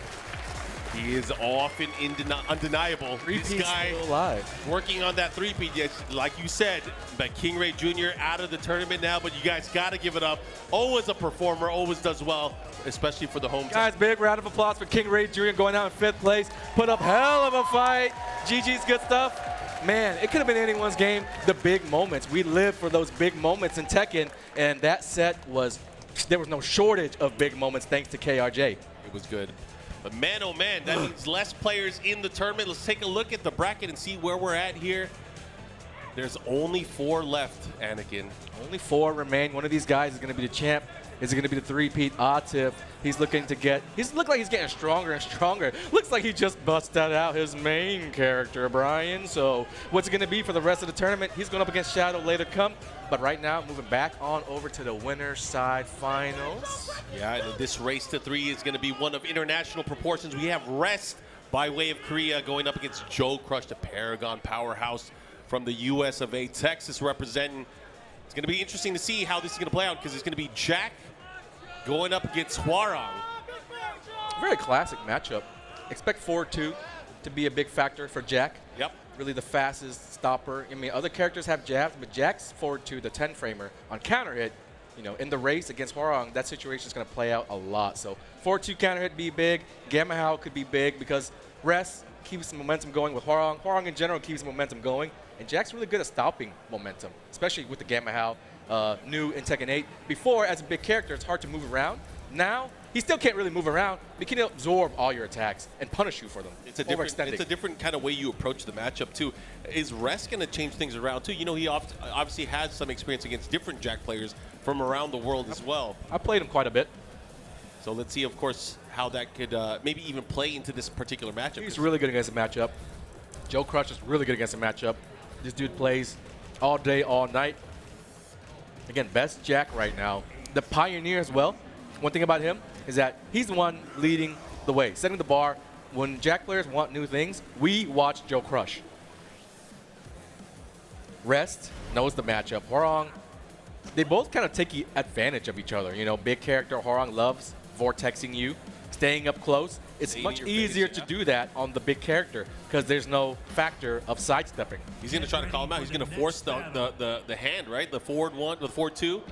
He is often undeniable. This guy still alive. Working on that 3-peat, yes, like you said, but KingReyJr. out of the tournament now, but you guys got to give it up. Always a performer, always does well, especially for the home team. Guys, big round of applause for KingReyJr. going out in 5th place. Put up hell of a fight. GG's good stuff. Man, it could have been anyone's game. The big moments. We live for those big moments in Tekken, and that set was, there was no shortage of big moments thanks to KRJ. It was good. But man, oh man, that means less players in the tournament. Let's take a look at the bracket and see where we're at here. There's only 4 left, Anakin. Only 4 remain. One of these guys is going to be the champ. Is it going to be the 3-peat Atif? He's looking to get, look like he's getting stronger and stronger. Looks like he just busted out his main character, Bryan. So what's it going to be for the rest of the tournament? He's going up against Shadow later come. But right now, moving back on over to the winner's side finals. Yeah, this race to 3 is going to be one of international proportions. We have Rest by way of Korea going up against JoeCrush, the Paragon powerhouse from the US of A, Texas representing. It's going to be interesting to see how this is going to play out because it's going to be Jack going up against Hwoarang. Very classic matchup. Expect 4-2 to be a big factor for Jack. Yep. Really the fastest stopper. I mean, other characters have jabs, but Jack's 4-2, the 10-framer on counter hit. You know, in the race against Hwoarang, that situation is going to play out a lot. So 4-2 counter hit be big. Gamma Howl could be big because Rest keeps the momentum going with Hwoarang. Hwoarang in general keeps momentum going. And Jack's really good at stopping momentum, especially with the Gamma Howl. New in Tekken 8. Before, as a big character, it's hard to move around. Now, he still can't really move around, but he can absorb all your attacks and punish you for them. It's a different kind of way you approach the matchup, too. Is Rest going to change things around, too? You know, he obviously has some experience against different Jack players from around the world as well. I played him quite a bit. So let's see, of course, how that could maybe even play into this particular matchup. He's really good against a matchup. JoeCrush is really good against a matchup. This dude plays all day, all night. Again, best Jack right now. The Pioneer as well. One thing about him is that he's the one leading the way, setting the bar. When Jack players want new things, we watch JoeCrush. Rest knows the matchup. Hwoarang, they both kind of take advantage of each other. You know, big character, Hwoarang loves vortexing you, staying up close. It's much easier to do that on the big character because there's no factor of sidestepping. He's going to try to call him out. He's going to force the hand, right? The forward 1, the forward 2.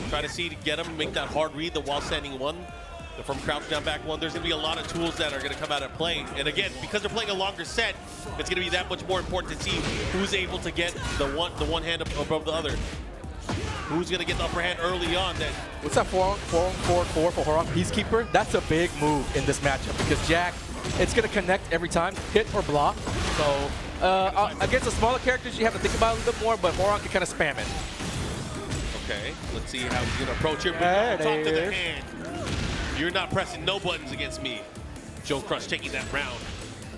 Try to see to get him, make that hard read, the while standing 1. From crouch down back 1. There's going to be a lot of tools that are going to come out of play. And again, because they're playing a longer set, it's going to be that much more important to see who's able to get the one hand above the other. Who's going to get the upper hand early on then? What's that 4-4 for Hwoarang? Peacekeeper? That's a big move in this matchup because Jack, it's going to connect every time, hit or block. So against the smaller characters, you have to think about it a little bit more, but Hwoarang can kind of spam it. Okay, let's see how he's going to approach it. Talk to the hand. You're not pressing no buttons against me. JoeCrush taking that round.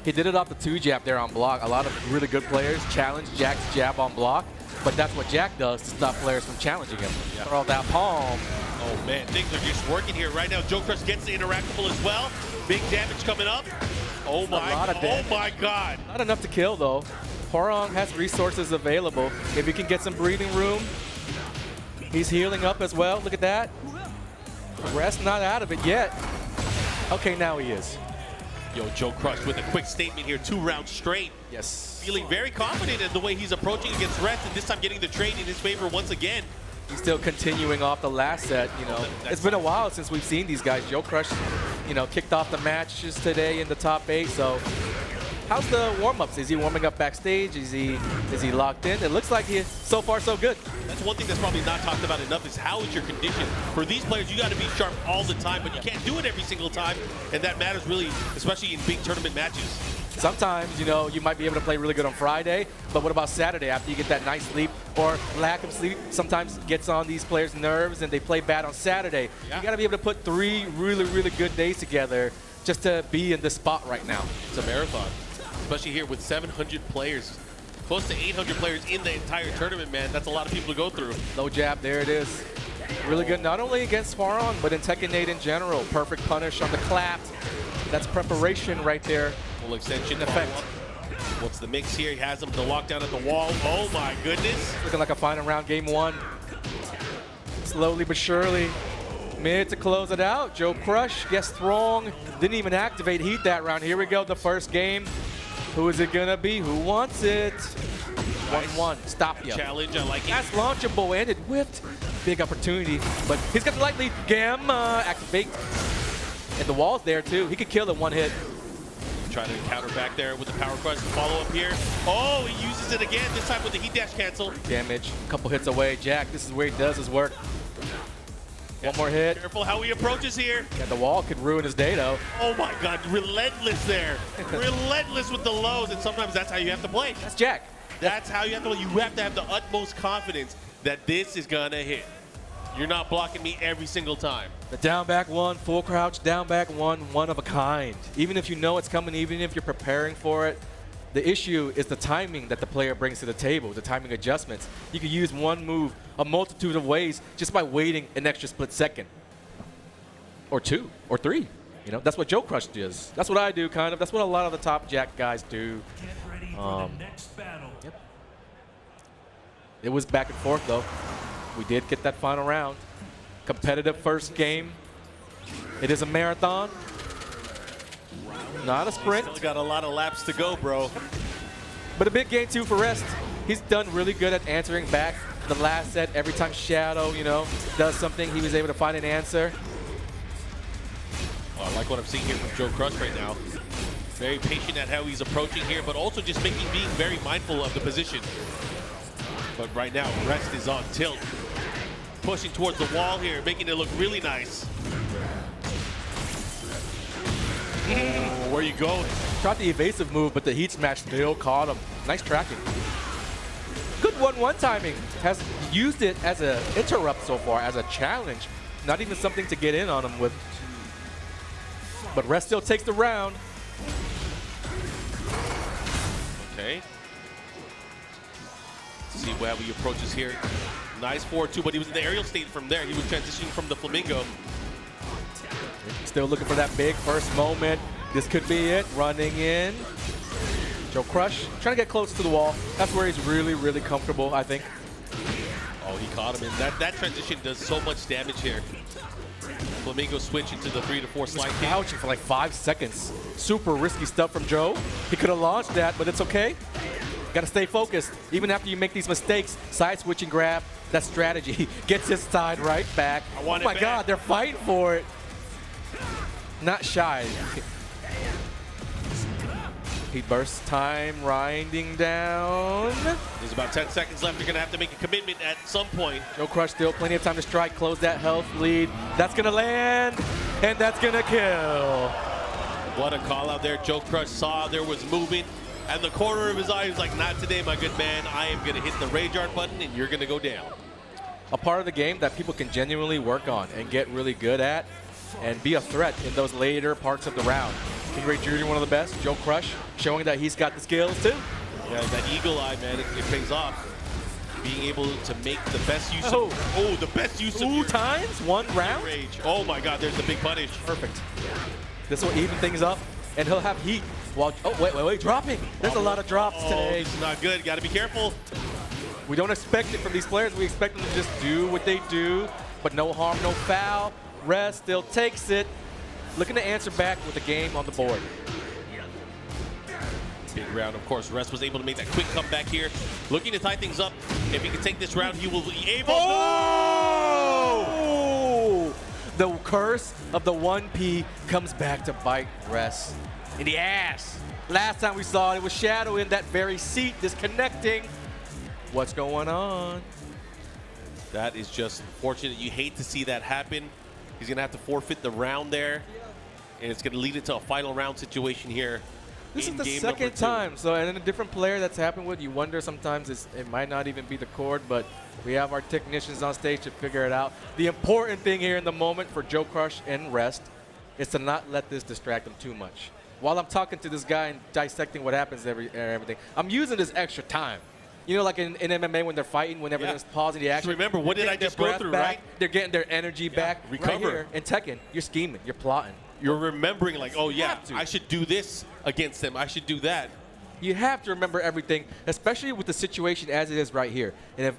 He did it off the 2-jab there on block. A lot of really good players challenge Jack's jab on block. But that's what Jack does to stop players from challenging him. Yeah. Throw that palm. Oh, man. Things are just working here right now. JoeCrush gets the interactable as well. Big damage coming up. Oh my God. Not enough to kill though. Hwoarang has resources available. If he can get some breathing room, he's healing up as well. Look at that. Rest not out of it yet. Okay, now he is. Yo, JoeCrush with a quick statement here, 2 rounds straight. Yes. Feeling very confident in the way he's approaching against Rest, and this time getting the trade in his favor once again. He's still continuing off the last set, you know. It's been a while since we've seen these guys. JoeCrush, you know, kicked off the matches today in the top 8, so how's the warm-ups? Is he warming up backstage? Is he locked in? It looks like so far so good. That's one thing that's probably not talked about enough is how is your condition. For these players, you got to be sharp all the time, but you can't do it every single time, and that matters really, especially in big tournament matches. Sometimes, you know, you might be able to play really good on Friday, but what about Saturday after you get that nice sleep or lack of sleep? Sometimes it gets on these players' nerves and they play bad on Saturday. Yeah. You got to be able to put 3 really, really good days together just to be in this spot right now. It's a marathon, especially here with 700 players. Close to 800 players in the entire tournament, man. That's a lot of people to go through. Low jab, there it is. Really good, not only against Hwoarang, but in Tekken 8 in general. Perfect punish on the clap. That's preparation right there. Full extension effect. What's the mix here? He has him to lock down at the wall. Oh my goodness. Looking like a final round, game 1. Slowly but surely. Mid to close it out. JoeCrush gets thrown. Didn't even activate heat that round. Here we go, the first game. Who is it gonna be? Who wants it? 1-1. Stop you. Challenge, I like it. That's launchable and it whipped. Big opportunity, but he's got the light lead. Gamma activate. And the wall's there too. He could kill in 1 hit. Trying to counter back there with the power crush. Follow up here. Oh, he uses it again, this time with the heat dash cancel. Damage. A couple hits away. Jack, this is where he does his work. One more hit. Careful how he approaches here. Yeah, the wall could ruin his day, though. Oh my God, relentless there. Relentless with the lows, and sometimes that's how you have to play. That's Jack. That's how you have to play. You have to have the utmost confidence that this is gonna hit. You're not blocking me every single time. The down back 1, full crouch, down back 1, one of a kind. Even if you know it's coming, even if you're preparing for it, the issue is the timing that the player brings to the table, the timing adjustments. You can use one move a multitude of ways just by waiting an extra split second. Or 2, or 3. You know, that's what JoeCrush does. That's what I do, kind of. That's what a lot of the top Jack guys do. Get ready for the next battle. Yep. It was back and forth, though. We did get that final round. Competitive first game. It is a marathon. Not a sprint. Still got a lot of laps to go, bro. But a big game, too, for Rest. He's done really good at answering back the last set. Every time Shadow, you know, does something, he was able to find an answer. Oh, I like what I'm seeing here from JoeCrush right now. Very patient at how he's approaching here, but also just being very mindful of the position. But right now, Rest is on tilt. Pushing towards the wall here, making it look really nice. Oh, where you going? Tried the evasive move, but the heat smash still caught him. Nice tracking. Good 1-1 timing. Has used it as an interrupt so far, as a challenge. Not even something to get in on him with. But Rest still takes the round. Okay. Let's see how he approaches here. Nice 4-2, but he was in the aerial state from there. He was transitioning from the Flamingo. Still looking for that big first moment. This could be it. Running in. JoeCrush trying to get close to the wall. That's where he's really, really comfortable, I think. Oh, he caught him in. That transition does so much damage here. Flamingo switch into the 3-4 slide kick. Crouching for like 5 seconds. Super risky stuff from Joe. He could have launched that, but it's okay. Got to stay focused. Even after you make these mistakes, side switching grab, that strategy gets his side right back. Oh my God, they're fighting for it. Not shy. Heat burst time, grinding down. There's about 10 seconds left. You're going to have to make a commitment at some point. JoeCrush still plenty of time to strike, close that health lead. That's going to land, and that's going to kill. What a call out there. JoeCrush saw there was movement, and the corner of his eye was like, not today, my good man. I am going to hit the ReyJr button, and you're going to go down. A part of the game that people can genuinely work on and get really good at and be a threat in those later parts of the round. KingReyJr, one of the best. JoeCrush showing that he's got the skills too. Yeah, that eagle eye, man, it pays off. Being able to make the best use of the best use of 2 times, 1 round. Rage. Oh my God, there's the big punish. Perfect. This will even things up, and he'll have heat. While, oh, wait, dropping. There's a lot of drops today. This is not good. Got to be careful. We don't expect it from these players. We expect them to just do what they do, but no harm, no foul. Rez still takes it. Looking to answer back with the game on the board. Big round, of course. Rez was able to make that quick comeback here. Looking to tie things up. If he can take this round, he will be able. Oh! The curse of the 1P comes back to bite Rez in the ass. Last time we saw it, it was Shadow in that very seat, disconnecting. What's going on? That is just unfortunate. You hate to see that happen. He's going to have to forfeit the round there, and it's going to lead it to a final round situation here. This is the second time, so and then a different player that's happened with, you wonder sometimes it might not even be the cord, but we have our technicians on stage to figure it out. The important thing here in the moment for JoeCrush and Rest is to not let this distract them too much. While I'm talking to this guy and dissecting what happens everything, I'm using this extra time. You know, like in MMA when they're fighting, whenever there's pausing the action. So remember, what did I just go through, right? They're getting their energy back. Recover. Right here in Tekken, you're scheming, you're plotting. You're remembering, like, oh yeah, I should do this against them. I should do that. You have to remember everything, especially with the situation as it is right here. And if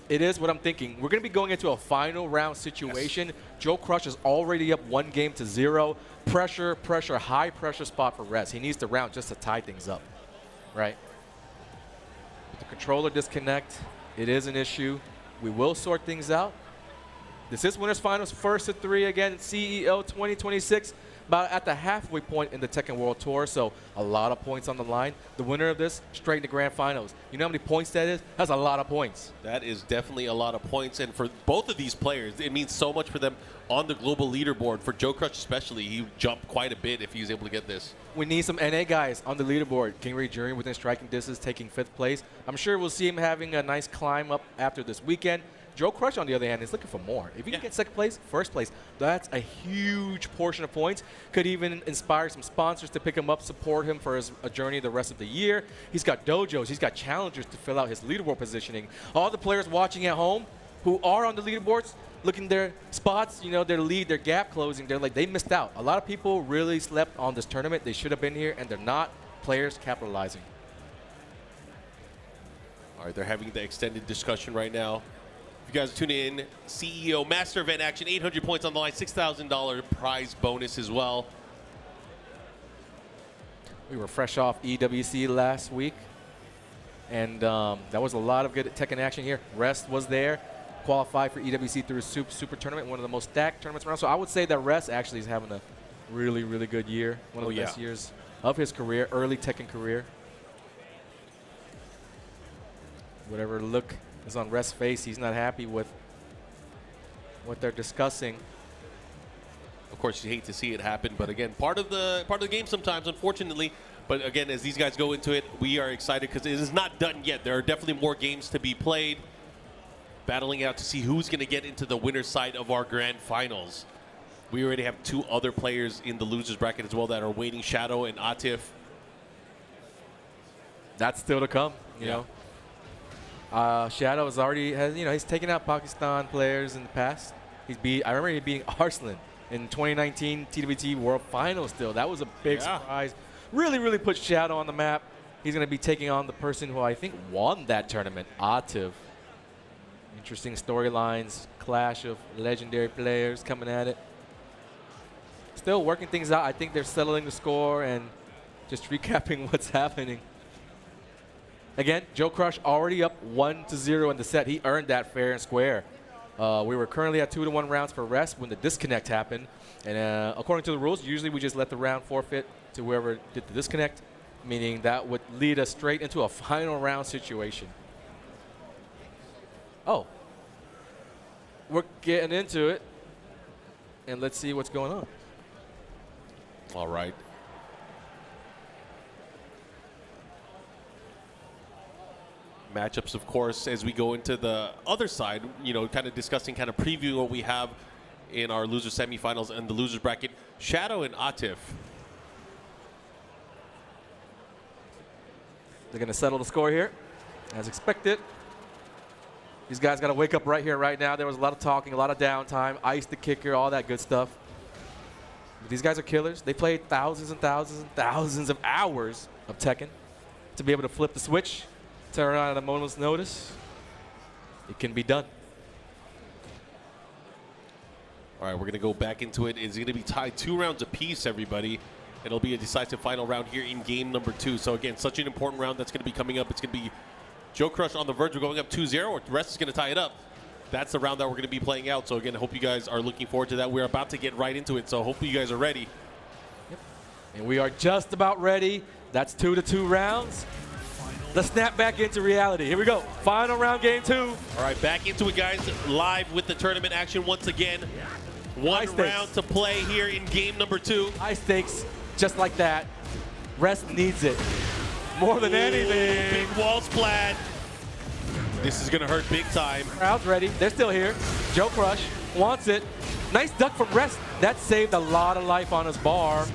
it is what I'm thinking, we're going to be going into a final round situation. Yes. JoeCrush is already up 1-0. Pressure, high pressure spot for Rez. He needs the round just to tie things up, right? With the controller disconnect, it is an issue. We will sort things out. This is Winners Finals, first to 3 again, CEO 2026, about at the halfway point in the Tekken World Tour, so a lot of points on the line. The winner of this, straight into Grand Finals. You know how many points that is? That's a lot of points. That is definitely a lot of points, and for both of these players, it means so much for them on the global leaderboard. For JoeCrush especially, he jumped quite a bit if he was able to get this. We need some NA guys on the leaderboard. KingReyJr within striking distance, taking 5th place. I'm sure we'll see him having a nice climb up after this weekend. JoeCrush, on the other hand, is looking for more. If he can get 2nd place, 1st place, that's a huge portion of points. Could even inspire some sponsors to pick him up, support him for his journey the rest of the year. He's got dojos. He's got challengers to fill out his leaderboard positioning. All the players watching at home who are on the leaderboards, looking their spots, you know, their lead, their gap closing, they're like, they missed out. A lot of people really slept on this tournament. They should have been here, and they're not. Players capitalizing. All right, they're having the extended discussion right now. If you guys are tuning in, CEO Master Event action, 800 points on the line, $6,000 prize bonus as well. We were fresh off EWC last week, and that was a lot of good Tekken action here. Rest was there, qualified for EWC through a Super Tournament, one of the most stacked tournaments around. So I would say that Rest actually is having a really, really good year, one of the best years of his career, early Tekken career. Whatever look is on Rest's face, he's not happy with what they're discussing. Of course, you hate to see it happen, but again, part of the game sometimes, unfortunately. But again, as these guys go into it, we are excited because it is not done yet. There are definitely more games to be played, battling out to see who's going to get into the winner's side of our grand finals. We already have 2 other players in the losers bracket as well that are waiting, Shadow and Atif. That's still to come, you know. Shadow has already he's taken out Pakistan players in the past. I remember he beating Arslan in 2019 TWT World Finals still. That was a big surprise. Really, really put Shadow on the map. He's going to be taking on the person who I think won that tournament, Atif. Interesting storylines, clash of legendary players coming at it. Still working things out. I think they're settling the score and just recapping what's happening. Again, JoeCrush already up 1-0 in the set. He earned that fair and square. We were currently at 2-1 rounds for Rest when the disconnect happened. And according to the rules, usually we just let the round forfeit to whoever did the disconnect, meaning that would lead us straight into a final round situation. Oh. We're getting into it. And let's see what's going on. All right. Matchups, of course, as we go into the other side, kind of discussing, kind of previewing what we have in our loser semifinals and the losers bracket. Shadow and Atif. They're going to settle the score here, as expected. These guys got to wake up right here, right now. There was a lot of talking, a lot of downtime, ice the kicker, all that good stuff. These guys are killers. They played thousands and thousands and thousands of hours of Tekken to be able to flip the switch, turn around at a moment's notice. It can be done. All right, we're going to go back into it. It's going to be tied 2 rounds apiece, everybody. It'll be a decisive final round here in game number 2. So, again, such an important round that's going to be coming up. It's going to be JoeCrush on the verge of going up 2-0, or the rest is going to tie it up. That's the round that we're going to be playing out. So, again, I hope you guys are looking forward to that. We're about to get right into it, so hopefully you guys are ready. Yep. And we are just about ready. That's 2-2 rounds. Let's snap back into reality. Here we go. Final round, game 2. All right, back into it, guys. Live with the tournament action once again. One round to play here in game number 2. High stakes, just like that. Rest needs it. More than anything. Big wall splat. This is going to hurt big time. Crowd's ready. They're still here. JoeCrush wants it. Nice duck from Rest. That saved a lot of life on his bar.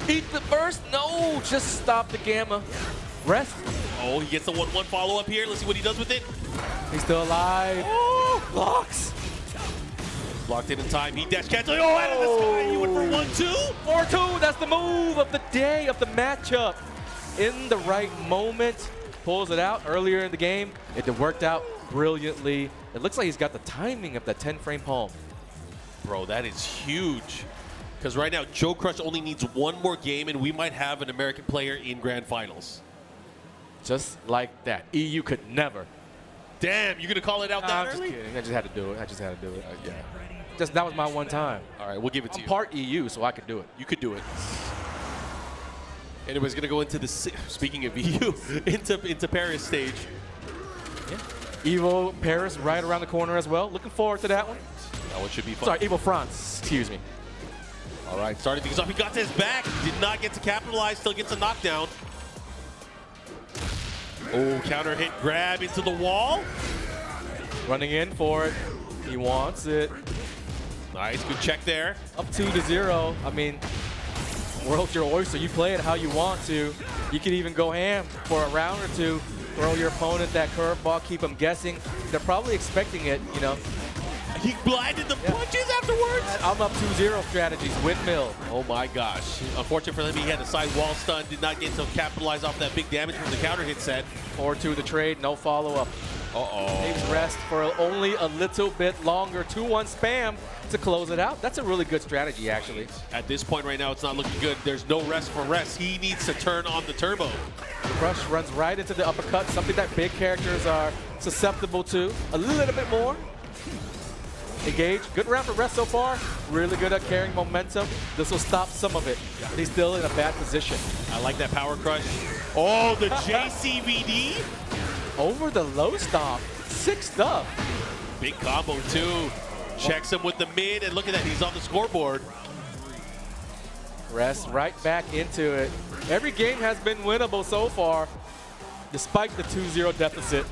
Eat the burst. No, just stop the gamma. Rest. Oh, he gets the 1-1 follow-up here. Let's see what he does with it. He's still alive. Oh, blocks. Blocked in time. He dash cancel. Oh, out of the sky. He went for 1-2. 4-2. That's the move of the day, of the matchup. In the right moment. Pulls it out earlier in the game. It worked out brilliantly. It looks like he's got the timing of that 10-frame palm. Bro, that is huge. Because right now, JoeCrush only needs 1 more game, and we might have an American player in Grand Finals. Just like that. EU could never. Damn, you're going to call it out that early? I'm just kidding. I just had to do it. I just had to do it. Yeah. That was my one time. All right, we'll give it to you. I'm part EU, so I could do it. You could do it. Anyways, going to go into the, speaking of EU, into Paris stage. Yeah. Evo Paris right around the corner as well. Looking forward to that one. That one should be fun. Sorry, Evo France. Excuse me. All right, starting things off. He got to his back. Did not get to capitalize. Still gets a knockdown. Oh, counter hit grab into the wall. Running in for it. He wants it. Nice, good check there. Up 2-0. I mean, world's your oyster. You play it how you want to. You can even go ham for a round or 2. Throw your opponent that curveball, keep them guessing. They're probably expecting it, you know. He blinded the punches afterwards. I'm up 2-0 strategies, windmill. Oh my gosh. Unfortunate for him, he had a side wall stun, did not get to capitalize off that big damage from the counter hit set. 4-2 the trade, no follow-up. Saves Rest for only a little bit longer. 2-1 spam to close it out. That's a really good strategy, actually. At this point right now, it's not looking good. There's no rest for Rest. He needs to turn on the turbo. Crush runs right into the uppercut, something that big characters are susceptible to. A little bit more. Engage. Good round for Rest so far. Really good at carrying momentum. This will stop some of it. He's still in a bad position. I like that power crush. Oh, the JCVD. Over the low stomp. Sick stuff. Big combo, too. Checks him with the mid, and look at that. He's on the scoreboard. Rest right back into it. Every game has been winnable so far, despite the 2-0 deficit.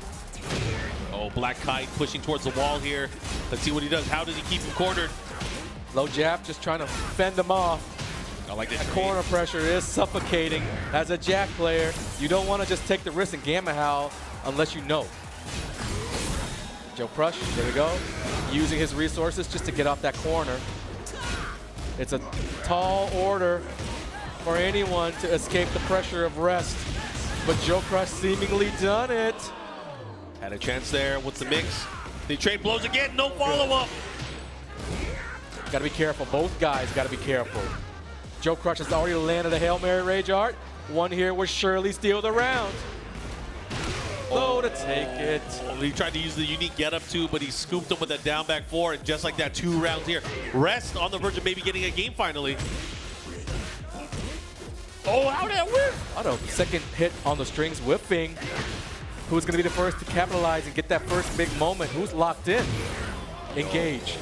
Oh, Black Kite pushing towards the wall here. Let's see what he does. How does he keep him cornered? Low jab, just trying to fend him off. I like that. Corner pressure is suffocating. As a Jack player, you don't want to just take the risk and Gamma Howl unless you know. JoeCrush, there we go. Using his resources just to get off that corner. It's a tall order for anyone to escape the pressure of Rest. But JoeCrush seemingly done it. Had a chance there. What's the mix? The trade blows again. No follow-up. Got to be careful. Both guys got to be careful. JoeCrush has already landed a Hail Mary Rage Art. One here would surely steal the round. Low to take it. He tried to use the unique get-up too, but he scooped him with that down back 4, and just like that, 2 rounds here. Rest on the verge of maybe getting a game finally. Oh, how did that whiff? Auto, second hit on the strings, whiffing. Who's going to be the first to capitalize and get that first big moment? Who's locked in? Engage.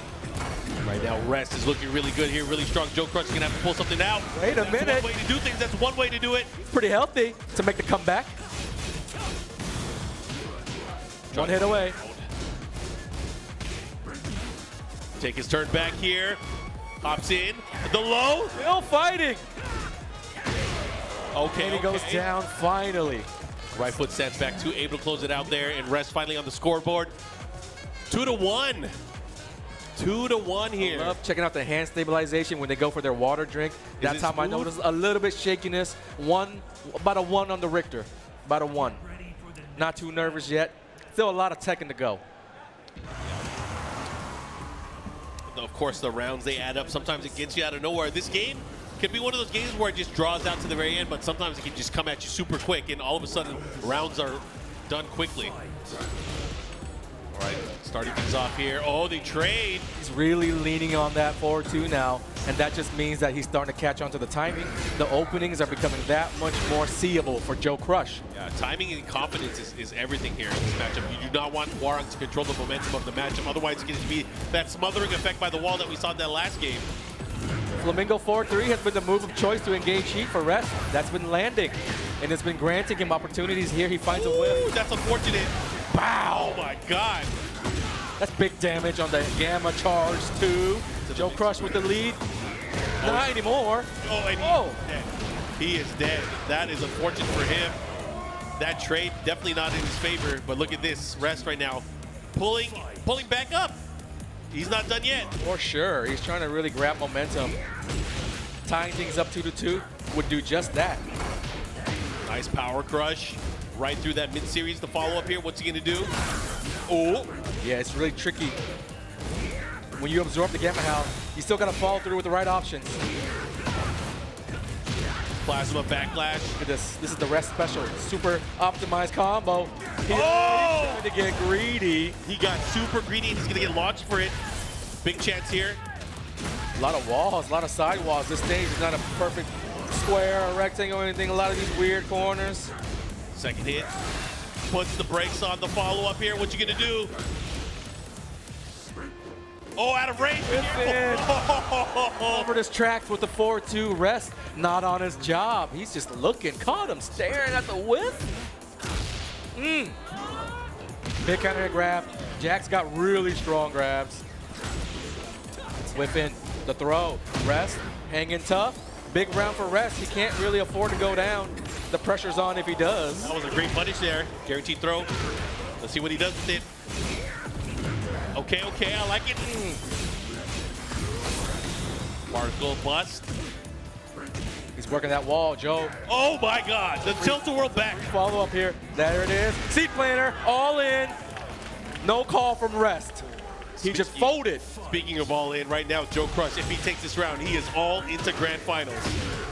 Right now, Rest is looking really good here, really strong. JoeCrush is going to have to pull something out. Wait a minute. That's one way to do things. That's one way to do it. Pretty healthy to make the comeback. One hit away. Take his turn back here. Hops in. The low. Still fighting. Okay, and he goes down finally. Right foot sets back 2, able to close it out there, and Rest finally on the scoreboard. 2-1. 2-1 here. I love checking out the hand stabilization when they go for their water drink. That time I noticed a little bit shakiness. About a 1 on the Richter. About a 1. Not too nervous yet. Still a lot of Tekken to go. Of course, the rounds, they add up. Sometimes it gets you out of nowhere. This game can be one of those games where it just draws out to the very end, but sometimes it can just come at you super quick, and all of a sudden, rounds are done quickly. All right, starting things off here. Oh, they trade. He's really leaning on that 4-2 now, and that just means that he's starting to catch on to the timing. The openings are becoming that much more seeable for JoeCrush. Yeah, timing and confidence is everything here in this matchup. You do not want Hwoarang to control the momentum of the matchup. Otherwise, it's going to be that smothering effect by the wall that we saw in that last game. Flamingo 4-3 has been the move of choice to engage Heat for rest. That's been landing, and it's been granting him opportunities here. He finds a whiff. That's unfortunate. Wow. Oh, my God. That's big damage on the Gamma Charge, too. JoeCrush with the lead. Not anymore. Oh, and dead. He is dead. That is unfortunate for him. That trade definitely not in his favor, but look at this. Rest right now. Pulling back up. He's not done yet. For sure. He's trying to really grab momentum. Tying things up 2-2 would do just that. Nice power crush. Right through that mid-series. The follow-up here. What's he going to do? Oh. Yeah, it's really tricky. When you absorb the Gamma Howl, you still got to follow through with the right options. Plasma backlash. Look at this. This is the rest special. Super optimized combo. He's trying to get greedy. He got super greedy, and he's going to get launched for it. Big chance here. A lot of walls, a lot of side walls. This stage is not a perfect square or rectangle or anything. A lot of these weird corners. Second hit. Puts the brakes on the follow-up here. What you going to do? Oh, out of range. Over this track with the 4-2 rest. Not on his job. He's just looking. Caught him staring at the whip. Big counter grab. Jack's got really strong grabs. Whip in the throw. Rest. Hanging tough. Big round for rest. He can't really afford to go down. The pressure's on if he does. That was a great punish there. Guaranteed throw. Let's see what he does with it. Okay, I like it. Particle bust. He's working that wall, Joe. Oh my God, the tilt-a-whirl back. Follow up here. There it is. Seat planner, all in. No call from rest. He just folded. Speaking of all in, right now, JoeCrush, if he takes this round, he is all into grand finals.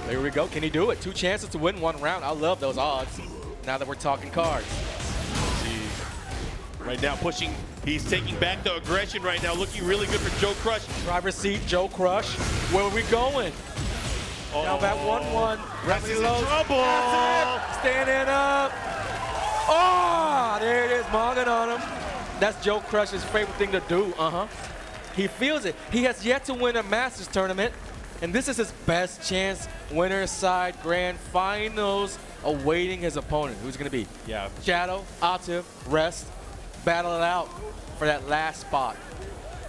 There we go. Can he do it? 2 chances to win 1 round. I love those odds. Now that we're talking cards. Right now pushing, he's taking back the aggression right now, looking really good for JoeCrush. Driver's seat, JoeCrush. Where are we going? Now back 1-1. He's in trouble. That's it. Standing up. Oh, there it is, mogging on him. That's JoeCrush's favorite thing to do, He feels it. He has yet to win a Masters tournament, and this is his best chance. Winner's side grand finals awaiting his opponent. Who's going to be? Yeah. Shadow, Atif, Rest. Battle it out for that last spot.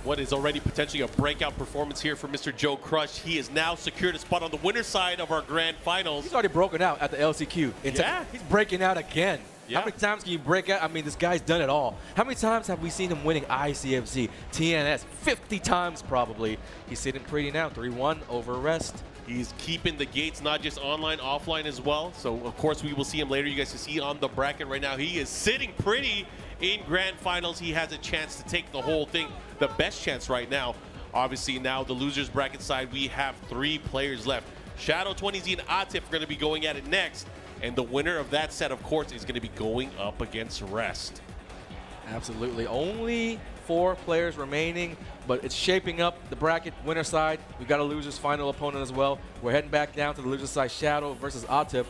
What is already potentially a breakout performance here for Mr. JoeCrush. He has now secured a spot on the winner's side of our grand finals. He's already broken out at the LCQ. Yeah. He's breaking out again. Yeah. How many times can you break out? I mean, this guy's done it all. How many times have we seen him winning ICFC, TNS? 50 times probably. He's sitting pretty now, 3-1 over Rest. He's keeping the gates, not just online, offline as well. So, of course, we will see him later. You guys can see on the bracket right now. He is sitting pretty in grand finals. He has a chance to take the whole thing. The best chance right now. Obviously, now the losers bracket side, we have 3 players left. Shadow 20Z and Atif are going to be going at it next. And the winner of that set, of course, is going to be going up against Rest. Absolutely. Only 4 players remaining, but it's shaping up the bracket winner side. We've got a loser's final opponent as well. We're heading back down to the loser side, Shadow versus Atif.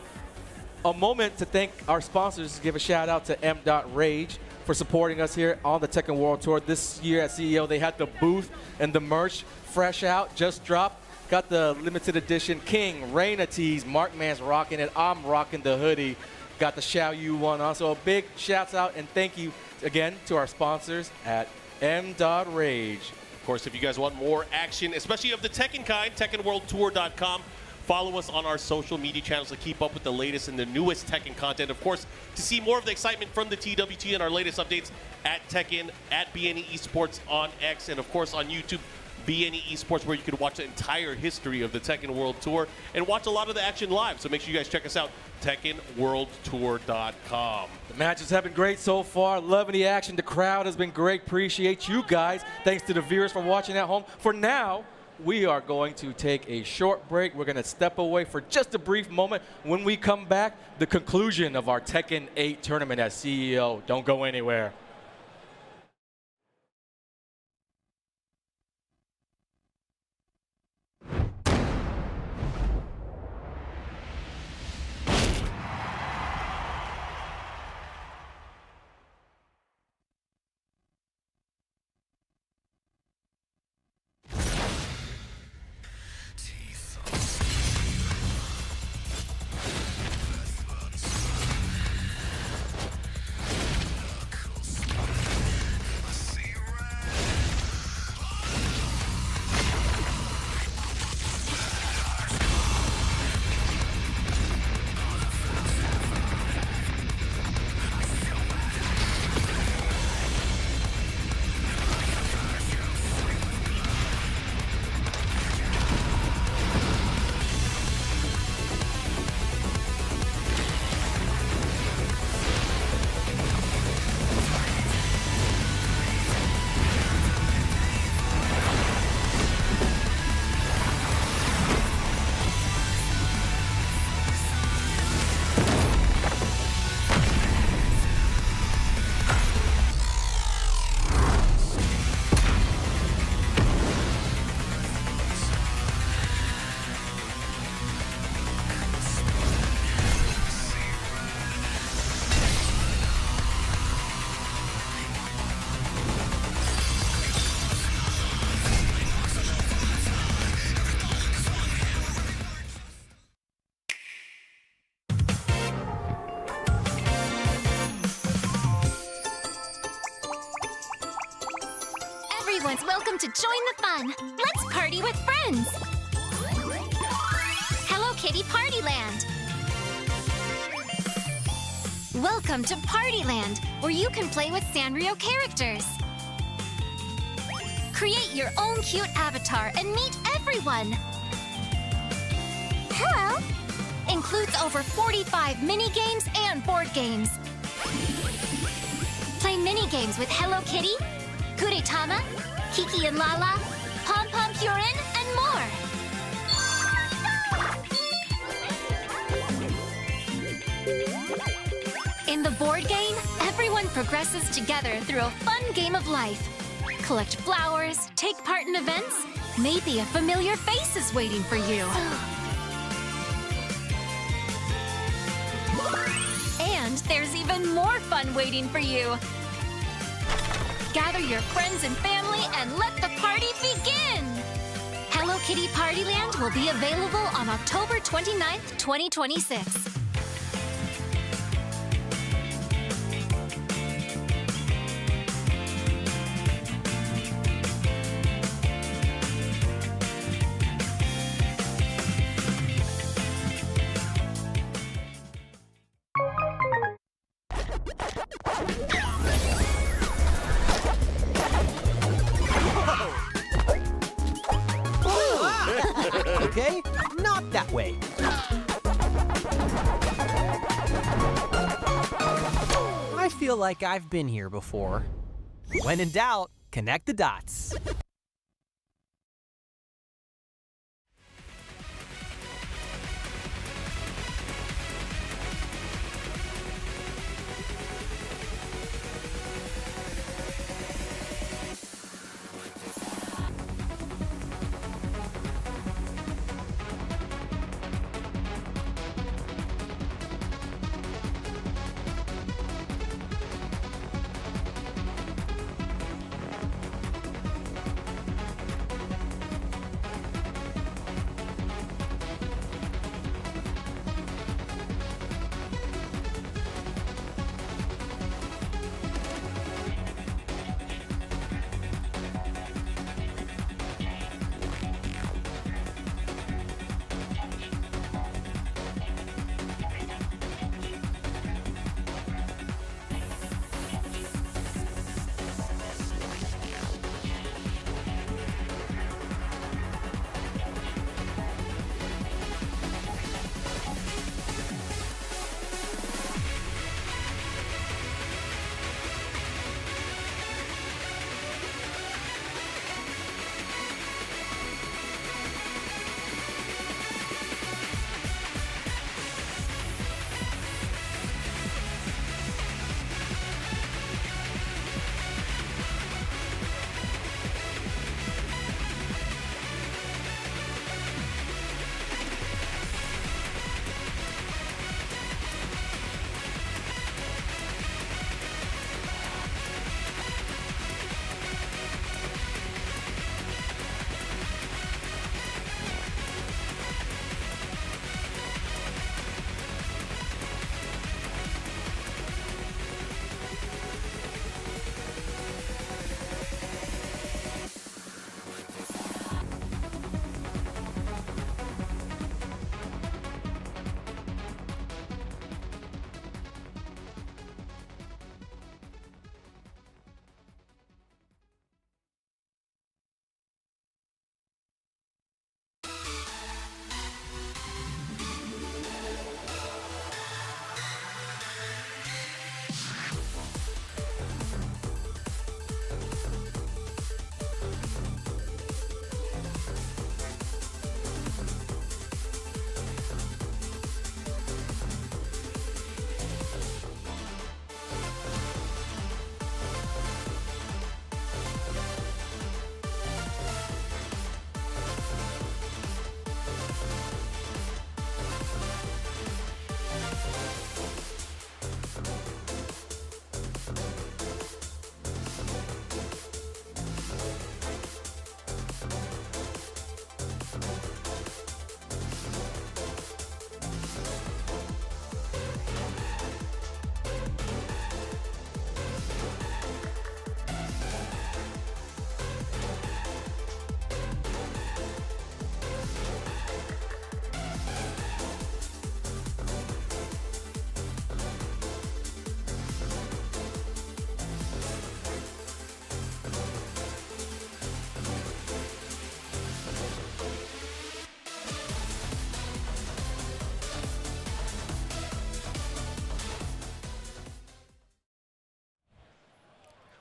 A moment to thank our sponsors. Give a shout out to M.Rage for supporting us here on the Tekken World Tour. This year at CEO, they had the booth and the merch fresh out, just dropped. Got the limited edition KingReyJr tees. Markman's rocking it. I'm rocking the hoodie. Got the Xiao Yu one on. So a big shouts out and thank you again to our sponsors at M.Rage. Of course, if you guys want more action, especially of the Tekken kind, TekkenWorldTour.com. Follow us on our social media channels to keep up with the latest and the newest Tekken content. Of course, to see more of the excitement from the TWT and our latest updates at Tekken, at BNE Esports on X, and of course on YouTube, BNE Esports, where you can watch the entire history of the Tekken World Tour and watch a lot of the action live. So make sure you guys check us out, TekkenWorldTour.com. The matches have been great so far. Loving the action. The crowd has been great. Appreciate you guys. Thanks to the viewers for watching at home. For now, we are going to take a short break. We're going to step away for just a brief moment. When we come back, the conclusion of our Tekken 8 tournament as CEO. Don't go anywhere. Everyone's welcome to join the fun. Let's party with friends. Hello Kitty Partyland. Welcome to Partyland, where you can play with Sanrio characters. Create your own cute avatar and meet everyone. Hello. Includes over 45 mini-games and board games. Play mini-games with Hello Kitty, Kuretama, Kiki and Lala, Pom Pom Purin, and more. In the board game, everyone progresses together through a fun game of life. Collect flowers, take part in events. Maybe a familiar face is waiting for you. And there's even more fun waiting for you. Gather your friends and family and let the party begin! Hello Kitty Partyland will be available on October 29th, 2026. Okay, not that way. I feel like I've been here before. When in doubt, connect the dots.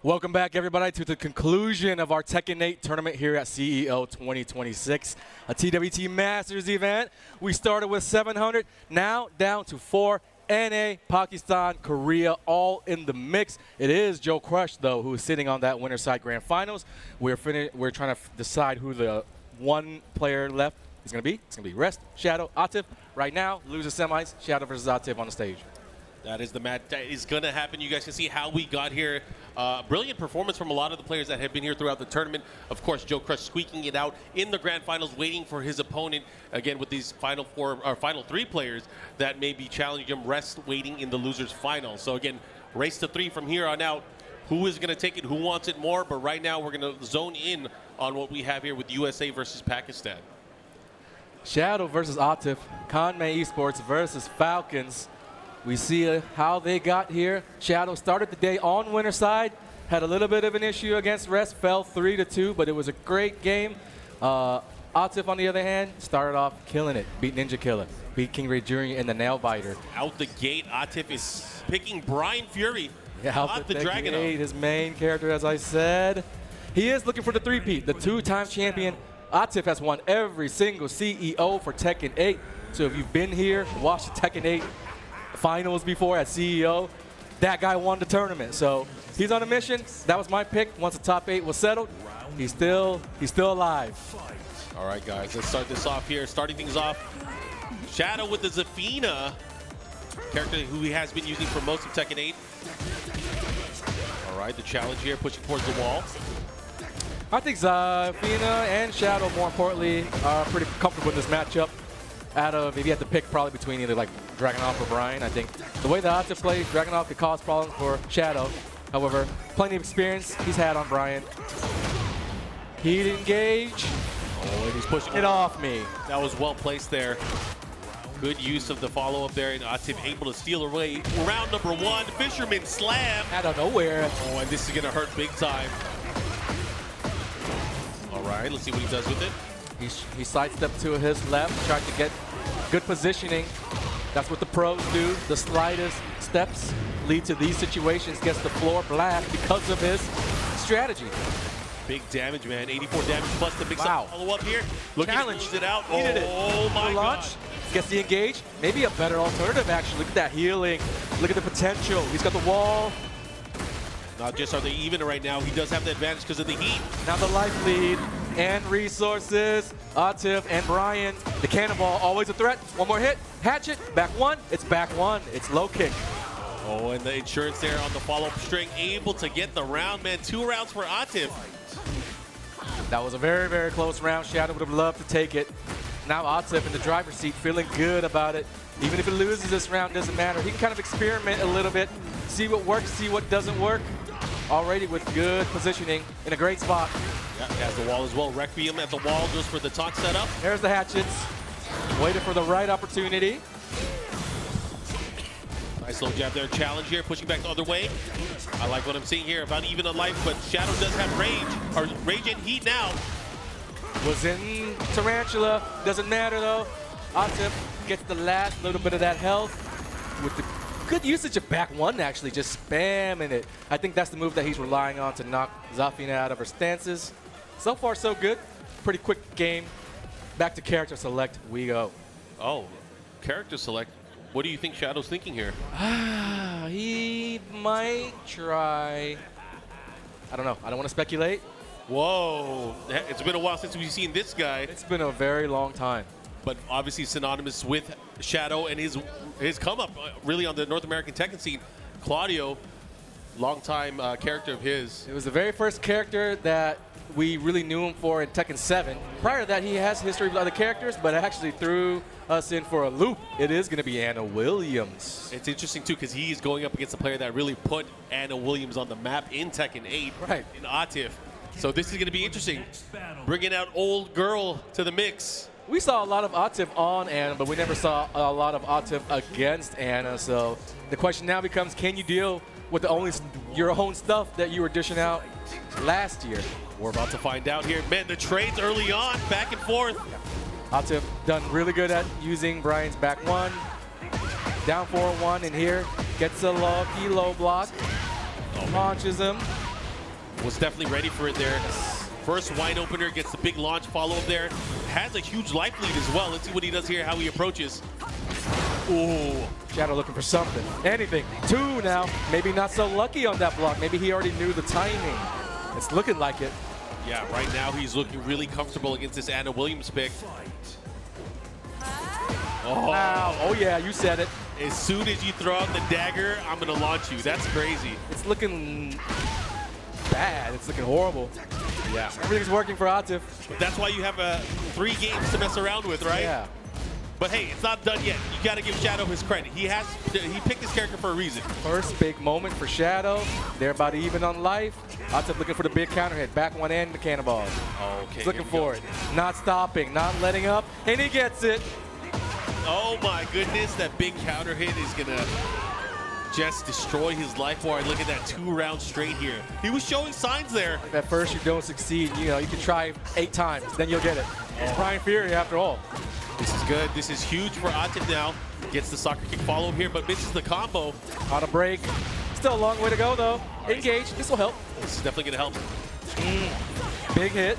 Welcome back, everybody, to the conclusion of our Tekken 8 tournament here at CEO 2026, a TWT Masters event. We started with 700, now down to 4. NA, Pakistan, Korea, all in the mix. It is JoeCrush, though, who is sitting on that winner side grand finals. We're trying to decide who the one player left is going to be. It's going to be Rest, Shadow, Atif. Right now, loser semis, Shadow versus Atif on the stage. That is the match that is going to happen. You guys can see how we got here. Brilliant performance from a lot of the players that have been here throughout the tournament. Of course, JoeCrush squeaking it out in the grand finals, waiting for his opponent. Again, with these final 3 players that may be challenging him. Rest waiting in the losers final. So again, race to 3 from here on out. Who is going to take it? Who wants it more? But right now, we're going to zone in on what we have here with USA versus Pakistan. Shadow versus Atif, Conmay Esports versus Falcons. We see how they got here. Shadow started the day on winner side, had a little bit of an issue against Rest, fell 3-2, but it was a great game. Atif, on the other hand, started off killing it, beat Ninja Killer, beat KingReyJr in the nail biter. Out the gate, Atif is picking Bryan Fury, not the Dragunov. His main character, as I said. He is looking for the three-peat, the 2-time champion. Atif has won every single CEO for Tekken 8. So if you've been here, watched the Tekken 8 finals before at CEO, that guy won the tournament. So he's on a mission. That was my pick. Once the top 8 was settled, he's still alive. All right, guys, let's start this off here. Starting things off, Shadow with the Zafina, character who he has been using for most of Tekken 8. All right, the challenge here, pushing towards the wall. I think Zafina and Shadow, more importantly, are pretty comfortable in this matchup. If you had to pick probably between either like Dragunov or Bryan, I think the way that Atif plays, Dragunov could cause problems for Shadow. However, plenty of experience he's had on Bryan. Heat engage. Oh, and he's pushing it off me. That was well placed there. Good use of the follow-up there, and Atif able to steal away. Round number 1, Fisherman Slam. Out of nowhere. Oh, and this is going to hurt big time. All right, let's see what he does with it. He sidestepped to his left, tried to get good positioning. That's what the pros do. The slightest steps lead to these situations. Gets the floor black because of his strategy. Big damage, man. 84 damage plus the big follow-up here. Looking to close it out. Oh, my God. Gets the engage. Maybe a better alternative, actually. Look at that healing. Look at the potential. He's got the wall. Not just are they even right now, he does have the advantage because of the heat. Now the life lead and resources. Atif and Bryan. The cannonball, always a threat. One more hit. Hatchet. Back 1. It's back 1. It's low kick. Oh, and the insurance there on the follow-up string. Able to get the round, man. 2 rounds for Atif. That was a very, very close round. Shadow would have loved to take it. Now Atif in the driver's seat, feeling good about it. Even if he loses this round, doesn't matter. He can kind of experiment a little bit, see what works, see what doesn't work. Already with good positioning in a great spot. Yeah, has the wall as well. Requiem at the wall, goes for the taunt setup. There's the hatchets. Waited for the right opportunity. Nice low jab there. Challenge here, pushing back the other way. I like what I'm seeing here. About even a life, but Shadow does have rage, or rage and heat now. Was in Tarantula. Doesn't matter though. Atif gets the last little bit of that health with the good usage of back 1, actually, just spamming it. I think that's the move that he's relying on to knock Zafina out of her stances. So far, so good. Pretty quick game. Back to character select we go. Oh, character select. What do you think Shadow's thinking here? He might try. I don't know. I don't want to speculate. Whoa. It's been a while since we've seen this guy. It's been a very long time. But obviously synonymous with Shadow and his come up really on the North American Tekken scene. Claudio, longtime character of his. It was the very first character that we really knew him for in Tekken 7. Prior to that, he has history with other characters, but actually threw us in for a loop. It is going to be Anna Williams. It's interesting, too, because he's going up against a player that really put Anna Williams on the map in Tekken 8, right, in Atif. So this is going to be interesting. Bringing out old girl to the mix. We saw a lot of Atif on Anna, but we never saw a lot of Atif against Anna. So the question now becomes, can you deal with your own stuff that you were dishing out last year? We're about to find out here. Man, the trades early on, back and forth. Atif done really good at using Bryan's back 1. Down 4-1 in here. Gets a low block. Launches him. Was definitely ready for it there. First wide opener, gets the big launch follow-up there. Has a huge life lead as well. Let's see what he does here, how he approaches. Ooh. Shadow looking for something, anything. 2 now, maybe not so lucky on that block. Maybe he already knew the timing. It's looking like it. Yeah, right now he's looking really comfortable against this Anna Williams pick. Oh. Wow, oh yeah, you said it. As soon as you throw out the dagger, I'm gonna launch you. That's crazy. It's looking bad, it's looking horrible. Yeah. Everything's working for Atif. But that's why you have 3 games to mess around with, right? Yeah. But hey, it's not done yet. You gotta give Shadow his credit. He picked this character for a reason. First big moment for Shadow. They're about to even on life. Atif looking for the big counter hit. Back one and the cannonball. Okay. He's looking for it. Not stopping, not letting up, and he gets it. Oh my goodness, that big counter hit is gonna just destroy his life bar. Look at that 2 rounds straight here. He was showing signs there. At first you don't succeed, you know, you can try 8 times, then you'll get it. It's Bryan Fury after all. This is good. This is huge for Atif now. Gets the soccer kick follow here, but misses the combo. On a break. Still a long way to go though. Engage, this will help. This is definitely gonna help. Big hit.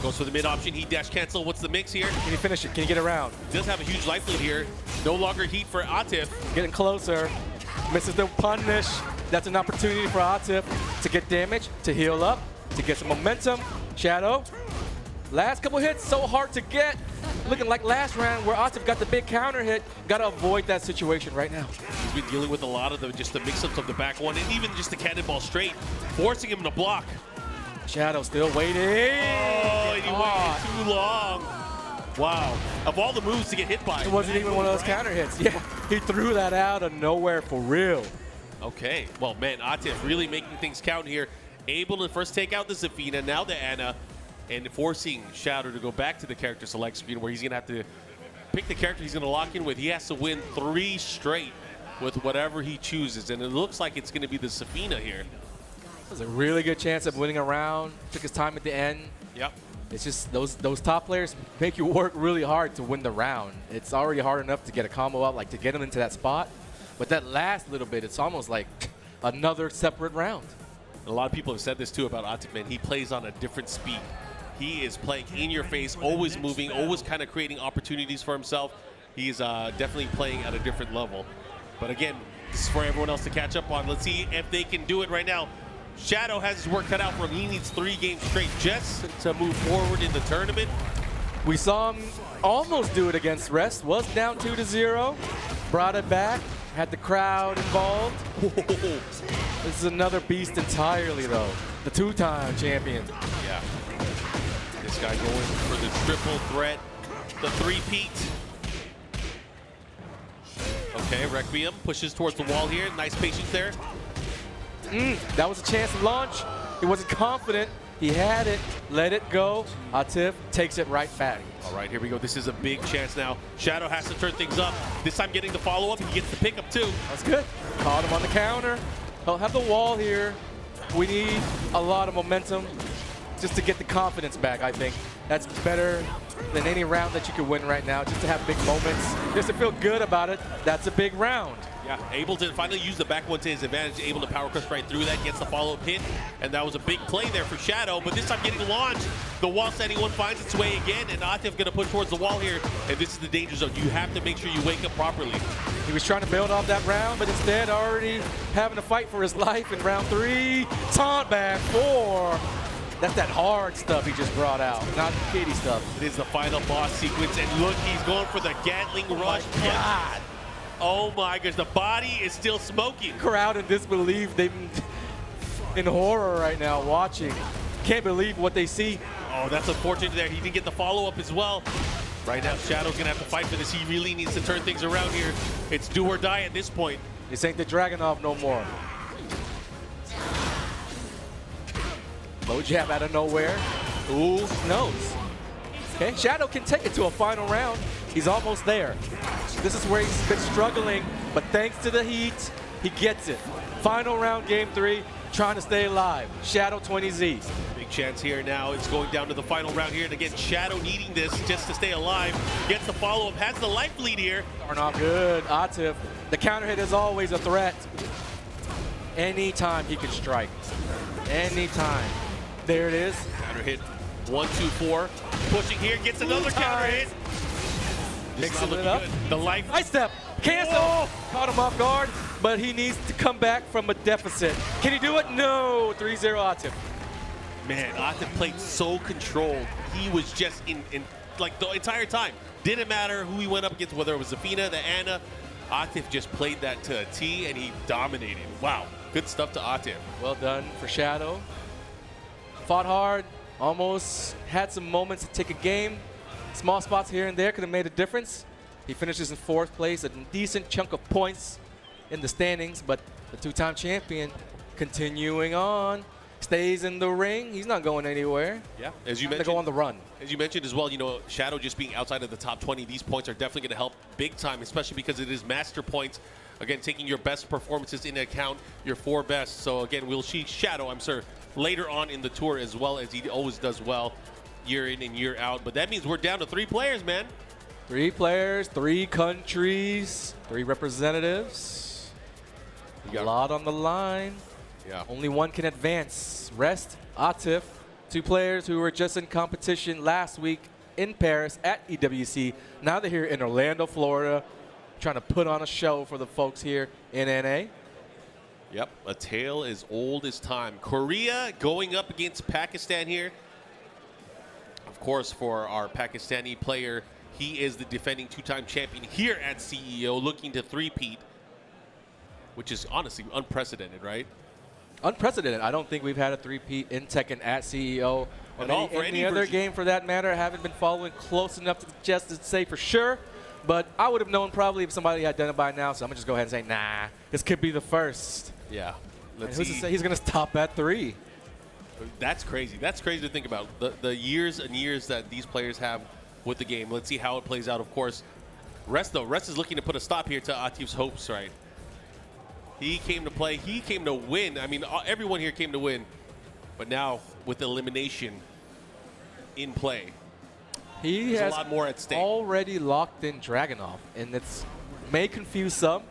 Goes for the mid option, he dash cancel. What's the mix here? Can he finish it? Can he get around? Does have a huge life lead here. No longer heat for Atif. Getting closer. Misses the punish. That's an opportunity for Atif to get damage, to heal up, to get some momentum. Shadow. Last couple hits, so hard to get. Looking like last round where Atif got the big counter hit. Gotta avoid that situation right now. He's been dealing with a lot of the mix-ups of the back one and even just the cannonball straight, forcing him to block. Shadow still waiting. Oh, and he waited too long. Wow. Of all the moves to get hit by. It wasn't even one of those counter hits. Yeah, he threw that out of nowhere for real. Okay, well, man, Atif really making things count here. Able to first take out the Zafina, now the Anna, and forcing Shadow to go back to the character select screen where he's going to have to pick the character he's going to lock in with. He has to win 3 straight with whatever he chooses, and it looks like it's going to be the Zafina here. There's a really good chance of winning a round. Took his time at the end. Yep. It's just those top players make you work really hard to win the round. It's already hard enough to get a combo out, like to get him into that spot. But that last little bit, it's almost like another separate round. A lot of people have said this too about Atif, man. He plays on a different speed. He is playing in your face, always moving, always kind of creating opportunities for himself. He's definitely playing at a different level. But again, this is for everyone else to catch up on. Let's see if they can do it right now. Shadow has his work cut out for him. He needs 3 games straight just to move forward in the tournament. We saw him almost do it against Rest. Was down 2-0. Brought it back. Had the crowd involved. This is another beast entirely, though. The 2-time champion. Yeah. This guy going for the triple threat, the 3-peat. Okay, Requiem pushes towards the wall here. Nice patience there. That was a chance to launch. He wasn't confident. He had it. Let it go. Atif takes it right back. All right, here we go. This is a big chance now. Shadow has to turn things up. This time getting the follow-up. He gets the pickup, too. That's good. Caught him on the counter. He'll have the wall here. We need a lot of momentum just to get the confidence back, I think. That's better than any round that you could win right now, just to have big moments, just to feel good about it. That's a big round. Yeah, able to finally use the back one to his advantage, able to power crush right through that, gets the follow-up hit, and that was a big play there for Shadow, but this time getting launched. The wall setting one finds its way again, and Atif gonna push towards the wall here, and this is the danger zone. You have to make sure you wake up properly. He was trying to build off that round, but instead already having to fight for his life in round 3. Taunt back 4. That's that hard stuff he just brought out, not kitty stuff. It is the final boss sequence, and look, he's going for the Gatling rush. God. Oh my gosh, the body is still smoking. Crowd in disbelief. They're in horror right now watching. Can't believe what they see. Oh, that's unfortunate there. He didn't get the follow-up as well. Right now, Shadow's gonna have to fight for this. He really needs to turn things around here. It's do or die at this point. This ain't the Dragunov no more. Low jab out of nowhere. Ooh, knows. Okay, Shadow can take it to a final round. He's almost there. This is where he's been struggling, but thanks to the heat, he gets it. Final round, game 3, trying to stay alive. Shadow 20Z. Big chance here now. It's going down to the final round here, and again, Shadow needing this just to stay alive. Gets the follow-up, has the life lead here. Dragunov good. Atif. The counter hit is always a threat. Anytime he can strike. Anytime. There it is. Counter hit. 1, 2, 4. Pushing here, gets another counter hit. Mixing it up. Good. The life. Ice step. Cancel. Whoa. Caught him off guard, but he needs to come back from a deficit. Can he do it? No. 3-0 Atif. Man, Atif played so controlled. He was just in like the entire time. Didn't matter who he went up against, whether it was Zafina, the Anna. Atif just played that to a T, and he dominated. Wow. Good stuff to Atif. Well done for Shadow. Fought hard. Almost had some moments to take a game. Small spots here and there could have made a difference. He finishes in 4th place, a decent chunk of points in the standings, but the 2-time champion continuing on, stays in the ring. He's not going anywhere. Yeah, as you Time mentioned, to go on the run. As you mentioned as well, you know, Shadow just being outside of the top 20, these points are definitely going to help big time, especially because it is master points. Again, taking your best performances into account, your 4 best. So again, we'll see Shadow, I'm sure, later on in the tour as well, as he always does well year in and year out. But that means we're down to 3 players, man. 3 players, 3 countries, 3 representatives. A lot on the line. Yeah. Only one can advance. Rest, Atif, 2 players who were just in competition last week in Paris at EWC. Now they're here in Orlando, Florida, trying to put on a show for the folks here in NA. Yep, a tale as old as time. Korea going up against Pakistan here. Of course, for our Pakistani player, he is the defending 2-time champion here at CEO, looking to three-peat, which is honestly unprecedented, right? Unprecedented. I don't think we've had a three-peat in Tekken at CEO. Or any other game for that matter. I haven't been following close enough to just to say for sure. But I would have known probably if somebody had done it by now, so I'm going to just go ahead and say, nah, this could be the first. Yeah. Let's see. Who's to say he's going to stop at 3? That's crazy. That's crazy to think about. The years and years that these players have with the game. Let's see how it plays out. Of course, Rest, though. Rest is looking to put a stop here to Atif's hopes, right? He came to play. He came to win. I mean, everyone here came to win. But now, with elimination in play, he has a lot more at stake. Already locked in Dragunov, and it's may confuse some,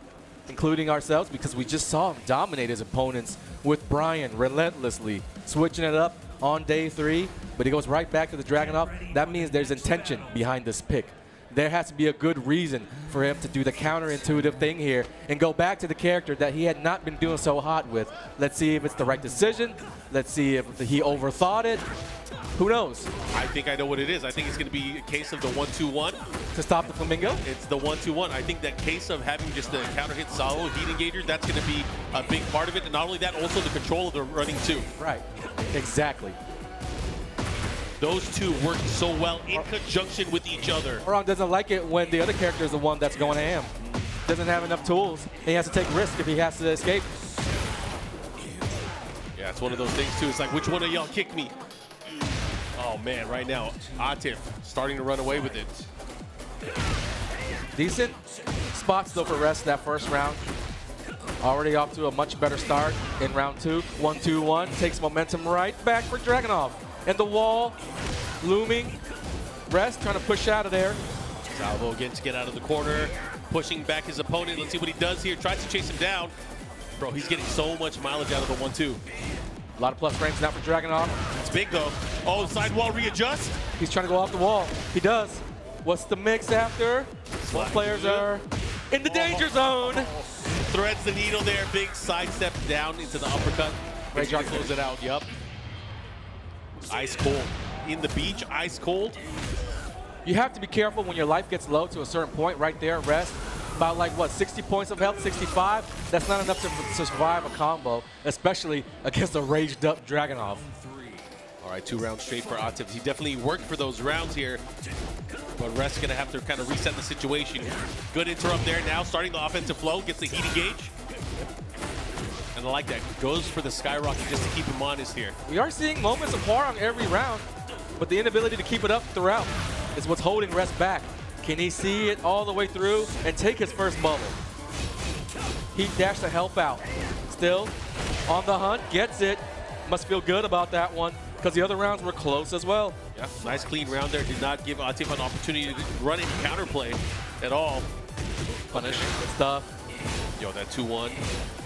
including ourselves, because we just saw him dominate his opponents with Bryan relentlessly, switching it up on day 3, but he goes right back to the Dragunov. That means there's intention behind this pick. There has to be a good reason for him to do the counterintuitive thing here and go back to the character that he had not been doing so hot with. Let's see if it's the right decision. Let's see if he overthought it. Who knows? I think I know what it is. I think it's going to be a case of the 1-2-1. To stop the Flamingo? It's the 1-2-1. I think that case of having just the counter hit solo heat engager, that's going to be a big part of it. And not only that, also the control of the running 2. Right. Exactly. Those two work so well in conjunction with each other. Hwoarang doesn't like it when the other character is the one that's going ham. Doesn't have enough tools. He has to take risk if he has to escape. Yeah, it's one of those things too. It's like, which one of y'all kick me? Oh man, right now, Atif starting to run away with it. Decent spots though for Rest that first round. Already off to a much better start in round 2. 1-2-1 takes momentum right back for Dragunov. And the wall looming. Rest trying to push out of there. Salvo again to get out of the corner, pushing back his opponent. Let's see what he does here. Tries to chase him down. Bro, he's getting so much mileage out of the 1-2. A lot of plus frames now for Dragunov. It's big though. Oh, sidewall readjust. He's trying to go off the wall. He does. What's the mix after? Both players are in the danger zone. Threads the needle there. Big sidestep down into the uppercut. KingReyJr close it out. Yup. Ice cold. In the beach, ice cold. You have to be careful when your life gets low to a certain point right there. Rest. About like, what, 60 points of health, 65? That's not enough to survive a combo, especially against a raged up Dragunov. All right, 2 rounds straight for Atif. He definitely worked for those rounds here, but Rest's gonna have to kind of reset the situation. Good interrupt there now, starting the offensive flow, gets the heat engage. And I like that, goes for the skyrocket just to keep him honest here. We are seeing moments of Hwoarang every round, but the inability to keep it up throughout is what's holding Rest back. Can he see it all the way through and take his first bubble? He dashed to help out. Still on the hunt, gets it. Must feel good about that one because the other rounds were close as well. Yeah, nice clean round there. Did not give Atif an opportunity to run in counterplay at all. Punishing good stuff. Yo, that 2-1.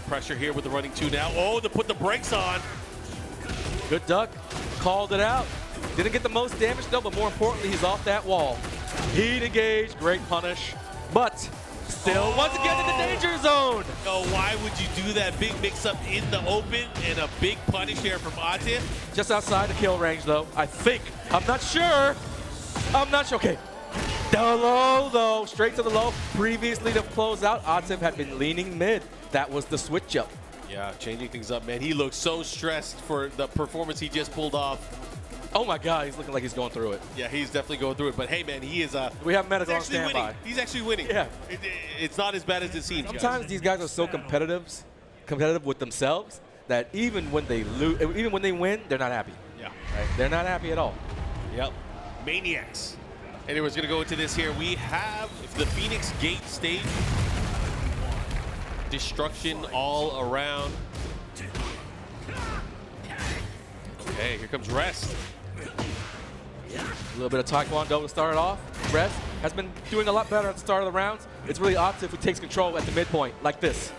pressure here with the running 2 now. Oh, to put the brakes on. Good duck. Called it out. Didn't get the most damage though, but more importantly, he's off that wall. Heat engage, great punish, but still once again in the danger zone. Oh, why would you do that? Big mix-up in the open and a big punish here from Atif. Just outside the kill range though, I think. I'm not sure. Okay. The low though, straight to the low. Previously to close out, Atif had been leaning mid. That was the switch up. Yeah, changing things up, man. He looks so stressed for the performance he just pulled off. Oh my God, he's looking like he's going through it. Yeah, he's definitely going through it. But hey, man, he is. We have medical on standby. Winning. He's actually winning. Yeah, it's not as bad as it seems. Sometimes these guys are so competitive with themselves that even when they lose, even when they win, they're not happy. Yeah, right. They're not happy at all. Yep, maniacs. Anyways, gonna go into this here. We have the Phoenix Gate stage. Destruction all around. Okay, here comes Rest. A little bit of Taekwondo to start it off. Rest has been doing a lot better at the start of the rounds. It's really Atif who takes control at the midpoint, like this.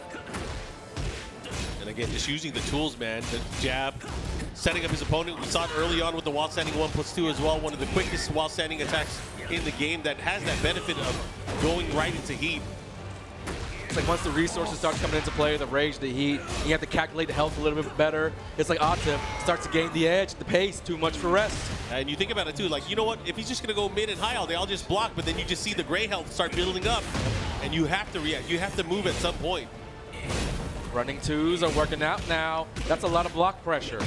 And again, just using the tools, man. The jab, setting up his opponent. We saw it early on with the while standing 1+2 as well. One of the quickest while standing attacks in the game that has that benefit of going right into heat. It's like once the resources start coming into play, the rage, the heat, you have to calculate the health a little bit better. It's like Atif starts to gain the edge, the pace, too much for Rest. And you think about it too, like, you know what, if he's just gonna go mid and high all day, I'll just block, but then you just see the gray health start building up, and you have to react, you have to move at some point. Running 2s are working out now. That's a lot of block pressure.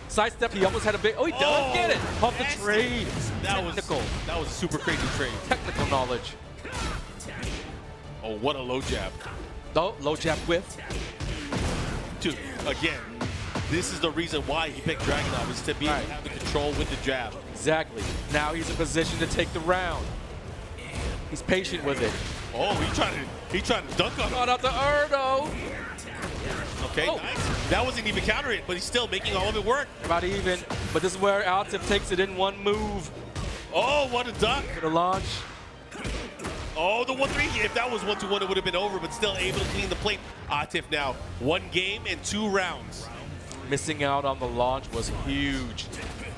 Sidestep, he almost had a big, he does get it! Off the trade. That was a super crazy trade. Technical knowledge. Oh, what a low jab. Oh, low jab whiff. Dude, again, this is the reason why he picked Dragunov, is to be able to have the control with the jab. Exactly. Now he's in position to take the round. He's patient with it. Oh, he trying to dunk on him. Got out the Erdo. Okay, nice. That wasn't even countering it, but he's still making all of it work. About even, but this is where Atif takes it in one move. Oh, what a duck. For the launch. Oh, the 1-3. If that was 1-2-1, it would have been over, but still able to clean the plate. Atif now, 1 game and 2 rounds. Missing out on the launch was huge.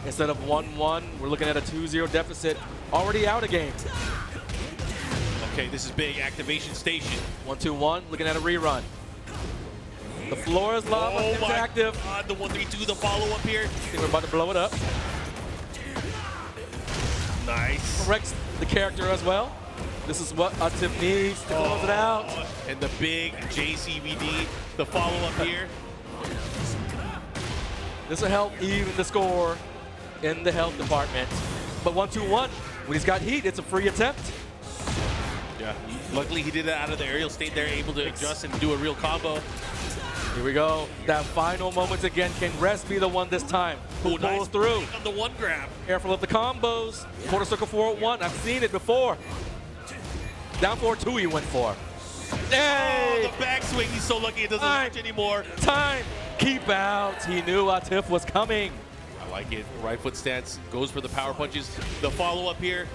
Instead of 1-1, we're looking at a 2-0 deficit. Already out a game. Okay, this is big. Activation station. 1-2-1, looking at a rerun. The floor is lava, it's active. God, the 1-3-2, the follow-up here. I think we're about to blow it up. Nice. Corrects the character as well. This is what Atif needs to close it out. And the big JCVD, the follow-up here. This will help even the score in the health department. But 1-2-1, when he's got heat, it's a free attempt. Yeah, luckily he did it out of the aerial, stayed there, able to adjust and do a real combo. Here we go. That final moment again. Can Rest be the one this time? Who pulls through? On the 1 grab. Careful of the combos. Quarter circle 4-1. I've seen it before. Down 4-2 he went for. Hey! Oh, the backswing. He's so lucky it doesn't match anymore. Time. Keep out. He knew Atif was coming. I like it. Right foot stance. Goes for the power punches. The follow-up here.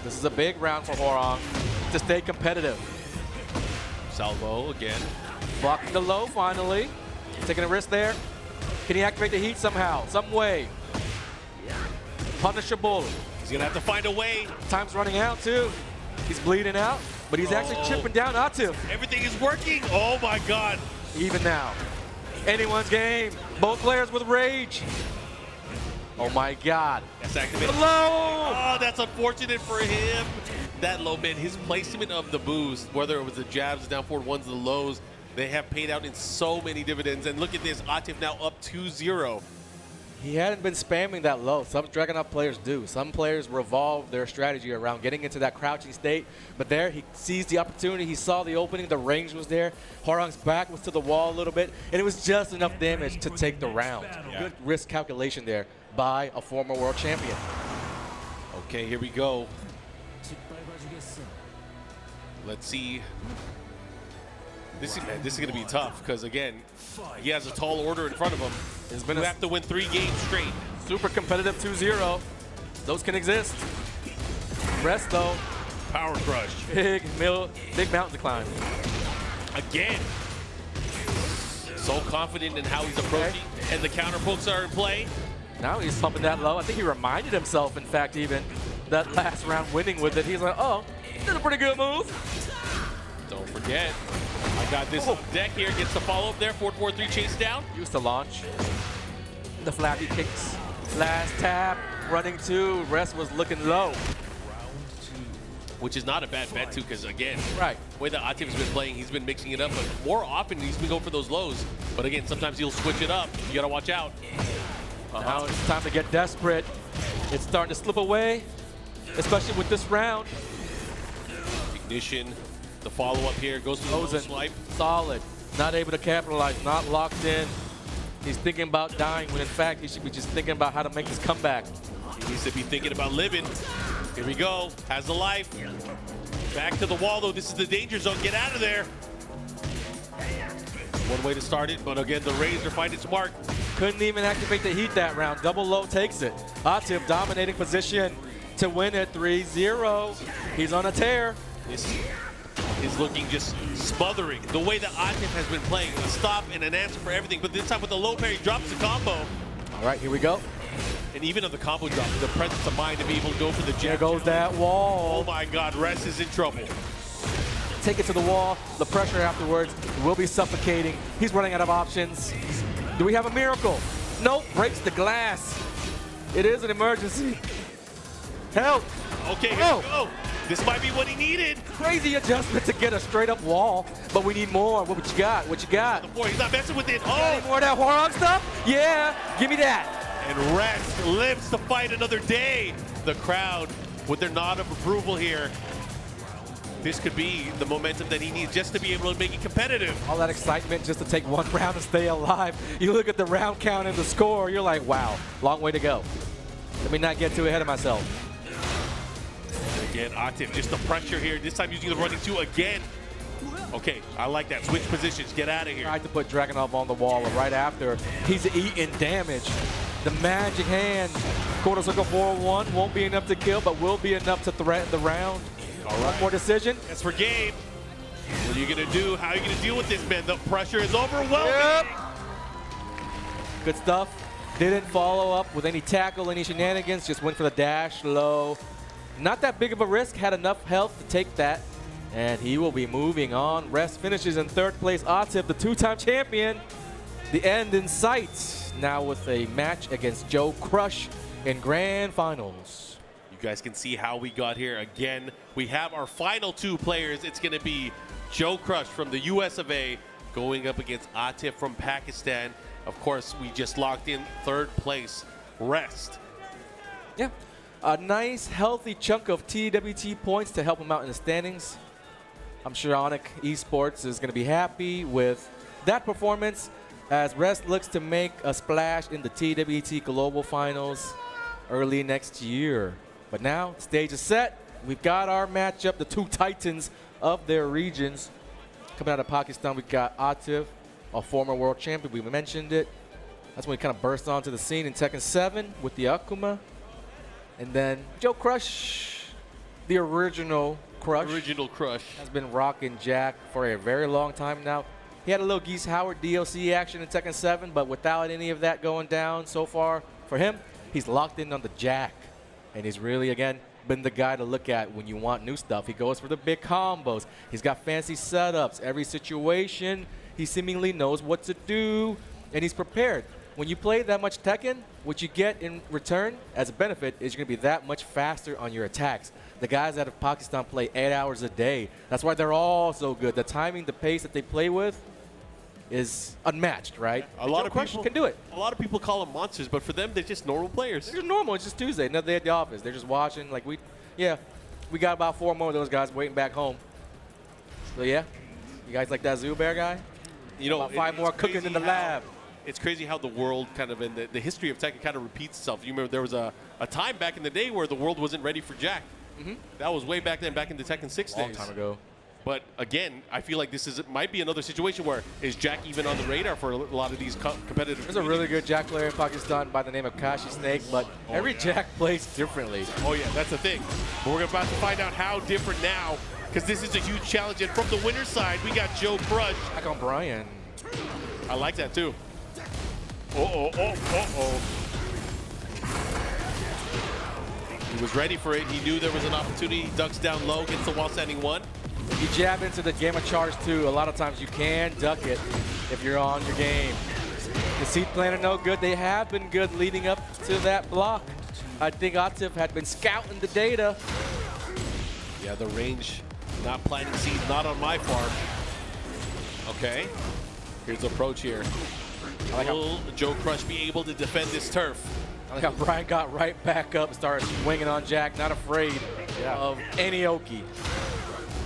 This is a big round for Hwoarang to stay competitive. Salvo again. Blocking the low finally. Taking a risk there. Can he activate the heat somehow, some way? Punishable. He's going to have to find a way. Time's running out too. He's bleeding out, but he's actually chipping down Atif. Everything is working. Oh my God. Even now. Anyone's game. Both players with rage. Oh my God. That's activated. Low! Oh, that's unfortunate for him. That low, man, his placement of the boost, whether it was the jabs, the down forward ones, the lows, they have paid out in so many dividends. And look at this, Atif now up 2-0. He hadn't been spamming that low. Some Dragunov players do. Some players revolve their strategy around getting into that crouching state. But there, he seized the opportunity. He saw the opening. The range was there. Hwoarang's back was to the wall a little bit. And it was just enough damage to take the round. Yeah. Good risk calculation there by a former world champion. Okay, here we go. Let's see. This is going to be tough because, again, he has a tall order in front of him. You have to win 3 games straight. Super competitive 2-0. Those can exist. Rest, though. Power crush. Big mountain to climb. Again. So confident in how he's approaching, and the counter pokes are in play. Now he's pumping that low. I think he reminded himself, in fact, even that last round winning with it. He's like, oh, that's a pretty good move. Don't forget, I got this on deck here. Gets the follow-up there. 4-4-3 chase down. Used to launch. The flappy kicks. Last tap. Running two. Rest was looking low. Which is not a bad bet, too, because, again, right, the way that Atif's been playing, he's been mixing it up, but more often he's been going for those lows. But, again, sometimes he'll switch it up. You got to watch out. Now it's time to get desperate. It's starting to slip away, especially with this round. Ignition. The follow-up here goes to the low swipe. Solid. Not able to capitalize. Not locked in. He's thinking about dying when, in fact, he should be just thinking about how to make this comeback. He needs to be thinking about living. Here we go. Has the life. Back to the wall, though. This is the danger zone. Get out of there. One way to start it, but again, the Rays are finding its mark. Couldn't even activate the heat that round. Double low takes it. Atif dominating position to win it 3-0. He's on a tear. This is looking just smothering. The way that Atif has been playing, a stop and an answer for everything, but this time with the low pair, he drops the combo. All right, here we go. And even on the combo drop, the presence of mind to be able to go for the jab. There goes that wall. Oh my God, Rest is in trouble. Take it to the wall. The pressure afterwards will be suffocating. He's running out of options. Do we have a miracle? Nope, breaks the glass. It is an emergency. Help. Okay, here we go. This might be what he needed. Crazy adjustment to get a straight up wall, but we need more. What you got? What you got? He's not messing with it. Any more of that Hwoarang stuff? Yeah, give me that. And Rest lives to fight another day. The crowd with their nod of approval here. This could be the momentum that he needs just to be able to make it competitive. All that excitement just to take one round and stay alive. You look at the round count and the score, you're like, wow, long way to go. Let me not get too ahead of myself. Again, Atif, just the pressure here. This time using the running two again. Okay, I like that. Switch positions, get out of here. Tried to put Dragunov on the wall, and right after, he's eating damage. The magic hand, quarter circle 4-1, won't be enough to kill, but will be enough to threaten the round. All right. One more decision. That's for Gabe. What are you going to do? How are you going to deal with this, man? The pressure is overwhelming. Yep. Good stuff. Didn't follow up with any tackle, any shenanigans, just went for the dash low. Not that big of a risk, had enough health to take that. And he will be moving on. Rest finishes in third place. Atif, the two-time champion. The end in sight. Now with a match against JoeCrush in grand finals. You guys can see how we got here. Again, we have our final two players. It's going to be JoeCrush from the US of A going up against Atif from Pakistan. Of course, we just locked in third place. Rest. Yeah. A nice, healthy chunk of TWT points to help him out in the standings. I'm sure Onic Esports is going to be happy with that performance as Rest looks to make a splash in the TWT Global Finals early next year. But now, stage is set. We've got our matchup, the two titans of their regions. Coming out of Pakistan, we've got Atif, a former world champion. We mentioned it. That's when he kind of burst onto the scene in Tekken 7 with the Akuma. And then JoeCrush, the original Crush. Original Crush. Has been rocking Jack for a very long time now. He had a little Geese Howard DLC action in Tekken 7, but without any of that going down so far for him, he's locked in on the Jack. And he's really, again, been the guy to look at when you want new stuff. He goes for the big combos. He's got fancy setups. Every situation, he seemingly knows what to do, and he's prepared. When you play that much Tekken, what you get in return as a benefit is you're going to be that much faster on your attacks. The guys out of Pakistan play 8 hours a day. That's why they're all so good. The timing, the pace that they play with is unmatched, right? A lot of people can do it. A lot of people call them monsters, but for them, they're just normal players. They're just normal. It's just Tuesday. Another day at the office. They're just watching. Like we got about 4 more of those guys waiting back home. So yeah, you guys like that Zubair guy? You know, about 5 more cooking in the lab. It's crazy how the world kind of, in the history of Tekken kind of repeats itself. You remember there was a time back in the day where the world wasn't ready for Jack. That was way back then, back in the Tekken 6 days. Long time ago. But again, I feel like this might be another situation where is Jack even on the radar for a lot of these competitive. There's a really good Jack player in Pakistan by the name of Kashi Snake, but every Jack plays differently. Oh yeah, that's the thing. But we're about to find out how different now, because this is a huge challenge. And from the winner's side, we got JoeCrush. Back on Bryan. I like that too. Uh-oh. He was ready for it. He knew there was an opportunity. He ducks down low, gets the wall standing 1. You jab into the Gamma Charge too. A lot of times you can duck it if you're on your game. The seed plan are no good. They have been good leading up to that block. I think Atif had been scouting the data. Yeah, the range, not planting seeds, not on my farm. Okay, here's the approach here. Will JoeCrush be able to defend this turf? I like how Bryan got right back up and started swinging on Jack, not afraid of any Oki.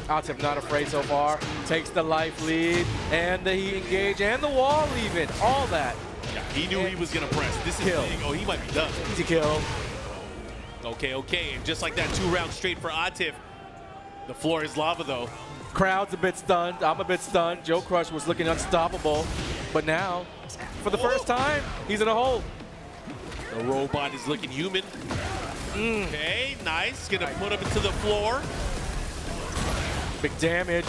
Atif not afraid so far. Takes the life lead and the heat engage and the wall even. All that. Yeah, he knew he was going to press. This is big. Oh, he might be done. Easy kill. Okay. And just like that, 2 rounds straight for Atif. The floor is lava, though. Crowd's a bit stunned. I'm a bit stunned. JoeCrush was looking unstoppable. But now, for the first time, he's in a hole. The robot is looking human. Okay, nice. Gonna put him into the floor. Big damage.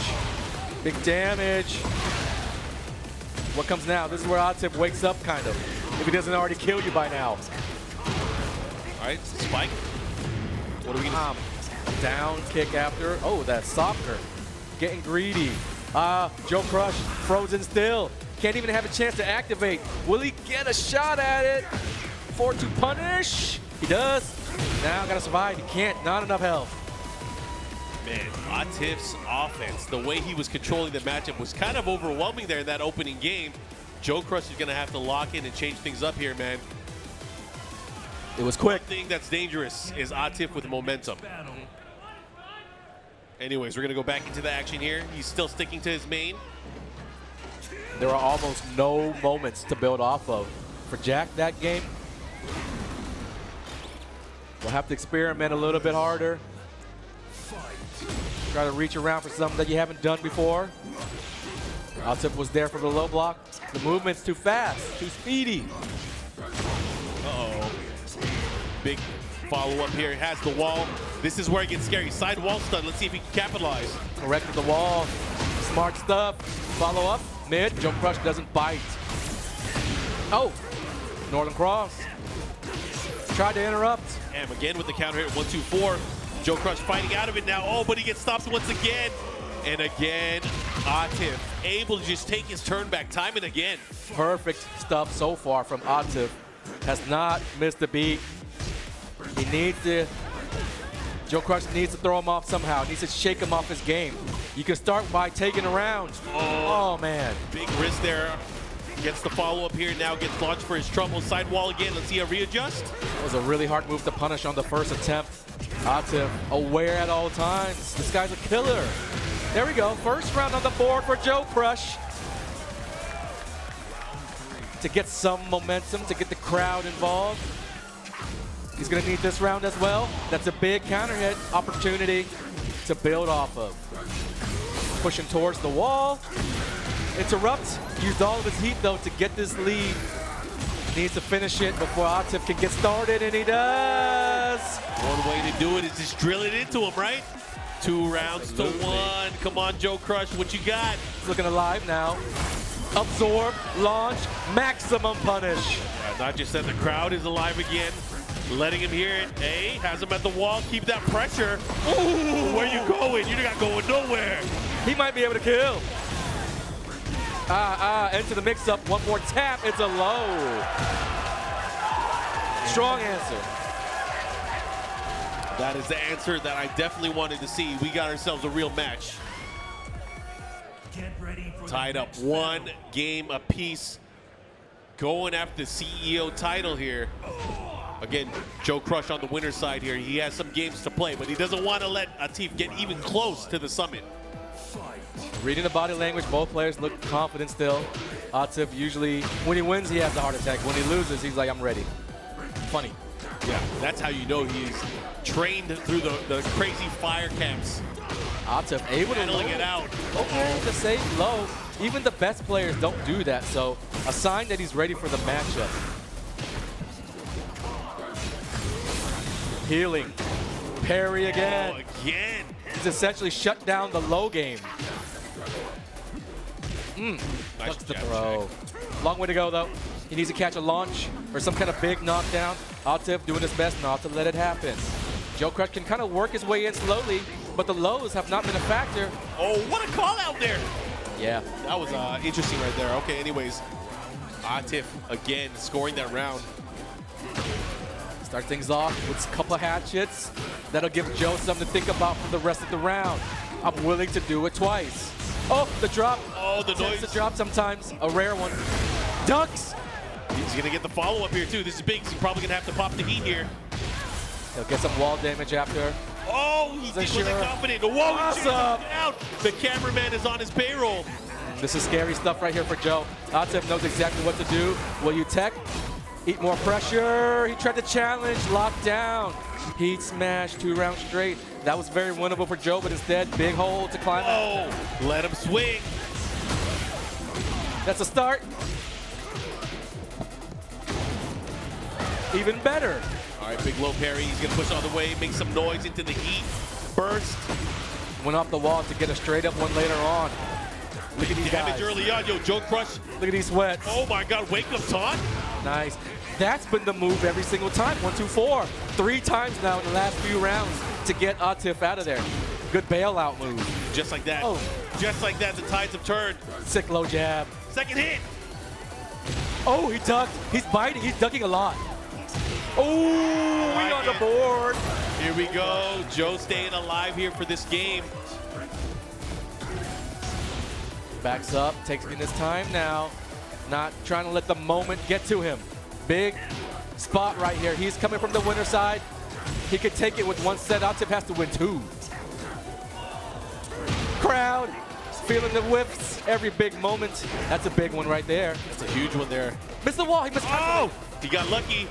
Big damage. What comes now? This is where Atif wakes up, kind of. If he doesn't already kill you by now. All right, spike. What are we gonna down kick after. Oh, that softer. Getting greedy. JoeCrush frozen still. Can't even have a chance to activate. Will he get a shot at it? 4-2 punish. He does. Now gotta survive. He can't. Not enough health. Man, Atif's offense, the way he was controlling the matchup was kind of overwhelming there in that opening game. JoeCrush is gonna have to lock in and change things up here, man. It was quick. One thing that's dangerous is Atif with momentum. Anyways, we're gonna go back into the action here. He's still sticking to his main. There are almost no moments to build off of. For Jack that game, we'll have to experiment a little bit harder. Try to reach around for something that you haven't done before. Atif was there for the low block. The movement's too fast, too speedy. Uh-oh. Big follow-up here. Has the wall. This is where it gets scary. Side wall stun. Let's see if he can capitalize. Correct with the wall. Smart stuff. Follow up. Mid. JoeCrush doesn't bite. Oh. Northern Cross. Tried to interrupt. And again with the counter hit. 1-2-4. JoeCrush fighting out of it now. Oh, but he gets stopped once again. And again, Atif able to just take his turn back time and again. Perfect stuff so far from Atif. Has not missed a beat. He needs to, JoeCrush needs to throw him off somehow. Needs to shake him off his game. You can start by taking a round. Oh man. Big risk there. Gets the follow-up here, now gets launched for his trouble. Side wall again, let's see a readjust. That was a really hard move to punish on the first attempt. Atif aware at all times. This guy's a killer. There we go, first round on the board for JoeCrush. To get some momentum, to get the crowd involved. He's gonna need this round as well. That's a big counter hit opportunity to build off of. Pushing towards the wall. Interrupt. Used all of his heat though to get this lead. Needs to finish it before Atif can get started, and he does. One way to do it is just drill it into him, right? 2 rounds to 1. Come on, JoeCrush, what you got? He's looking alive now. Absorb, launch, maximum punish. Not just that, the crowd is alive again. Letting him hear it. Hey, has him at the wall. Keep that pressure. Ooh, where you going? You're not going nowhere. He might be able to kill. Into the mix-up. One more tap. It's a low. Strong answer. That is the answer that I definitely wanted to see. We got ourselves a real match. Tied up 1 game apiece. Going after the CEO title here. Again, JoeCrush on the winner's side here. He has some games to play, but he doesn't want to let Atif get even close to the summit. Reading the body language, both players look confident still. Atif usually, when he wins, he has the heart attack. When he loses, he's like, I'm ready. Funny. Yeah, that's how you know he's trained through the crazy fire camps. Atif able to handling it out. Okay, to save low. Even the best players don't do that, so a sign that he's ready for the matchup. Healing. Parry again. Oh, again. He's essentially shut down the low game. Nice to jab throw. Long way to go, though. He needs to catch a launch or some kind of big knockdown. Atif doing his best not to let it happen. JoeCrush can kind of work his way in slowly, but the lows have not been a factor. Oh, what a call out there. Yeah. That was interesting right there. Okay, anyways, Atif again scoring that round. Start things off with a couple of hatchets. That'll give Joe something to think about for the rest of the round. I'm willing to do it twice. Oh, the drop. Oh, the noise. The drop sometimes, a rare one. Ducks. He's gonna get the follow-up here too. This is big. He's probably gonna have to pop the heat here. He'll get some wall damage after. Oh, he wasn't confident. Whoa, awesome. Down. The cameraman is on his payroll. This is scary stuff right here for Joe. Atif knows exactly what to do. Will you tech? Eat more pressure. He tried to challenge, locked down. Heat smash, 2 rounds straight. That was very winnable for Joe, but instead, big hole to climb out. Oh, let him swing. That's a start. Even better. All right, big low parry. He's gonna push all the way, make some noise into the heat. Burst. Went off the wall to get a straight up one later on. Look at these damage guys. early on. Yo, JoeCrush. Look at these sweats. Oh my God, wake up taunt. Nice. That's been the move every single time. 1, 2, 4. 3 times now in the last few rounds to get Atif out of there. Good bailout move. Just like that. Oh. Just like that, the tides have turned. Sick low jab. Second hit. Oh, he ducked. He's biting. He's ducking a lot. Oh, we on the board. Here we go. Joe staying alive here for this game. Backs up, takes in his time now. Not trying to let the moment get to him. Big spot right here. He's coming from the winner side. He could take it with 1 set. Atif has to win 2. Crowd feeling the whips every big moment. That's a big one right there. That's a huge one there. Missed the wall. He missed. Oh, he got lucky.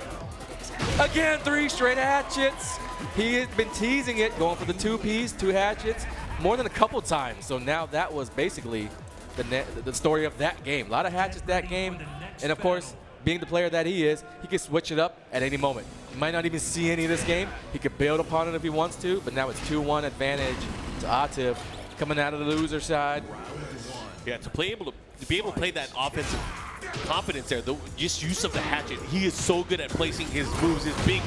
Again, 3 straight hatchets. He has been teasing it, going for the 2Ps, 2 hatchets, more than a couple times. So now that was basically the story of that game. A lot of hatchets that game. And of course, being the player that he is, he can switch it up at any moment. He might not even see any of this game. He could build upon it if he wants to, but now it's 2-1 advantage to Atif coming out of the loser side. Yeah, to be able to play that offensive confidence there, the just use of the hatchet. He is so good at placing his moves, his big,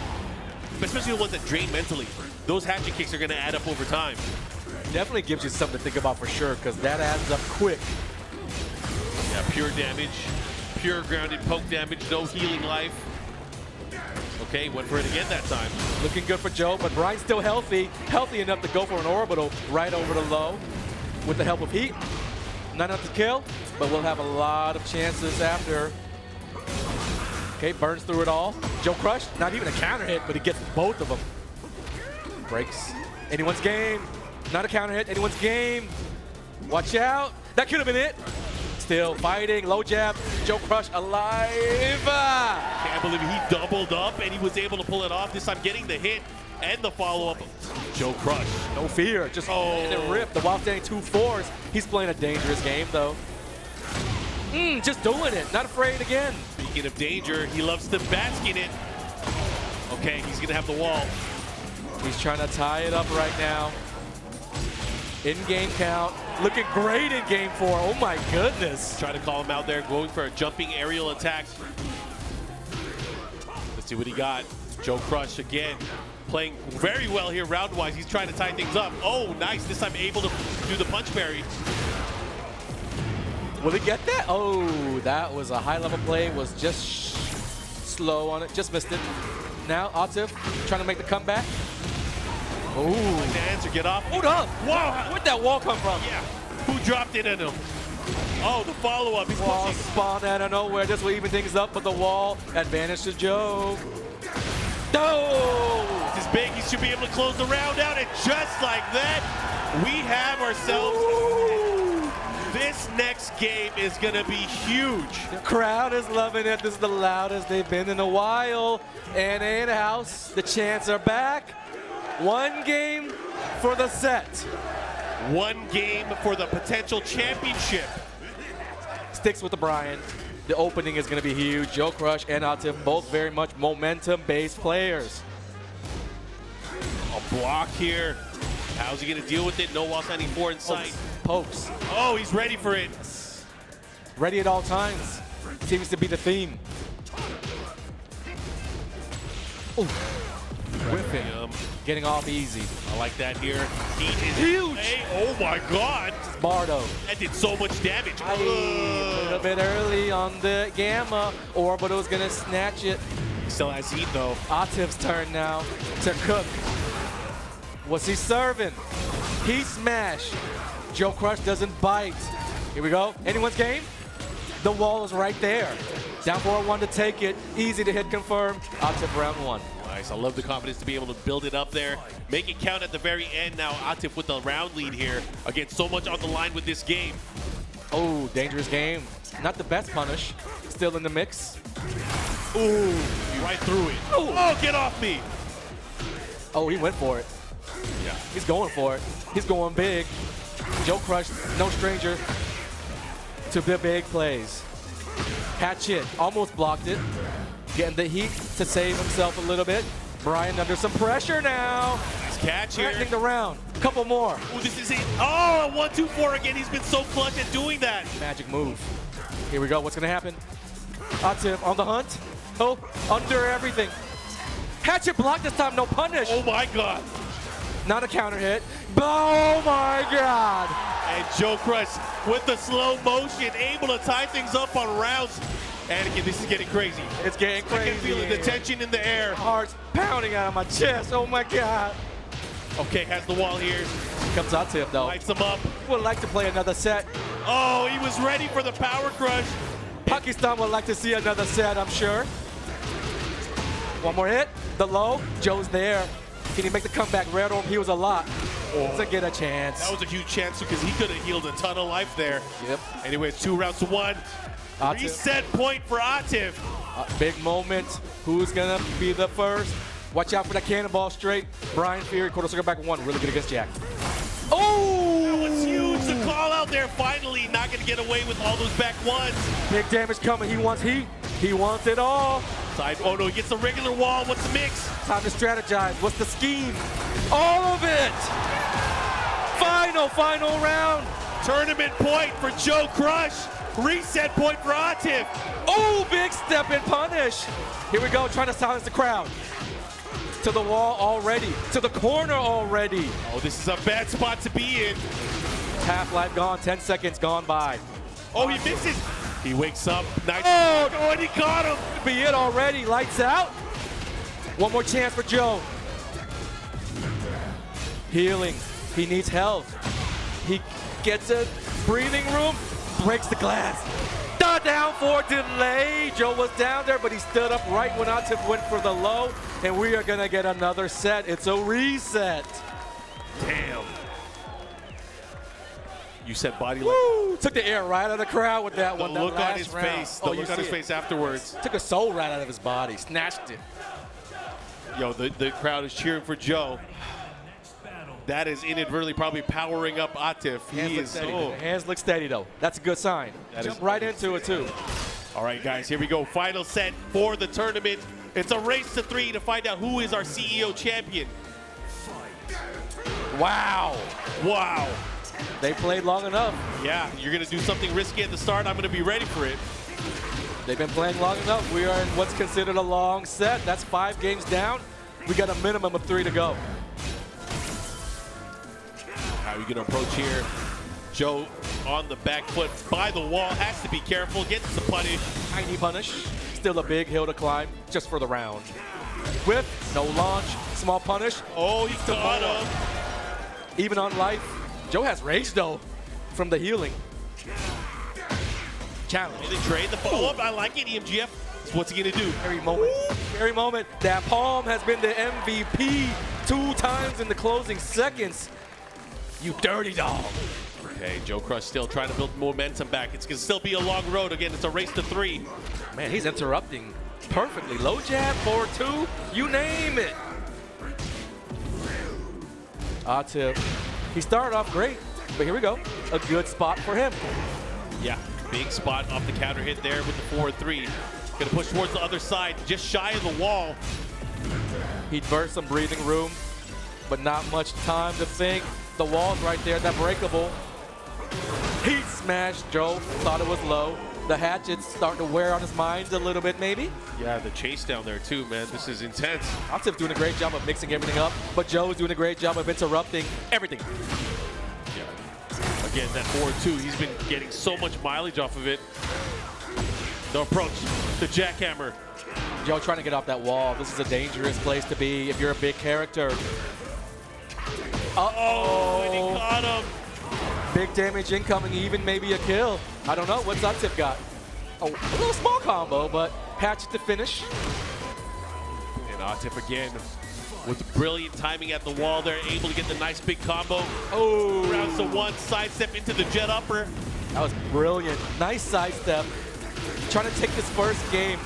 especially the ones that drain mentally. Those hatchet kicks are going to add up over time. Definitely gives you something to think about for sure, because that adds up quick. Yeah, pure damage, pure grounded poke damage, no healing life. Okay, went for it again that time. Looking good for Joe, but Bryan's still healthy enough to go for an orbital right over the low with the help of heat. Not enough to kill, but we'll have a lot of chances after. Okay, burns through it all. JoeCrush, not even a counter hit, but he gets both of them. Breaks anyone's game. Not a counter hit, anyone's game. Watch out. That could have been it. Still fighting, low jab. JoeCrush alive. Can't believe he doubled up and he was able to pull it off. This time getting the hit and the follow-up. JoeCrush. No fear, just letting it rip. The while standing 2-4s. He's playing a dangerous game though. Just doing it, not afraid again. Speaking of danger, he loves to bask in it. Okay, he's gonna have the wall. He's trying to tie it up right now. In-game count, looking great in game 4. Oh my goodness. Try to call him out there, going for a jumping aerial attack. Let's see what he got. JoeCrush again, playing very well here round-wise. He's trying to tie things up. Oh, nice. This time able to do the punch parry. Will he get that? Oh, that was a high-level play. Was just slow on it. Just missed it. Now Atif trying to make the comeback. Oh, the answer, get off. Hold up. Wow. Where'd that wall come from? Yeah. Who dropped it in him? Oh, the follow-up. He's wall pushing. Spawn out of nowhere. This will even things up, but the wall advantage to Joe. No! This is big. He should be able to close the round out, and just like that, we have ourselves. Ooh. This next game is going to be huge. The crowd is loving it. This is the loudest they've been in a while. And in-house, the chants are back. 1 game for the set. 1 game for the potential championship. Sticks with the Bryan. The opening is going to be huge. JoeCrush and Atif, both very much momentum-based players. A block here. How's he going to deal with it? No wall standing 4 in sight. Pokes. Oh, he's ready for it. Ready at all times. Seems to be the theme. Ooh. Whipping. Getting off easy. I like that here. He is huge. Oh my God. Bardo. That did so much damage. A little bit early on the Gamma. Orbital's gonna snatch it. He still has heat though. Atif's turn now to cook. What's he serving? He smash. JoeCrush doesn't bite. Here we go. Anyone's game? The wall is right there. Down 4-1 to take it. Easy to hit confirm. Atif round 1. Nice. I love the confidence to be able to build it up there. Make it count at the very end now. Atif with the round lead here. Again, so much on the line with this game. Oh, dangerous game. Not the best punish. Still in the mix. Ooh. Right through it. Oh, get off me. Oh, he went for it. Yeah. He's going for it. He's going big. JoeCrush, no stranger to the big plays. Catch it. Almost blocked it. Getting the heat to save himself a little bit. Bryan under some pressure now. Nice catch here. Threatening the round. Couple more. Ooh, this is it. Oh, 1-2-4 again. He's been so clutch at doing that. Magic move. Here we go. What's going to happen? Atif on the hunt. Oh, under everything. Catch it. Block this time. No punish. Oh, my God. Not a counter hit. Oh, my God. And JoeCrush with the slow motion, able to tie things up on rounds. And again, this is getting crazy. It's getting crazy. I can feel the tension in the air. Heart's pounding out of my chest. Oh, my God. Okay, has the wall here. Comes Atif, though. Lights him up. Would like to play another set. Oh, he was ready for the power crush. Pakistan would like to see another set, I'm sure. One more hit. The low. Joe's there. Can he make the comeback? Red Orb heals a lot. To get a chance. That was a huge chance because he could have healed a ton of life there. Yep. Anyway, it's 2 rounds to 1. Atif. Reset point for Atif. Big moment. Who's gonna be the first? Watch out for that cannonball straight. Bryan Fury, quarter circle back 1. Really good against Jack. Oh! That was huge. The call out there finally not gonna get away with all those back ones. Big damage coming. He wants heat. He wants it all. Side. Oh no, he gets a regular wall. What's the mix? Time to strategize. What's the scheme? All of it! Final round. Tournament point for JoeCrush. Reset point for Atif. Oh, big step and punish. Here we go, trying to silence the crowd. To the wall already. To the corner already. Oh, this is a bad spot to be in. Half-life gone, 10 seconds gone by. Oh, he misses. He wakes up. Nice. Oh, and he caught him. Could be it already. Lights out. One more chance for Joe. Healing. He needs health. He gets a breathing room. Breaks the glass. Down for delay. Joe was down there, but he stood up right when Atif went for the low. And we are going to get another set. It's a reset. Damn. You said body Woo! Took the air right out of the crowd with that one. The look on his round. face. The look on his face afterwards. Took a soul right out of his body. Snatched it. Yo, the crowd is cheering for Joe. That is inadvertently probably powering up Atif. Hands look steady, though. That's a good sign. Jump right into it, too. All right, guys, here we go. Final set for the tournament. It's a race to 3 to find out who is our CEO champion. Wow. Wow. They played long enough. Yeah, you're going to do something risky at the start. I'm going to be ready for it. They've been playing long enough. We are in what's considered a long set. That's 5 games down. We got a minimum of 3 to go. How are you going to approach here? Joe on the back foot by the wall. Has to be careful. Gets the punish. Tiny punish. Still a big hill to climb just for the round. Whip. No launch. Small punish. Oh, he caught him. Even on life. Joe has rage, though, from the healing. Challenge. And they trade the follow-up. I like it, EMGF. What's he going to do? Very moment. Very moment. That palm has been the MVP 2 times in the closing seconds. You dirty dog. Okay, JoeCrush still trying to build momentum back. It's going to still be a long road. Again, it's a race to 3. Man, he's interrupting perfectly. Low jab, 4-2, you name it. Atif. He started off great, but here we go. A good spot for him. Yeah, big spot off the counter hit there with the 4-3. Going to push towards the other side, just shy of the wall. He'd burst some breathing room, but not much time to think. The wall's right there, that breakable. Heat smash. Joe thought it was low. The hatchet's starting to wear on his mind a little bit, maybe. Yeah, the chase down there too, man. This is intense. Atif doing a great job of mixing everything up, but Joe's doing a great job of interrupting everything. Yeah. Again, that forward 2, he's been getting so much mileage off of it. The approach, the jackhammer. Joe trying to get off that wall. This is a dangerous place to be if you're a big character. Oh, and he caught him. Big damage incoming, even maybe a kill. I don't know, what's Atif got? Oh, a little small combo, but hatchet to finish. And Atif again with brilliant timing at the wall there, able to get the nice big combo. Oh, rounds to 1, sidestep into the jet upper. That was brilliant. Nice sidestep. Trying to take this first game.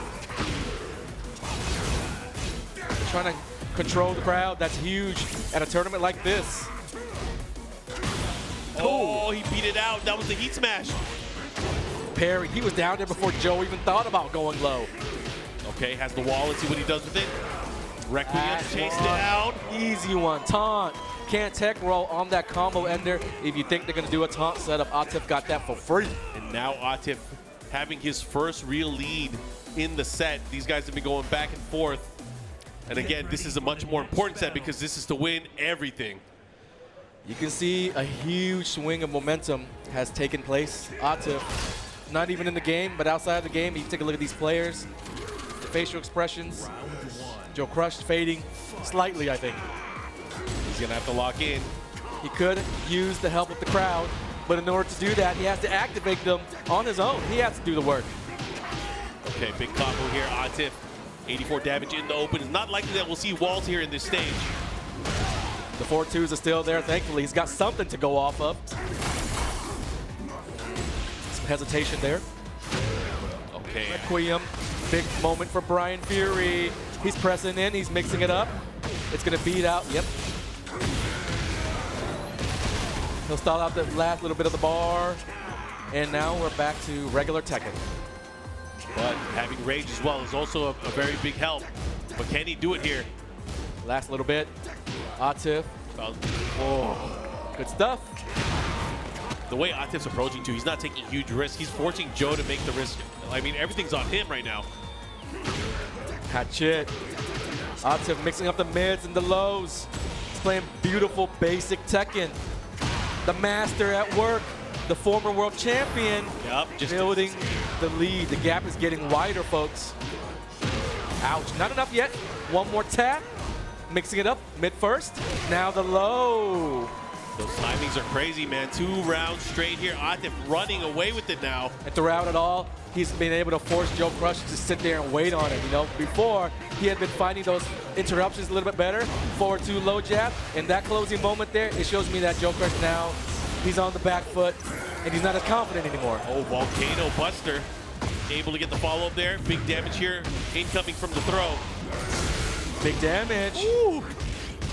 Trying to control the crowd. That's huge at a tournament like this. Oh, he beat it out. That was the heat smash. Parry. He was down there before Joe even thought about going low. Okay, has the wall. Let's see what he does with it. Requiem chase down. Easy one. Taunt. Can't tech roll on that combo ender. If you think they're going to do a taunt setup, Atif got that for free. And now Atif having his first real lead in the set. These guys have been going back and forth. And again, this is a much more important set because this is to win everything. You can see a huge swing of momentum has taken place. Atif, not even in the game, but outside the game, you take a look at these players, the facial expressions. JoeCrush fading slightly, I think. He's gonna have to lock in. He could use the help of the crowd, but in order to do that, he has to activate them on his own. He has to do the work. Okay, big combo here. Atif, 84 damage in the open. It's not likely that we'll see walls here in this stage. The 4-2s are still there, thankfully. He's got something to go off of. Some hesitation there. Okay. Requiem, big moment for Bryan Fury. He's pressing in, he's mixing it up. It's gonna beat out, yep. He'll stall out the last little bit of the bar. And now we're back to regular Tekken. But having Rage as well is also a very big help. But can he do it here? Last little bit. Atif. Oh, good stuff. The way Atif's approaching too, he's not taking huge risks. He's forcing Joe to make the risk. I mean, everything's on him right now. Hatchet. Atif mixing up the mids and the lows. He's playing beautiful basic Tekken. The master at work. The former world champion. Yep, just building the lead. The gap is getting wider, folks. Ouch. Not enough yet. One more tap. Mixing it up, mid first. Now the low. Those timings are crazy, man. 2 rounds straight here. Atif running away with it now. And throughout it all, he's been able to force JoeCrush to sit there and wait on it. You know, before he had been finding those interruptions a little bit better. 4-2 low jab. And that closing moment there, it shows me that JoeCrush now, he's on the back foot and he's not as confident anymore. Oh, Volcano Buster. Able to get the follow-up there. Big damage here. Incoming from the throw. Big damage. Ooh.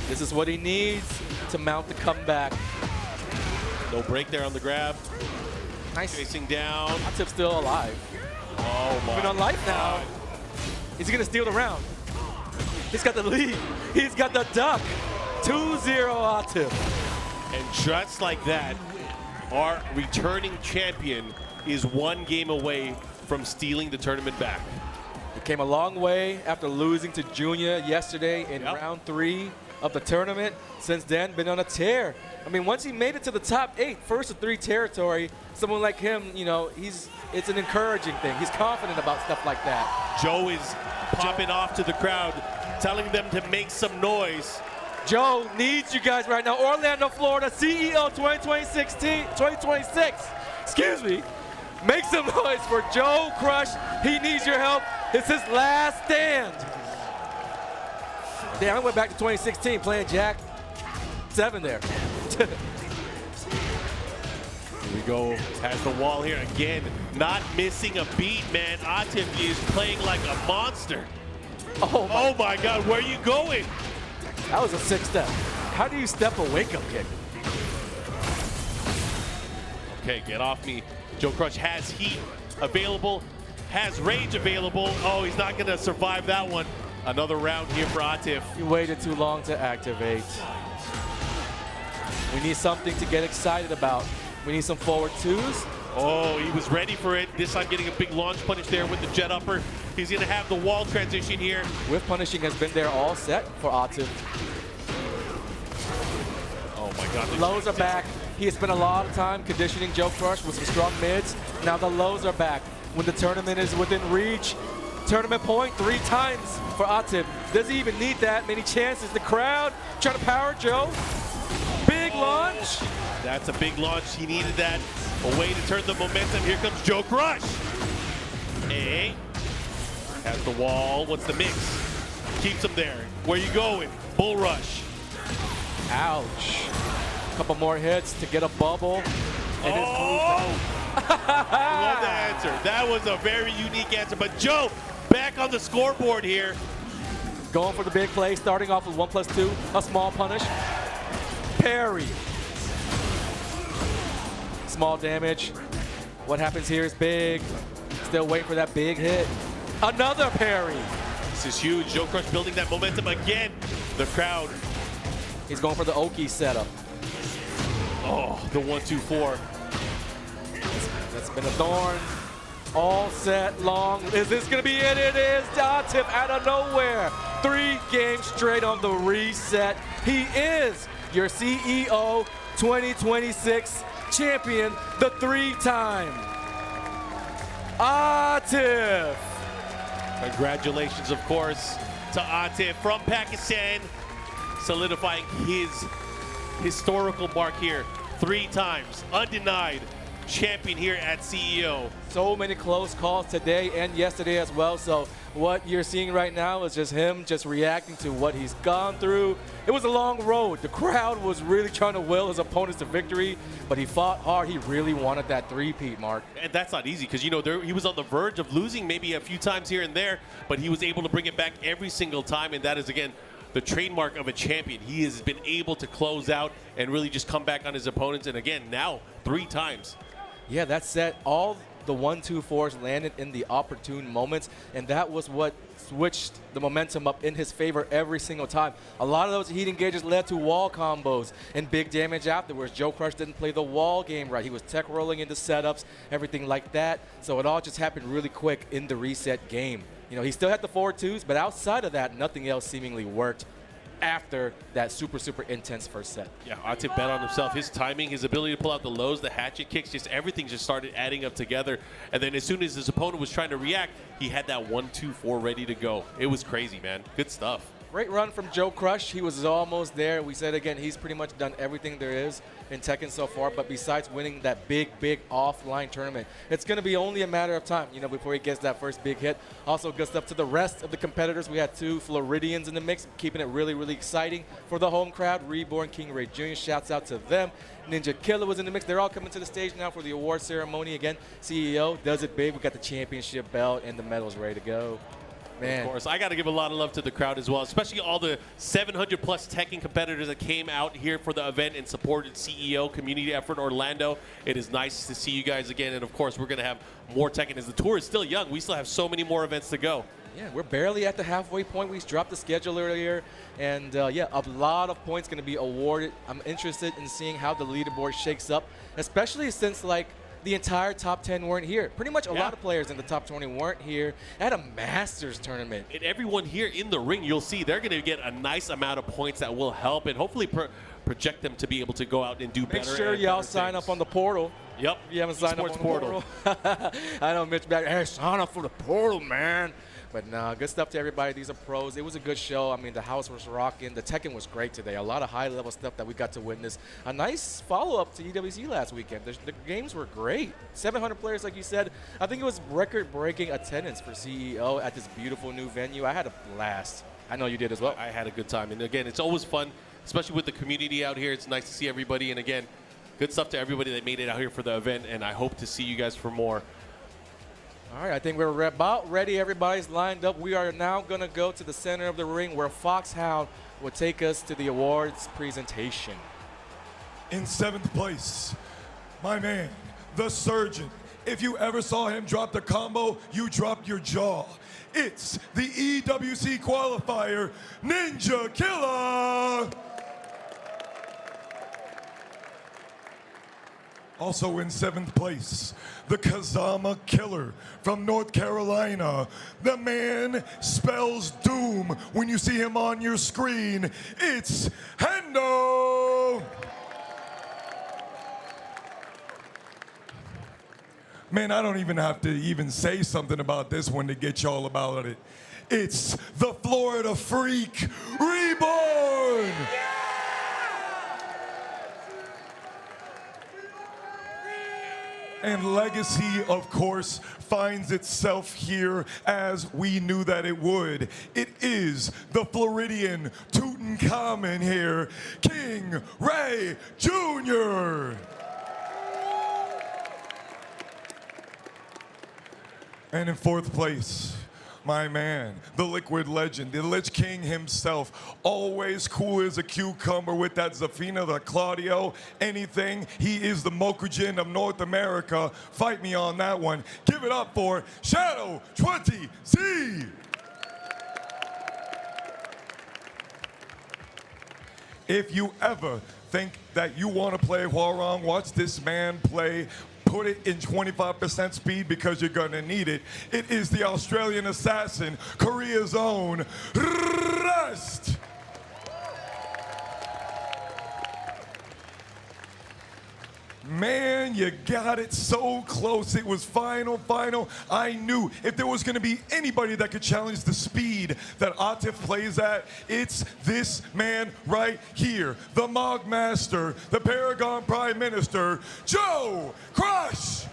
This is what he needs to mount the comeback. No break there on the grab. Nice. Chasing down. Atif's still alive. Oh my. Even on life now. Is he gonna steal the round? He's got the lead. He's got the duck. 2-0 Atif. And just like that, our returning champion is 1 game away from stealing the tournament back. He came a long way after losing to Junior yesterday in round 3 of the tournament. Since then, been on a tear. I mean, once he made it to the top 8, first of 3 territory, someone like him, you know, it's an encouraging thing. He's confident about stuff like that. Joe is popping off to the crowd, telling them to make some noise. Joe needs you guys right now. Orlando, Florida, CEO 2026. Excuse me. Make some noise for JoeCrush. He needs your help. It's his last stand. Damn, I went back to 2016 playing Jack 7 there. Here we go. Has the wall here again. Not missing a beat, man. Atif is playing like a monster. Oh my God, where are you going? That was a 6-step. How do you step a wake-up kick? Okay, get off me. JoeCrush has heat available, has rage available. Oh, he's not gonna survive that one. Another round here for Atif. You waited too long to activate. We need something to get excited about. We need some forward twos. Oh, he was ready for it. This time getting a big launch punish there with the jet upper. He's going to have the wall transition here. Whiff punishing has been there all set for Atif. Oh my God. Lows are back. He has spent a lot of time conditioning JoeCrush with some strong mids. Now the lows are back. When the tournament is within reach, tournament point 3 times for Atif. Does he even need that many chances? The crowd trying to power Joe. Big launch. That's a big launch. He needed that. A way to turn the momentum. Here comes JoeCrush. Hey. Has the wall. What's the mix? Keeps him there. Where you going? Bull rush. Ouch. Couple more hits to get a bubble. And I love that answer. That was a very unique answer. But Joe, back on the scoreboard here. Going for the big play, starting off with 1+2, a small punish. Parry. Small damage. What happens here is big. Still waiting for that big hit. Another parry. This is huge. JoeCrush building that momentum again. The crowd. He's going for the Oki setup. Oh, the 1-2-4. That's been a thorn. All set long. Is this going to be it? It is. Atif out of nowhere. 3 games straight on the reset. He is your CEO 2026 champion, the 3-time Atif. Congratulations, of course, to Atif from Pakistan, solidifying his historical mark here. 3 times, undenied champion here at CEO. So many close calls today and yesterday as well. So what you're seeing right now is just him just reacting to what he's gone through. It was a long road. The crowd was really trying to will his opponents to victory, but he fought hard. He really wanted that 3-peat, Mark. And that's not easy because, you know, he was on the verge of losing maybe a few times here and there, but he was able to bring it back every single time, and that is, again, the trademark of a champion. He has been able to close out and really just come back on his opponents, and again, now 3 times. Yeah, that set all the 1-2-4s landed in the opportune moments, and that was what switched the momentum up in his favor every single time. A lot of those heat engages led to wall combos and big damage afterwards. JoeCrush didn't play the wall game right. He was tech rolling into setups, everything like that. So it all just happened really quick in the reset game. You know, he still had the 4-2s, but outside of that, nothing else seemingly worked after that super intense first set. Yeah, Atif bet on himself. His timing, his ability to pull out the lows, the hatchet kicks, just everything just started adding up together. And then as soon as his opponent was trying to react, he had that 1-2-4 ready to go. It was crazy, man. Good stuff. Great run from JoeCrush. He was almost there. We said again, he's pretty much done everything there is in Tekken so far, but besides winning that big offline tournament, it's going to be only a matter of time, you know, before he gets that first big hit. Also, good stuff to the rest of the competitors. We had 2 Floridians in the mix, keeping it really exciting for the home crowd. Reborn, KingReyJr, shouts out to them. Ninja Killer was in the mix. They're all coming to the stage now for the award ceremony. Again, CEO does it big. We got the championship belt and the medals ready to go. Man. Of course, I got to give a lot of love to the crowd as well, especially all the 700+ Tekken competitors that came out here for the event and supported CEO Community Effort Orlando. It is nice to see you guys again, and of course, we're going to have more Tekken as the tour is still young. We still have so many more events to go. Yeah, we're barely at the halfway point. We dropped the schedule earlier, and yeah, a lot of points going to be awarded. I'm interested in seeing how the leaderboard shakes up, especially since, like, the entire top 10 weren't here. Pretty much a lot of players in the top 20 weren't here at a Masters tournament. And everyone here in the ring, you'll see they're going to get a nice amount of points that will help and hopefully project them to be able to go out and do better. Make sure y'all sign up on the portal. Yep. If you haven't signed up on the portal. I know Mitch back, hey, sign up for the portal, man. But nah, good stuff to everybody. These are pros. It was a good show. I mean, the house was rocking. The Tekken was great today. A lot of high-level stuff that we got to witness. A nice follow-up to EWC last weekend. The games were great. 700 players, like you said. I think it was record-breaking attendance for CEO at this beautiful new venue. I had a blast. I know you did as well. I had a good time. And again, it's always fun, especially with the community out here. It's nice to see everybody. And again, good stuff to everybody that made it out here for the event. And I hope to see you guys for more. All right, I think we're about ready. Everybody's lined up. We are now going to go to the center of the ring where Foxhound will take us to the awards presentation. In 7th place, my man, the Surgeon. If you ever saw him drop the combo, you dropped your jaw. It's the EWC qualifier, Ninja Killer. Also in 7th place, the Kazama Killer from North Carolina. The man spells doom when you see him on your screen. It's Hendo! Man, I don't even have to even say something about this one to get y'all about it. It's the Florida Freak, Reborn! And legacy, of course, finds itself here as we knew that it would. It is the Floridian Tutankhamun here, KingReyJr. And in 4th place, my man, the Liquid Legend, the Lich King himself, always cool as a cucumber with that Zafina, the Claudio, anything. He is the Mokujin of North America. Fight me on that one. Give it up for Shadow 20Z. If you ever think that you want to play Hwoarang, watch this man play. Put it in 25% speed because you're gonna need it. It is the Australian assassin, Korea's own Rust. Man, you got it so close. It was final. I knew if there was going to be anybody that could challenge the speed that Atif plays at, it's this man right here. The Mog Master, the Paragon Prime Minister, JoeCrush!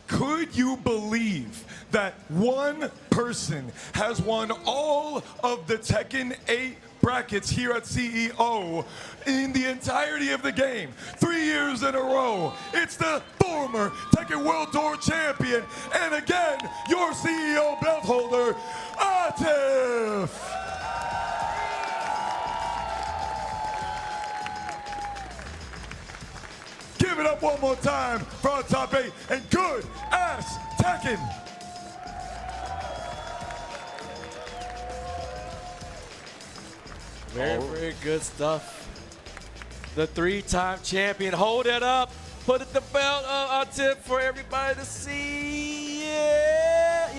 Could you believe that one person has won all of the Tekken 8 brackets here at CEO in the entirety of the game? 3 years in a row. It's the former Tekken World Tour champion, and again, your CEO belt holder, Atif! Give it up one more time for our top 8 and good ass Tekken. Very good stuff. The 3-time champion. Hold it up. Put the belt on tip for everybody to see. Yeah.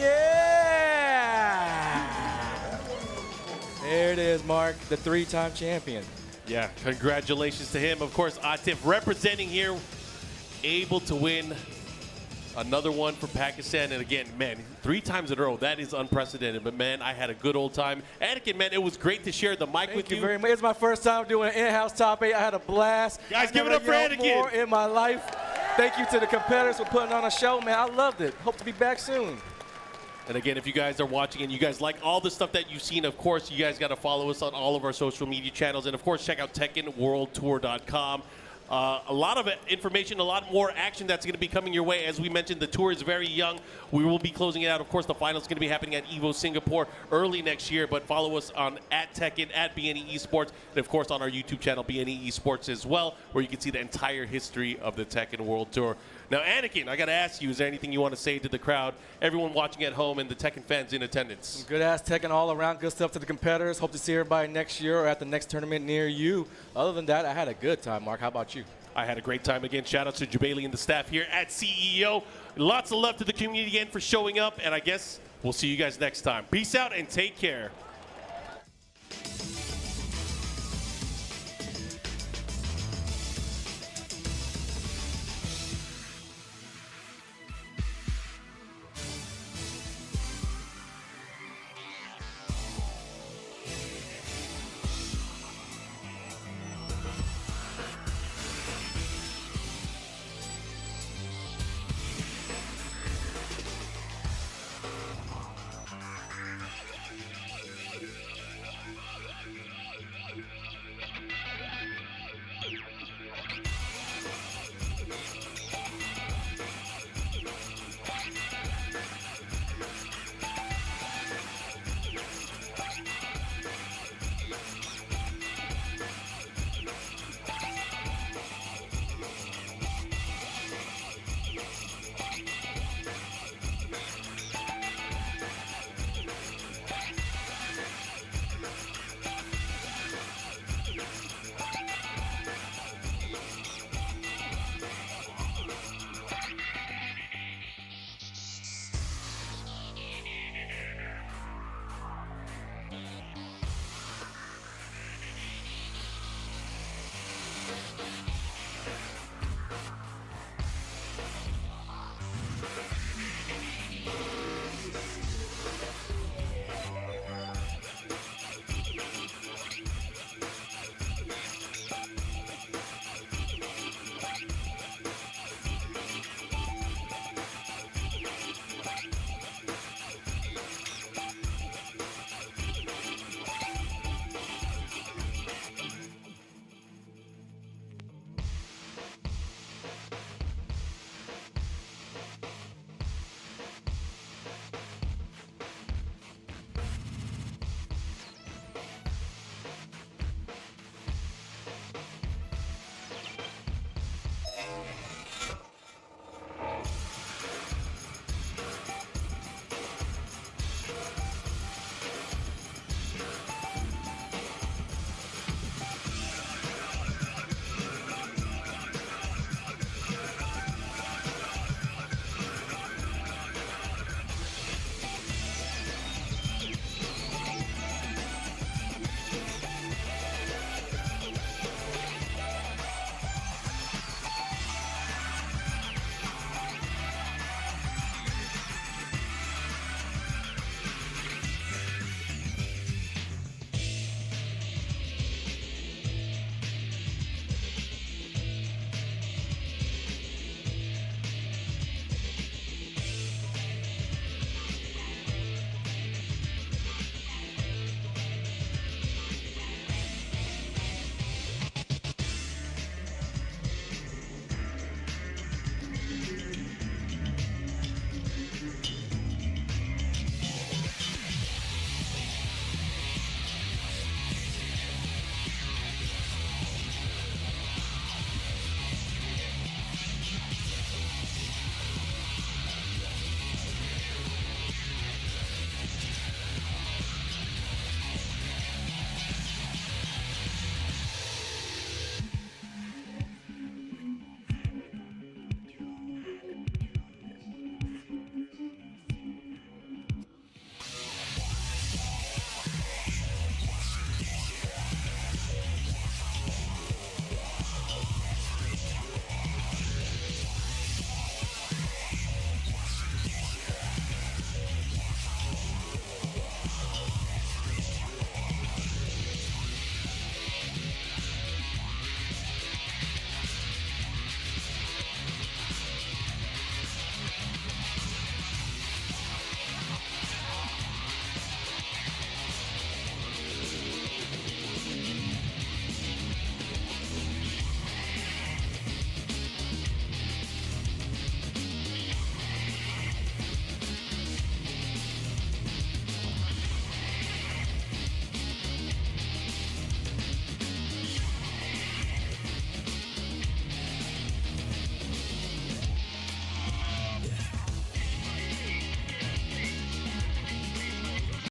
There it is, Mark. The 3-time champion. Yeah, congratulations to him. Of course, Atif representing here, able to win another one for Pakistan. And again, man, 3 times in a row, that is unprecedented. But man, I had a good old time. Anakin, man, it was great to share the mic with you. Thank you very much. It's my first time doing an in-house top 8. I had a blast. Guys, give it up for Anakin. More in my life. Thank you to the competitors for putting on a show, man. I loved it. Hope to be back soon. And again, if you guys are watching and you guys like all the stuff that you've seen, of course, you guys got to follow us on all of our social media channels. And, of course, check out TekkenWorldTour.com. A lot of information, a lot more action that's going to be coming your way. As we mentioned, the tour is very young. We will be closing it out. Of course, the final is going to be happening at EVO Singapore early next year. But follow us on @Tekken, @BNE Esports, and, of course, on our YouTube channel, BNE Esports as well, where you can see the entire history of the Tekken World Tour. Now, Anakin, I got to ask you, is there anything you want to say to the crowd, everyone watching at home, and the Tekken fans in attendance? Some good-ass Tekken all around. Good stuff to the competitors. Hope to see everybody next year or at the next tournament near you. Other than that, I had a good time, Mark. How about you? I had a great time again. Shout out to Jabali and the staff here at CEO. Lots of love to the community again for showing up, and I guess we'll see you guys next time. Peace out and take care.